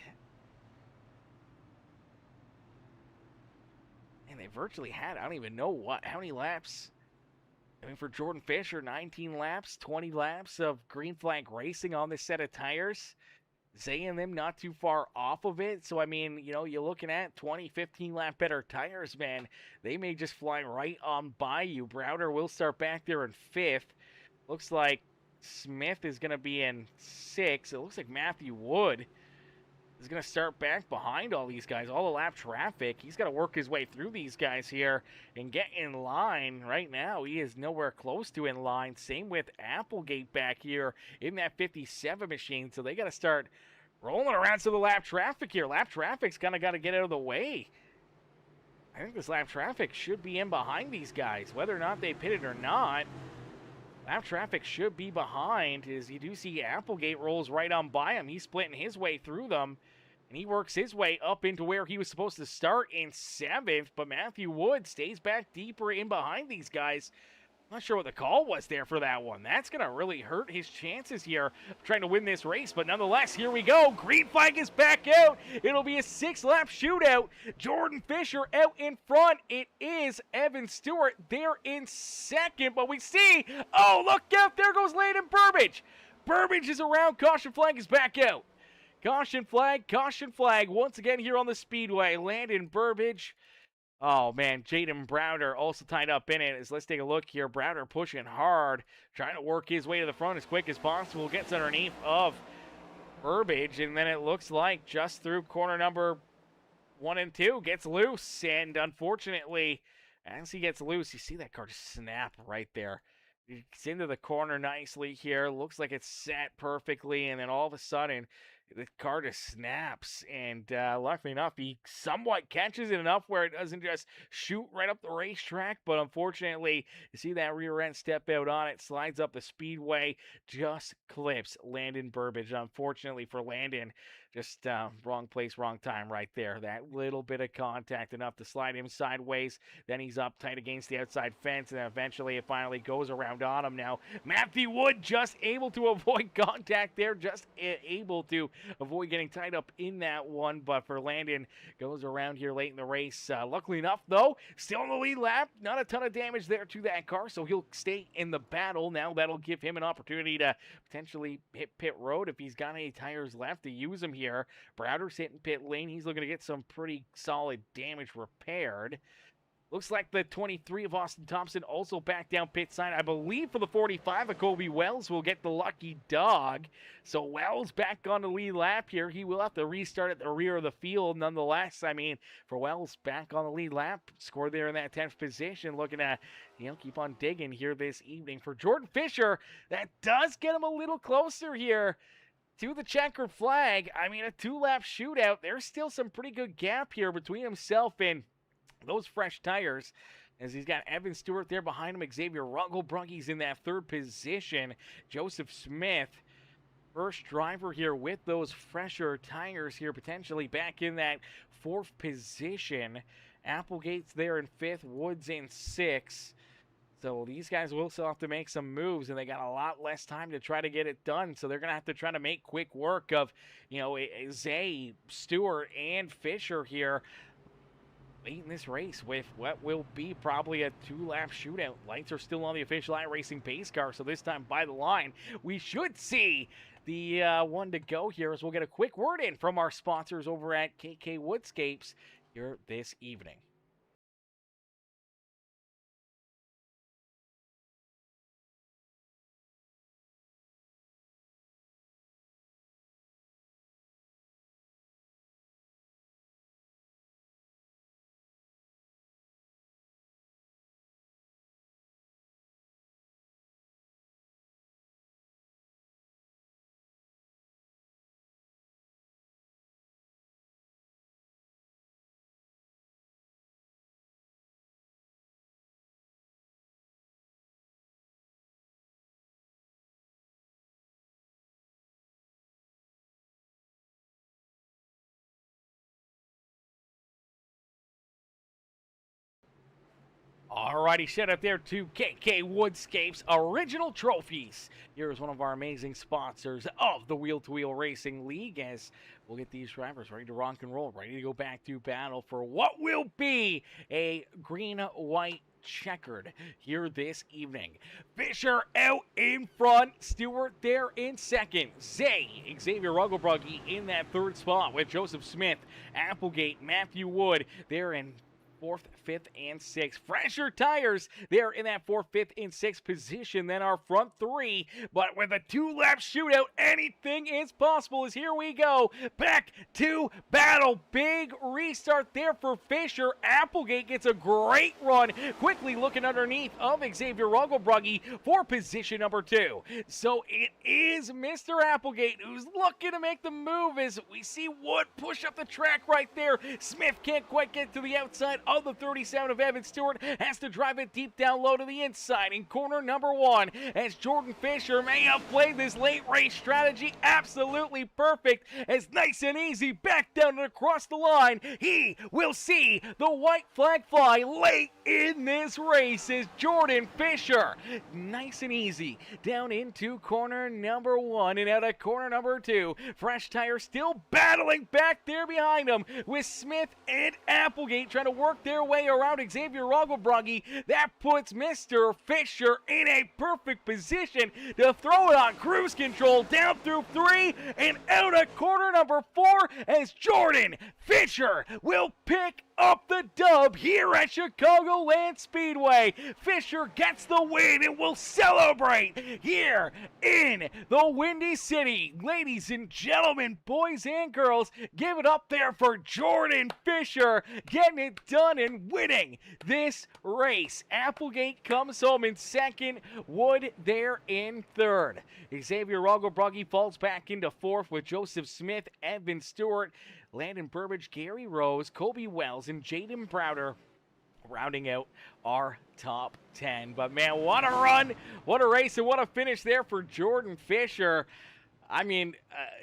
B: I don't even know how many laps. I mean, for Jordan Fisher, 19 laps, 20 laps of green flag racing on this set of tires. Zay and them not too far off of it. So, I mean, you know, you're looking at 20, 15 lap better tires, man. They may just fly right on by you. Browder will start back there in 5th. Looks like Smith is going to be in 6th. It looks like Matthew Wood is going to start back behind all these guys, all the lap traffic. He's got to work his way through these guys here and get in line. Right now, he is nowhere close to in line. Same with Applegate back here in that 57 machine. So they got to start rolling around some of the lap traffic here. Lap traffic's kind of got to get out of the way. I think this lap traffic should be in behind these guys, whether or not they pitted or not. Lap traffic should be behind, as you do see Applegate rolls right on by him. He's splitting his way through them, and he works his way up into where he was supposed to start in 7th, but Matthew Wood stays back deeper in behind these guys. Not sure what the call was there for that one. That's going to really hurt his chances here of trying to win this race. But nonetheless, here we go. Green flag is back out. It'll be a 6-lap shootout. Jordan Fisher out in front. It is Evan Stewart there in 2nd. But we see, oh, look out. There goes Landon Burbage. Burbage is around. Caution flag is back out. Caution flag once again here on the Speedway. Landon Burbage. Oh, man, Jaden Browder also tied up in it. Let's take a look here. Browder pushing hard, trying to work his way to the front as quick as possible. Gets underneath of Burbage, and then it looks like just through corner number 1 and 2, gets loose. And unfortunately, as he gets loose, you see that car just snap right there. It's into the corner nicely here. Looks like it's set perfectly, and then all of a sudden, the car just snaps, and luckily enough, he somewhat catches it enough where it doesn't just shoot right up the racetrack, but unfortunately, you see that rear end step out on it, slides up the speedway, just clips Landon Burbage. Unfortunately for Landon, just wrong place, wrong time right there. That little bit of contact, enough to slide him sideways, then he's up tight against the outside fence, and then eventually it finally goes around on him now. Matthew Wood just able to avoid contact there, just able to avoid getting tied up in that one, but for Landon, goes around here late in the race. Luckily enough, though, still in the lead lap. Not a ton of damage there to that car, so he'll stay in the battle. Now that'll give him an opportunity to potentially hit pit road if he's got any tires left to use them here. Browder's hitting pit lane. He's looking to get some pretty solid damage repaired. Looks like the 23 of Austin Thompson also back down pit side. I believe for the 45 of Kobe Wells will get the lucky dog. So Wells back on the lead lap here. He will have to restart at the rear of the field nonetheless. I mean, for Wells back on the lead lap, score there in that 10th position. Looking to, keep on digging here this evening. For Jordan Fisher, that does get him a little closer here to the checkered flag. I mean, a 2-lap shootout. There's still some pretty good gap here between himself and those fresh tires, as he's got Evan Stewart there behind him. Xavier Rugglebrugge's in that 3rd position. Joseph Smith, first driver here with those fresher tires here, potentially back in that 4th position. Applegate's there in 5th, Woods in 6th. So these guys will still have to make some moves, and they got a lot less time to try to get it done. So they're going to have to try to make quick work of, Zay, Stewart, and Fisher here leading this race with what will be probably a 2-lap shootout. Lights are still on the official iRacing pace car, so this time by the line, we should see the one to go here, as we'll get a quick word in from our sponsors over at KK Woodscapes here this evening. Alrighty, shout out there to KK Woodscapes Original Trophies. Here's one of our amazing sponsors of the Wheel to Wheel Racing League, as we'll get these drivers ready to rock and roll, ready to go back to battle for what will be a green-white checkered here this evening. Fisher out in front, Stewart there in 2nd, Xavier Rugglebrugge in that 3rd spot with Joseph Smith, Applegate, Matthew Wood there in 4th, 5th, and 6th. Fresher tires there in that 4th, 5th, and 6th position than our front 3. But with a 2-lap shootout, anything is possible. As here we go. Back to battle. Big restart there for Fisher. Applegate gets a great run. Quickly looking underneath of Xavier Rugglebrugge for position number 2. So it is Mr. Applegate who's looking to make the move, as we see Wood push up the track right there. Smith can't quite get to the outside of the 37 of Evan Stewart, has to drive it deep down low to the inside in corner number 1, as Jordan Fisher may have played this late race strategy absolutely perfect, as nice and easy back down and across the line. He will see the white flag fly late in this race, as Jordan Fisher nice and easy down into corner number 1 and out of corner number 2. Fresh tire still battling back there behind him, with Smith and Applegate trying to work their way around Xavier Rugglebrugge. That puts Mr. Fisher in a perfect position to throw it on cruise control down through 3 and out of corner number 4, as Jordan Fisher will pick up the dub here at Chicagoland Speedway. Fisher gets the win and will celebrate here in the Windy City. Ladies and gentlemen, boys and girls, give it up there for Jordan Fisher, getting it done and winning this race. Applegate comes home in 2nd, Wood there in 3rd. Xavier Rugglebrugge falls back into 4th with Joseph Smith, Evan Stewart, Landon Burbage, Gary Rose, Kobe Wells, and Jaden Browder rounding out our top 10. But man, what a run, what a race, and what a finish there for Jordan Fisher. I mean,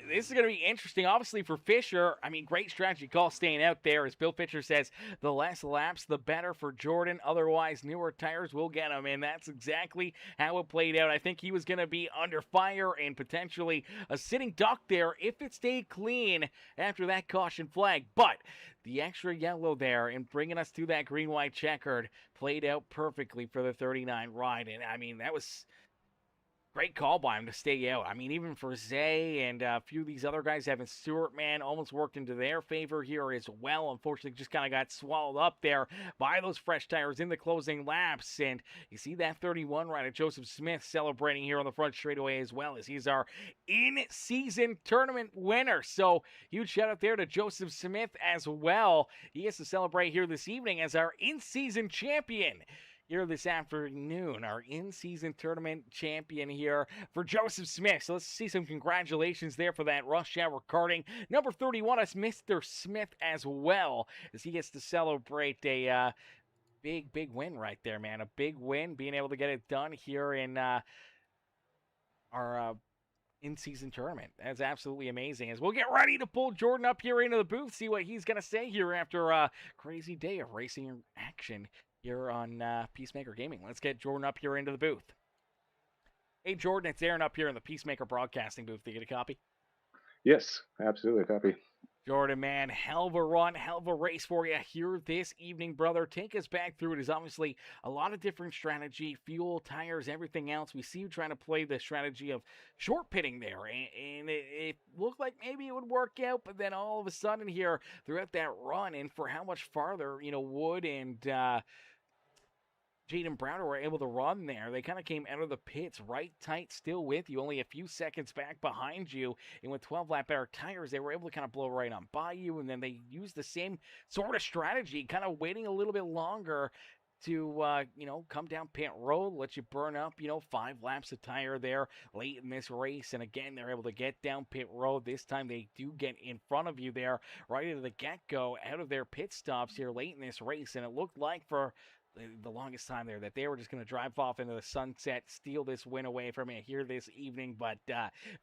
B: this is going to be interesting, obviously, for Fisher. I mean, great strategy call staying out there. As Bill Fisher says, the less laps, the better for Jordan. Otherwise, newer tires will get him, and that's exactly how it played out. I think he was going to be under fire and potentially a sitting duck there if it stayed clean after that caution flag. But the extra yellow there and bringing us to that green-white checkered played out perfectly for the 39 ride. And, I mean, that was Great call by him to stay out. I mean, even for Zay and a few of these other guys, Evan Stewart, man, almost worked into their favor here as well. Unfortunately, just kind of got swallowed up there by those fresh tires in the closing laps. And you see that 31 rider, Joseph Smith, celebrating here on the front straightaway as well, as he's our in-season tournament winner. So huge shout out there to Joseph Smith as well. He gets to celebrate here this evening as our in-season champion here this afternoon, our in-season tournament champion here for Joseph Smith. So let's see some congratulations there for that rush hour karting. Number 31 is Mr. Smith as well, as he gets to celebrate a big win right there, man. A big win, being able to get it done here in our in-season tournament. That's absolutely amazing. As we'll get ready to pull Jordan up here into the booth, see what he's going to say here after a crazy day of racing action here on Peacemaker Gaming. Let's get Jordan up here into the booth. Hey, Jordan, it's Aaron up here in the Peacemaker Broadcasting booth. Did you get a copy?
C: Yes, absolutely. Copy.
B: Jordan, man, hell of a run, hell of a race for you here this evening, brother. Take us back through it. Is obviously a lot of different strategy, fuel, tires, everything else. We see you trying to play the strategy of short pitting there, and it looked like maybe it would work out, but then all of a sudden here throughout that run, and for how much farther, Wood and Jaden Browder were able to run there. They kind of came out of the pits right tight still with you, only a few seconds back behind you. And with 12 lap better tires, they were able to kind of blow right on by you. And then they used the same sort of strategy, kind of waiting a little bit longer to, come down pit road, let you burn up, 5 laps of tire there late in this race. And again, they're able to get down pit road. This time they do get in front of you there right into the get-go out of their pit stops here late in this race. And it looked like for the longest time there that they were just going to drive off into the sunset, steal this win away from you here this evening. But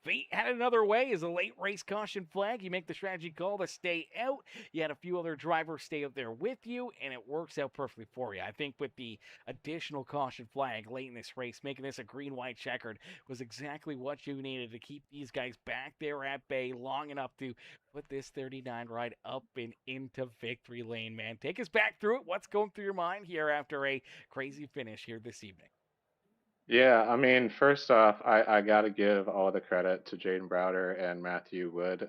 B: fate had another way as a late race caution flag. You make the strategy call to stay out. You had a few other drivers stay out there with you, and it works out perfectly for you. I think with the additional caution flag late in this race, making this a green-white checkered was exactly what you needed to keep these guys back there at bay long enough to put this 39 ride up and into victory lane, man. Take us back through it. What's going through your mind here after a crazy finish here this evening?
C: Yeah, I mean, first off, I got to give all the credit to Jaden Browder and Matthew Wood.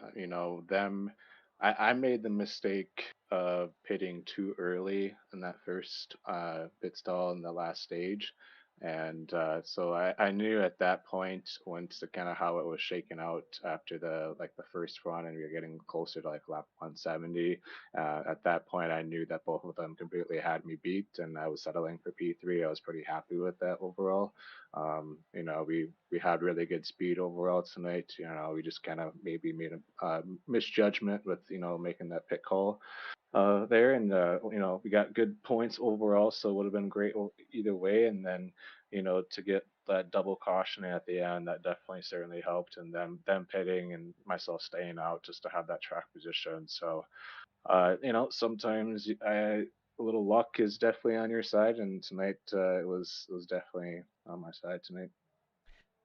C: I made the mistake of pitting too early in that first pit stall in the last stage. And so I knew at that point, once the kind of how it was shaken out after the first run, and we were getting closer to like lap 170. At that point, I knew that both of them completely had me beat, and I was settling for P3. I was pretty happy with that overall. We had really good speed overall tonight. We just kind of maybe made a misjudgment with making that pit call there, and we got good points overall, so it would have been great either way. And then to get that double caution at the end, that definitely certainly helped, and them pitting and myself staying out just to have that track position. So sometimes a little luck is definitely on your side, and tonight it was definitely on my side tonight.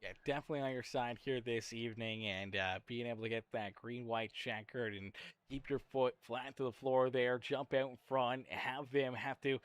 B: Yeah, definitely on your side here this evening, and being able to get that green-white checkered and keep your foot flat to the floor there, jump out in front, have them have to,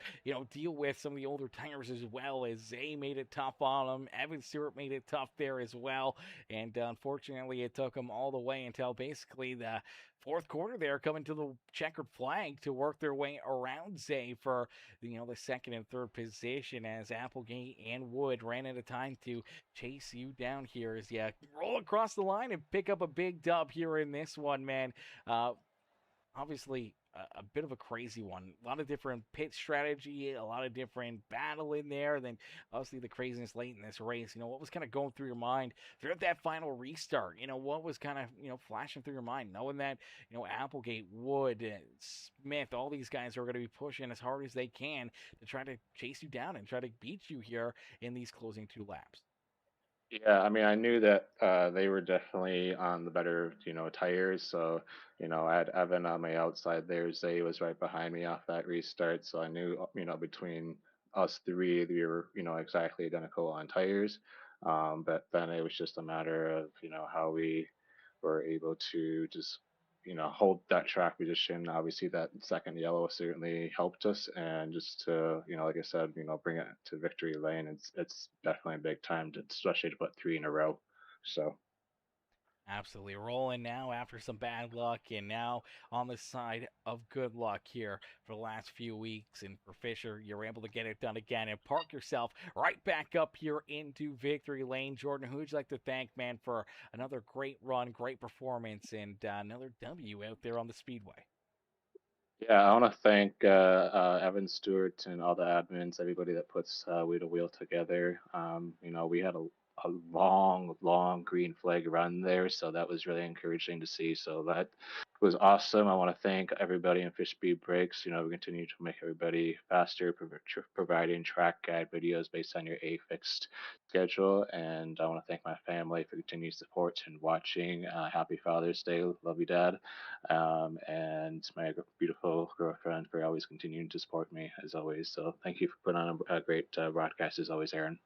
B: deal with some of the older tires as well, as Zay made it tough on them. Evan Stewart made it tough there as well, and unfortunately it took them all the way until basically the fourth quarter there, coming to the checkered flag to work their way around Zay for, the second and third position, as Applegate and Wood ran out of time to chase you down here as you roll across the line and pick up a big dub here in this one, man. Obviously, a bit of a crazy one. A lot of different pit strategy, a lot of different battle in there. Then, obviously, the craziness late in this race. What was kind of going through your mind throughout that final restart? What was kind of, flashing through your mind, knowing that, Applegate, Wood, Smith, all these guys are going to be pushing as hard as they can to try to chase you down and try to beat you here in these closing 2 laps.
C: Yeah, I mean, I knew that they were definitely on the better, tires. So, I had Evan on my outside there. Zay was right behind me off that restart. So I knew, between us three, we were, exactly identical on tires. But then it was just a matter of, how we were able to just hold that track position. Obviously, that second yellow certainly helped us, and just to, like I said, bring it to victory lane. It's definitely a big time, especially to put 3 in a row. So.
B: Absolutely rolling now after some bad luck, and now on the side of good luck here for the last few weeks. And for Fisher, you're able to get it done again and park yourself right back up here into victory lane. Jordan, who would you like to thank, man, for another great run, great performance, and another W out there on the Speedway?
C: Yeah, I want to thank Evan Stewart and all the admins, everybody that puts Wheel to Wheel together. We had a long, long green flag run there, so that was really encouraging to see. So that was awesome. I want to thank everybody in Fish Speed Breaks. We continue to make everybody faster, providing track guide videos based on your A fixed schedule. And I want to thank my family for continued support and watching. Happy Father's Day. Love you, Dad. And my beautiful girlfriend for always continuing to support me as always. So thank you for putting on a great broadcast as always, Aaron.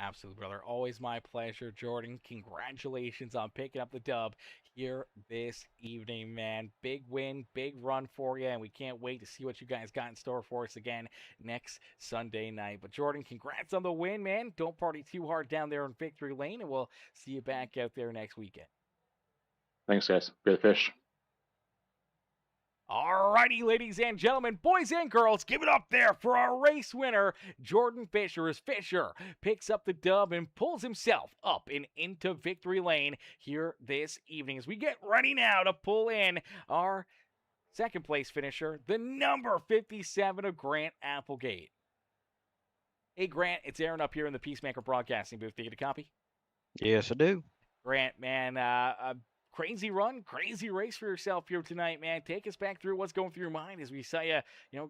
B: Absolutely, brother. Always my pleasure, Jordan. Congratulations on picking up the dub here this evening, man. Big win, big run for you, and we can't wait to see what you guys got in store for us again next Sunday night. But, Jordan, congrats on the win, man. Don't party too hard down there in Victory Lane, and we'll see you back out there next weekend.
C: Thanks, guys. Be the fish.
B: Alrighty, ladies and gentlemen, boys and girls, give it up there for our race winner, Jordan Fisher, as Fisher picks up the dub and pulls himself up and into victory lane here this evening. As we get ready now to pull in our second place finisher, the number 57 of Grant Applegate. Hey, Grant, it's Aaron up here in the Peacemaker Broadcasting booth. Do you get a copy?
D: Yes, I do.
B: Grant, man, crazy run, crazy race for yourself here tonight, man. Take us back through what's going through your mind as we saw you,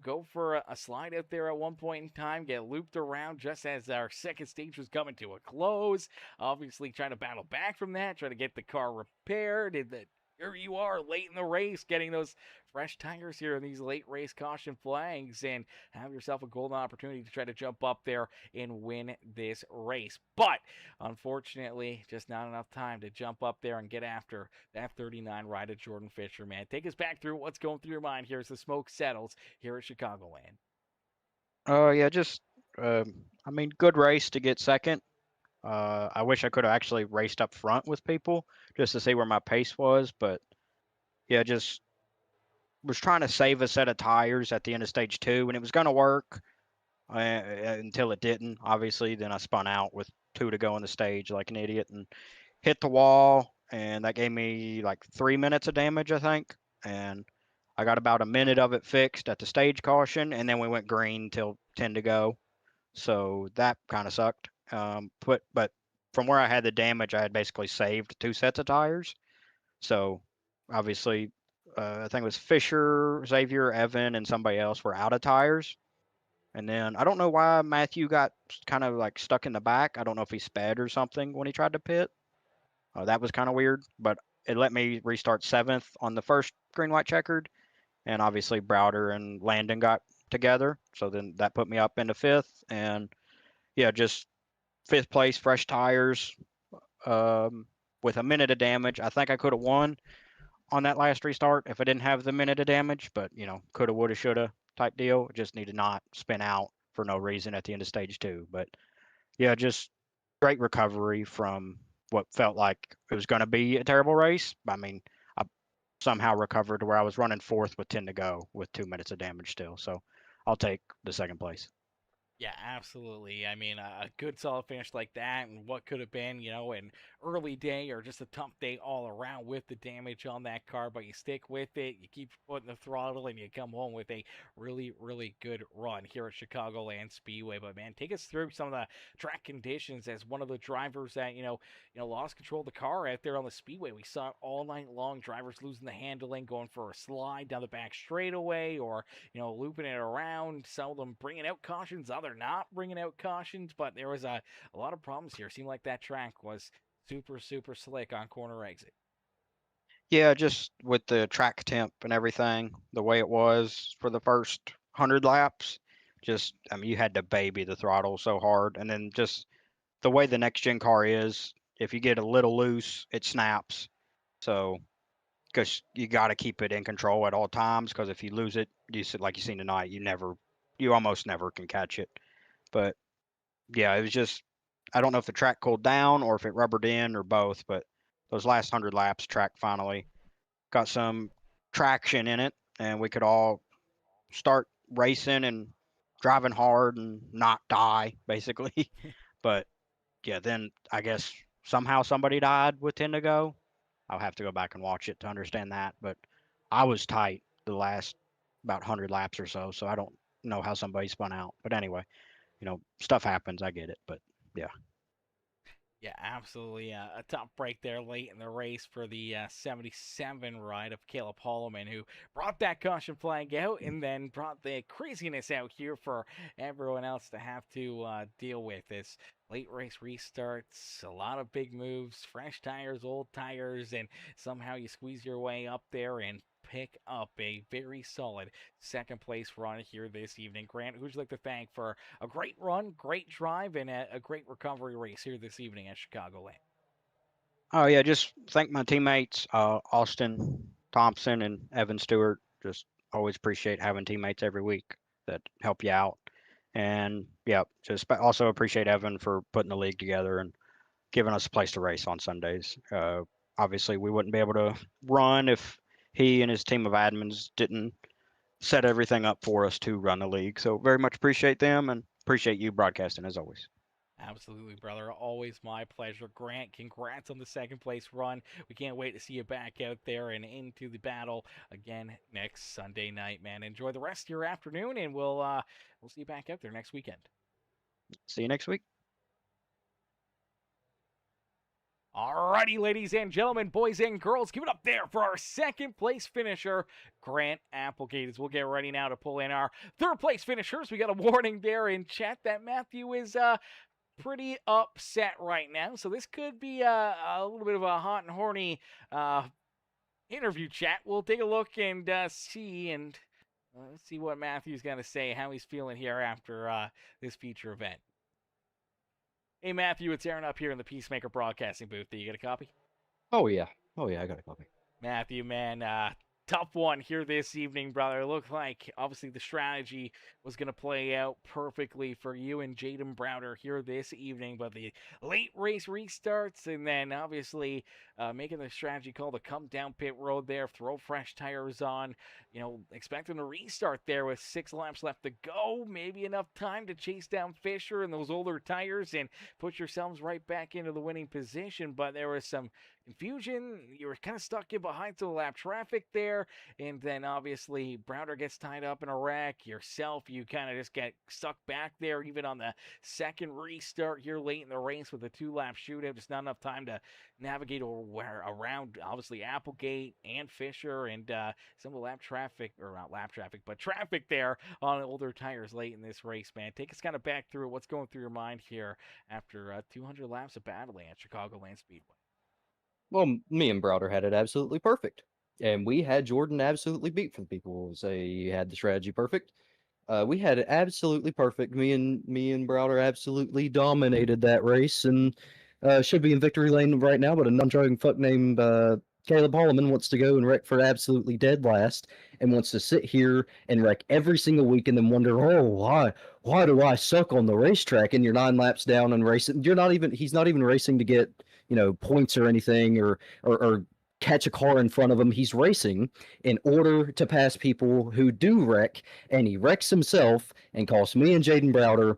B: go for a slide out there at one point in time, get looped around just as our second stage was coming to a close. Obviously, trying to battle back from that, try to get the car repaired, and here you are late in the race, getting those fresh tires here in these late race caution flags, and have yourself a golden opportunity to try to jump up there and win this race. But unfortunately, just not enough time to jump up there and get after that 39 ride of Jordan Fisher, man. Take us back through what's going through your mind here as the smoke settles here at Chicagoland.
D: Yeah, just good race to get second. I wish I could have actually raced up front with people just to see where my pace was, but yeah, just was trying to save a set of tires at the end of stage 2, and it was going to work until it didn't. Obviously, then I spun out with 2 to go on the stage like an idiot and hit the wall, and that gave me like 3 minutes of damage, I think, and I got about a minute of it fixed at the stage caution, and then we went green till 10 to go, so that kind of sucked. But from where I had the damage, I had basically saved 2 sets of tires. So obviously, I think it was Fisher, Xavier, Evan, and somebody else were out of tires. And then I don't know why Matthew got kind of like stuck in the back. I don't know if he sped or something when he tried to pit. That was kind of weird, but it let me restart 7th on the first green white checkered. And obviously Browder and Landon got together. So then that put me up into 5th. And yeah, just 5th place, fresh tires, with a minute of damage. I think I could have won on that last restart if I didn't have the minute of damage, but coulda, woulda, shoulda type deal. Just need to not spin out for no reason at the end of stage 2. But yeah, just great recovery from what felt like it was going to be a terrible race. I mean, I somehow recovered to where I was running 4th with 10 to go with 2 minutes of damage still. So I'll take the 2nd place.
B: Yeah, absolutely. I mean, a good solid finish like that, and what could have been, an early day or just a tough day all around with the damage on that car, but you stick with it, you keep putting the throttle, and you come home with a really, really good run here at Chicagoland Speedway. But man, take us through some of the track conditions as one of the drivers that lost control of the car out there on the speedway. We saw it all night long, drivers losing the handling, going for a slide down the back straightaway, or looping it around. Some of them bringing out cautions, others not bringing out cautions, but there was a lot of problems here. It seemed like that track was super, super slick on corner exit.
D: Yeah, just with the track temp and everything, the way it was for the first 100 laps, you had to baby the throttle so hard. And then just the way the next gen car is, if you get a little loose, it snaps. So because you got to keep it in control at all times. Because if you lose it, like you seen tonight, you almost never can catch it. But yeah, it was just I don't know if the track cooled down or if it rubbered in or both. But those last 100 laps, track finally got some traction in it, and we could all start racing and driving hard and not die basically. But yeah, then I guess somehow somebody died with 10 to go. I'll have to go back and watch it to understand that. But I was tight the last about 100 laps or so, so I don't know how somebody spun out. But anyway, stuff happens. I get it. But yeah.
B: Yeah, absolutely. A top break there late in the race for the 77 ride of Caleb Holloman, who brought that caution flag out and then brought the craziness out here for everyone else to have to deal with. This late race restarts, a lot of big moves, fresh tires, old tires, and somehow you squeeze your way up there and pick up a very solid second place run here this evening. Grant, who'd you like to thank for a great run, great drive, and a great recovery race here this evening at Chicagoland?
D: Oh yeah, just thank my teammates, Austin Thompson and Evan Stewart. Just always appreciate having teammates every week that help you out. And yeah, just also appreciate Evan for putting the league together and giving us a place to race on Sundays. Obviously, we wouldn't be able to run if he and his team of admins didn't set everything up for us to run the league. So very much appreciate them and appreciate you broadcasting as always.
B: Absolutely, brother. Always my pleasure. Grant, congrats on the second place run. We can't wait to see you back out there and into the battle again next Sunday night, man. Enjoy the rest of your afternoon, and we'll see you back out there next weekend.
D: See you next week.
B: Alrighty, ladies and gentlemen, boys and girls, give it up there for our second place finisher, Grant Applegate. As we'll get ready now to pull in our third place finishers. We got a warning there in chat that Matthew is pretty upset right now, so this could be a little bit of a hot and horny interview chat. We'll take a look and see what Matthew's gonna say, how he's feeling here after this feature event. Hey, Matthew, it's Aaron up here in the Peacemaker Broadcasting booth. Do you get a copy?
E: Oh, yeah. I got a copy.
B: Matthew, man, tough one here this evening, brother. It looked like, obviously, the strategy was going to play out perfectly for you and Jaden Browder here this evening, but the late race restarts and then, obviously, making the strategy call to come down pit road there, throw fresh tires on, expecting a restart there with 6 laps left to go, maybe enough time to chase down Fisher and those older tires and put yourselves right back into the winning position, but there was some confusion. You were kind of stuck in behind to the lap traffic there, and then obviously Browder gets tied up in a wreck. Yourself, you kind of just get stuck back there even on the second restart here late in the race with a 2-lap shootout. Just not enough time to navigate around obviously Applegate and Fisher and some of the lap traffic, or not lap traffic, but traffic there on older tires late in this race, man. Take us kind of back through what's going through your mind here after 200 laps of battling at Chicagoland Speedway.
E: Well, me and Browder had it absolutely perfect. And we had Jordan absolutely beat, for the people who say he had the strategy perfect. We had it absolutely perfect. Me and Browder absolutely dominated that race and should be in victory lane right now, but a non-driving fuck named Caleb Holloman wants to go and wreck for absolutely dead last and wants to sit here and wreck every single week and then wonder, oh, why do I suck on the racetrack? And you're 9 laps down and racing. He's not even racing to get, points or anything or catch a car in front of him. He's racing in order to pass people who do wreck, and he wrecks himself and costs me and Jaden Browder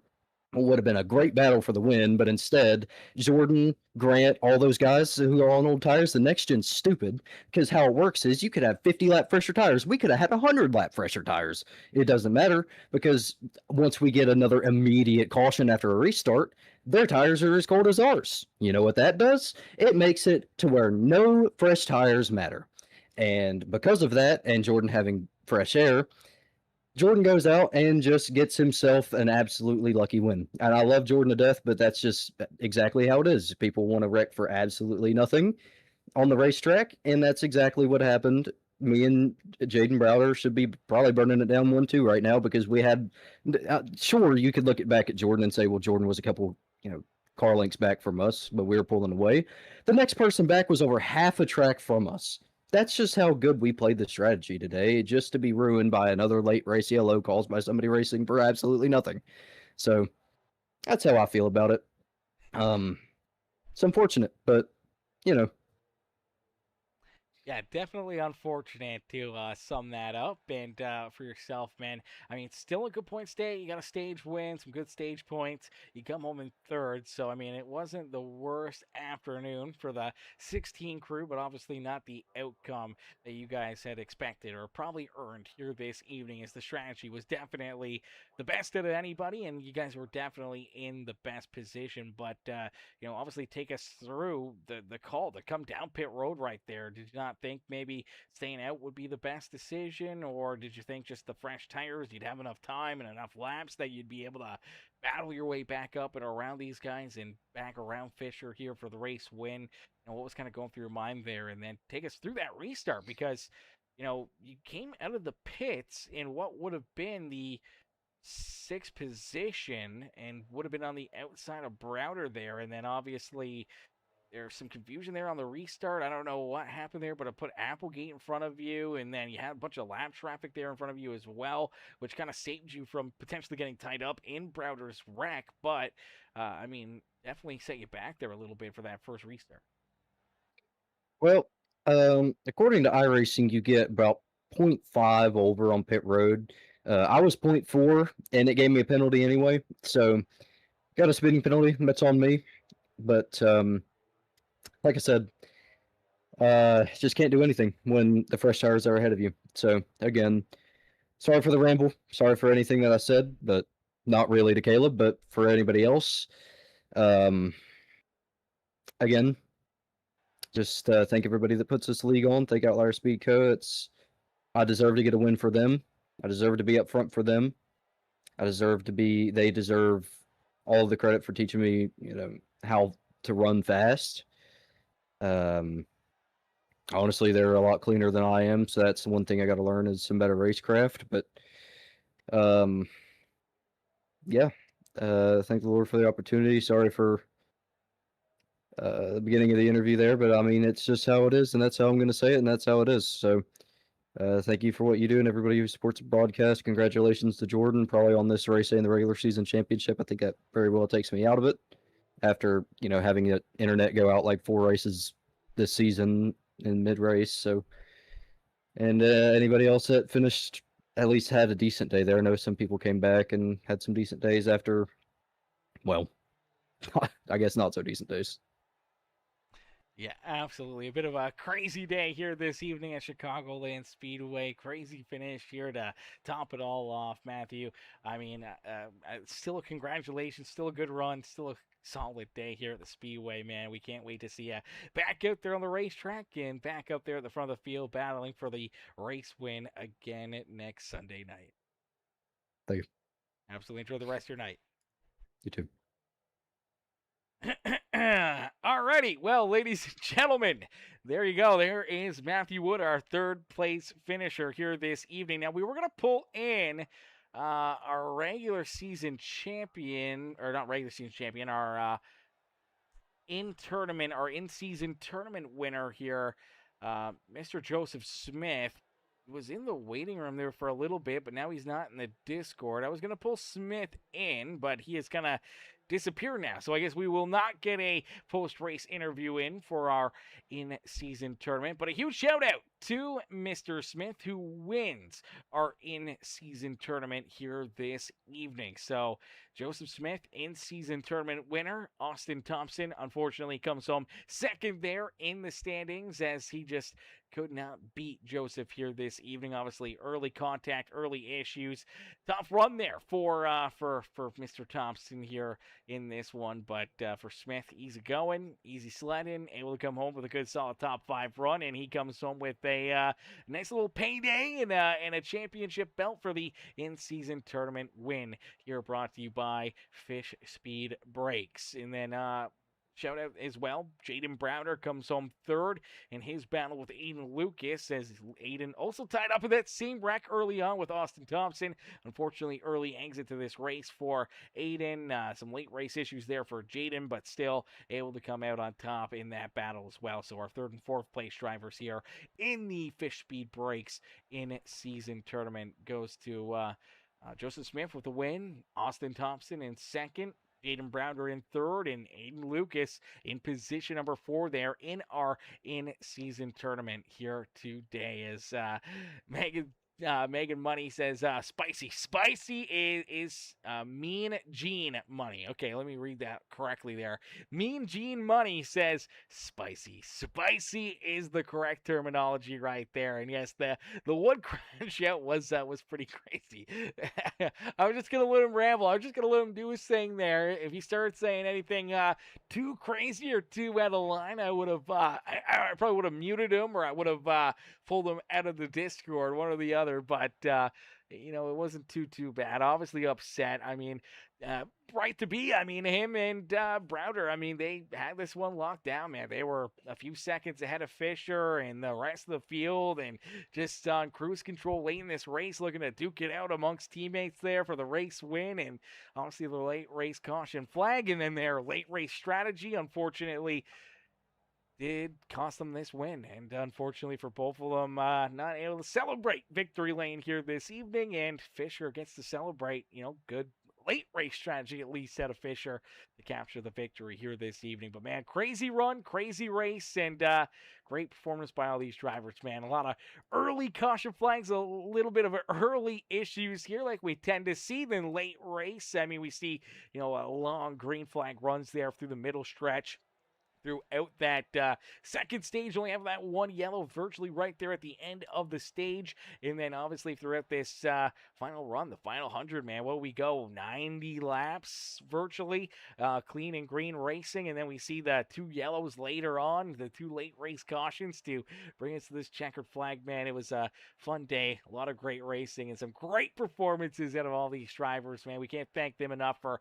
E: what would have been a great battle for the win, but instead, Jordan, Grant, all those guys who are on old tires, the next gen's stupid, because how it works is you could have 50-lap fresher tires. We could have had 100-lap fresher tires. It doesn't matter, because once we get another immediate caution after a restart, their tires are as cold as ours. You know what that does? It makes it to where no fresh tires matter. And because of that, and Jordan having fresh air, Jordan goes out and just gets himself an absolutely lucky win. And I love Jordan to death, but that's just exactly how it is. People want to wreck for absolutely nothing on the racetrack, and that's exactly what happened. Me and Jaden Browder should be probably burning it down 1-2 right now, because we had, sure, you could look back at Jordan and say, well, Jordan was a couple, car lengths back from us, but we were pulling away. The next person back was over half a track from us. that's just how good we played the strategy today, just to be ruined by another late race yellow caused by somebody racing for absolutely nothing. So that's how I feel about it. It's unfortunate, but you know,
B: Yeah, definitely unfortunate to sum that up. And for yourself, man, I mean, still a good point stay. You got a stage win, some good stage points. You come home in third. So, I mean, it wasn't the worst afternoon for the 16 crew, but obviously not the outcome that you guys had expected or probably earned here this evening, as the strategy was definitely the best out of anybody. And you guys were definitely in the best position. But, obviously take us through the call to come down pit road right there. Did you not think maybe staying out would be the best decision, or did you think just the fresh tires, you'd have enough time and enough laps that you'd be able to battle your way back up and around these guys and back around Fisher here for the race win? What was kind of going through your mind there? And then take us through that restart, because you came out of the pits in what would have been the sixth position and would have been on the outside of Browder there. And then obviously there's some confusion there on the restart. I don't know what happened there, but it put Applegate in front of you, and then you had a bunch of lap traffic there in front of you as well, which kind of saved you from potentially getting tied up in Browder's wreck. But, I mean, definitely set you back there a little bit for that first restart.
E: well, according to iRacing, you get about 0.5 over on pit road. I was 0.4, and it gave me a penalty anyway, so got a speeding penalty. That's on me. But like I said, just can't do anything when the fresh tires are ahead of you. So again, sorry for the ramble. Sorry for anything that I said, but not really to Caleb, but for anybody else. Again, just thank everybody that puts this league on. Thank Outlier Speed Co. I deserve to get a win for them. I deserve to be up front for them. They deserve all of the credit for teaching me, how to run fast. Honestly, they're a lot cleaner than I am, so that's the one thing I got to learn is some better racecraft. But, yeah, thank the Lord for the opportunity. Sorry for the beginning of the interview there, but I mean, it's just how it is, and that's how I'm going to say it, and that's how it is. So, thank you for what you do, and everybody who supports the broadcast. Congratulations to Jordan, probably on this race and the regular season championship. I think that very well takes me out of it after having the internet go out like 4 races this season in mid race. So, and anybody else that finished at least had a decent day there. I know some people came back and had some decent days after, well, I guess not so decent days.
B: Yeah, absolutely. A bit of a crazy day here this evening at Chicagoland Speedway. Crazy finish here to top it all off, Matthew. I mean, still a congratulations, still a good run, still a solid day here at the Speedway, man. We can't wait to see you back out there on the racetrack and back up there at the front of the field battling for the race win again next Sunday night.
E: Thank you.
B: Absolutely. Enjoy the rest of your night.
E: You too.
B: Alrighty, well, ladies and gentlemen, there you go. There is Matthew Wood, our third place finisher here this evening. Now, we were going to pull in our regular season champion, or not regular season champion, our in-season tournament winner here, Mr. Joseph Smith. Was in the waiting room there for a little bit, but now he's not in the Discord. I was going to pull Smith in, but he is kind of disappear now. So I guess we will not get a post-race interview in for our in-season tournament. But a huge shout out to Mr. Smith, who wins our in-season tournament here this evening. So Joseph Smith, in-season tournament winner. Austin Thompson, unfortunately, comes home second there in the standings, as he just could not beat Joseph here this evening. Obviously, early contact, early issues. Tough run there for Mr. Thompson here in this one. But for Smith, easy going, easy sledding, able to come home with a good solid top 5 run, and he comes home with a nice little payday and a championship belt for the in-season tournament win. Here brought to you by Fish Speed Brakes. And then shout out as well. Jaden Browder comes home third in his battle with Aiden Lucas, as Aiden also tied up with that same wreck early on with Austin Thompson. Unfortunately, early exit to this race for Aiden. Some late race issues there for Jaden, but still able to come out on top in that battle as well. So our third and fourth place drivers here in the Fish Speed Breaks in-season tournament goes to Joseph Smith with the win, Austin Thompson in second, Jaden Browder in third, and Aiden Lucas in position number 4 there in our in-season tournament here today. As Megan Money says, spicy. Spicy is Mean Gene Money. Okay, let me read that correctly there. Mean Gene Money says spicy. Spicy is the correct terminology right there. And yes, the wood crash out was pretty crazy. I was just going to let him ramble. I was just going to let him do his thing there. If he started saying anything too crazy or too out of line, I would have, I probably would have muted him, or I would have pulled him out of the Discord, one or the other. But it wasn't too bad. Obviously upset. I mean, right to be. I mean, him and Browder, I mean, they had this one locked down, man. They were a few seconds ahead of Fisher and the rest of the field, and just on cruise control late in this race, looking to duke it out amongst teammates there for the race win. And obviously the late race caution flag, and then their late race strategy, unfortunately, did cost them this win. And unfortunately for both of them, not able to celebrate victory lane here this evening. And Fisher gets to celebrate, good late race strategy, at least out of Fisher, to capture the victory here this evening. But man, crazy run, crazy race, and great performance by all these drivers, man. A lot of early caution flags, a little bit of early issues here, like we tend to see in late race. I mean, we see, a long green flag runs there through the middle stretch. Throughout that second stage, only have that one yellow virtually right there at the end of the stage. And then obviously throughout this final run, the final 100, man, we go 90 laps virtually, clean and green racing. And then we see the 2 yellows later on, the 2 late race cautions to bring us to this checkered flag, man. It was a fun day, a lot of great racing, and some great performances out of all these drivers, man. We can't thank them enough for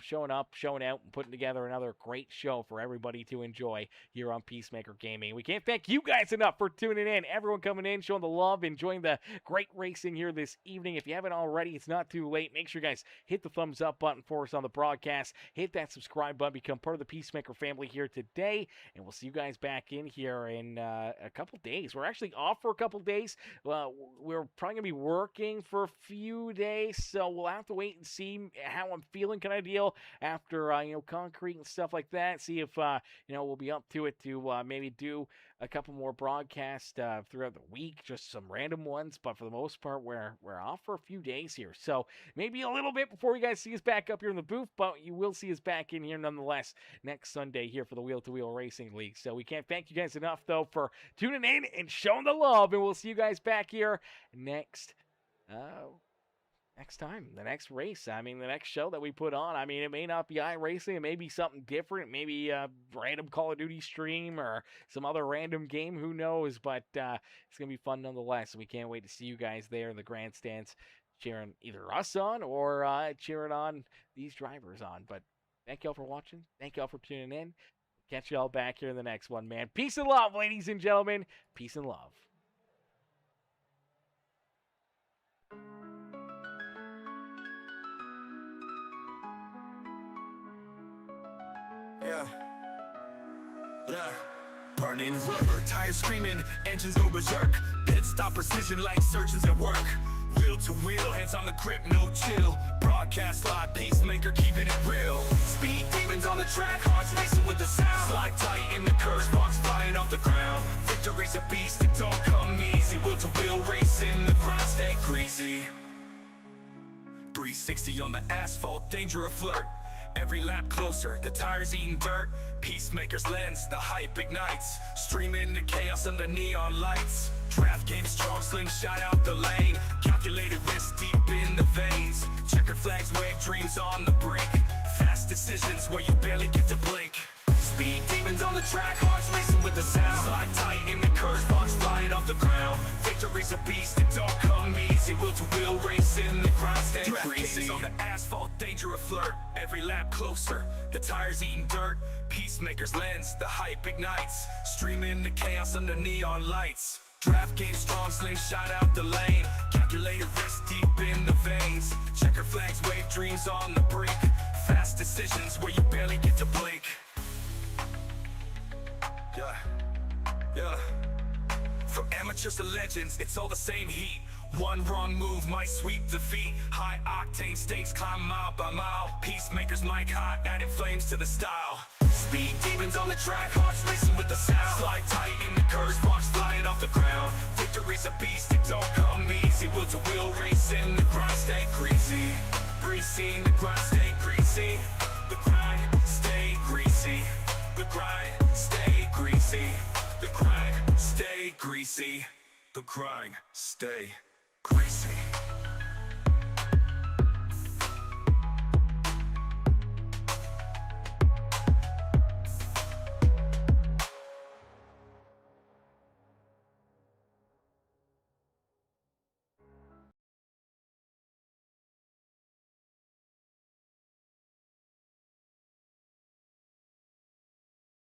B: showing up, showing out, and putting together another great show for everybody to enjoy here on Peacemaker Gaming. We can't thank you guys enough for tuning in. Everyone coming in, showing the love, enjoying the great racing here this evening. If you haven't already, it's not too late. Make sure you guys hit the thumbs up button for us on the broadcast. Hit that subscribe button. Become part of the Peacemaker family here today. And we'll see you guys back in here in a couple days. We're actually off for a couple days. We're probably going to be working for a few days, so we'll have to wait and see how I'm feeling. Can I deal after concrete and stuff like that? See if we'll be up to it to maybe do a couple more broadcasts throughout the week, just some random ones. But for the most part, we're off for a few days here, so maybe a little bit before you guys see us back up here in the booth. But you will see us back in here nonetheless next Sunday here for the Wheel to Wheel Racing League. So we can't thank you guys enough though for tuning in and showing the love, and we'll see you guys back here next time, the next race. I mean, the next show that we put on. I mean, it may not be iRacing. It may be something different. Maybe a random Call of Duty stream or some other random game. Who knows? But it's going to be fun nonetheless. We can't wait to see you guys there in the grandstands cheering either us on or cheering on these drivers on. But thank y'all for watching. Thank y'all for tuning in. Catch y'all back here in the next one, man. Peace and love, ladies and gentlemen. Peace and love.
A: Yeah. Burning rubber, tires screaming, engines go berserk. Pit stop precision like surgeons at work. Wheel to wheel, hands on the grip, no chill. Broadcast live, Peacemaker keeping it real. Speed demons on the track, hearts racing with the sound. Slide tight in the curves, sparks flying off the ground. Victory's a beast, it don't come easy. Wheel to wheel racing, the ground stay greasy. 360 on the asphalt, danger a flirt. Every lap closer, the tires eating dirt. Peacemaker's lens, the hype ignites. Streaming the chaos under neon lights. Draft game strong, slingshot out the lane. Calculated risk deep in the veins. Checkered flags wave dreams on the brink. Fast decisions where you barely get to blink. Speed demons on the track, hearts racing with the sound. Slide tight in the curves, sparks flying off the ground. Victory's a beast, it don't come easy. Will to wheel racing, the grind stay greasy. On the asphalt, danger a flirt, every lap closer. The tires eating dirt, peacemakers lens, the hype ignites. Streaming the chaos under neon lights. Draft game strong, slingshot out the lane. Calculated risk deep in the veins. Checker flags wave, dreams on the brink. Fast decisions where you barely get to blink. Yeah, yeah. From amateurs to legends, it's all the same heat. One wrong move might sweep defeat. High octane stakes climb mile by mile. Peacemakers mic hot, adding flames to the style. Speed demons on the track, hearts racing with the sound. Slide tight in the curves, sparks flying off the ground. Victory's a beast, it don't come easy. Will to wheel racing, the grind stay greasy. Greasy, the grind stay greasy. The grind stay greasy. The grind stay greasy. The grind stay greasy. The grind stay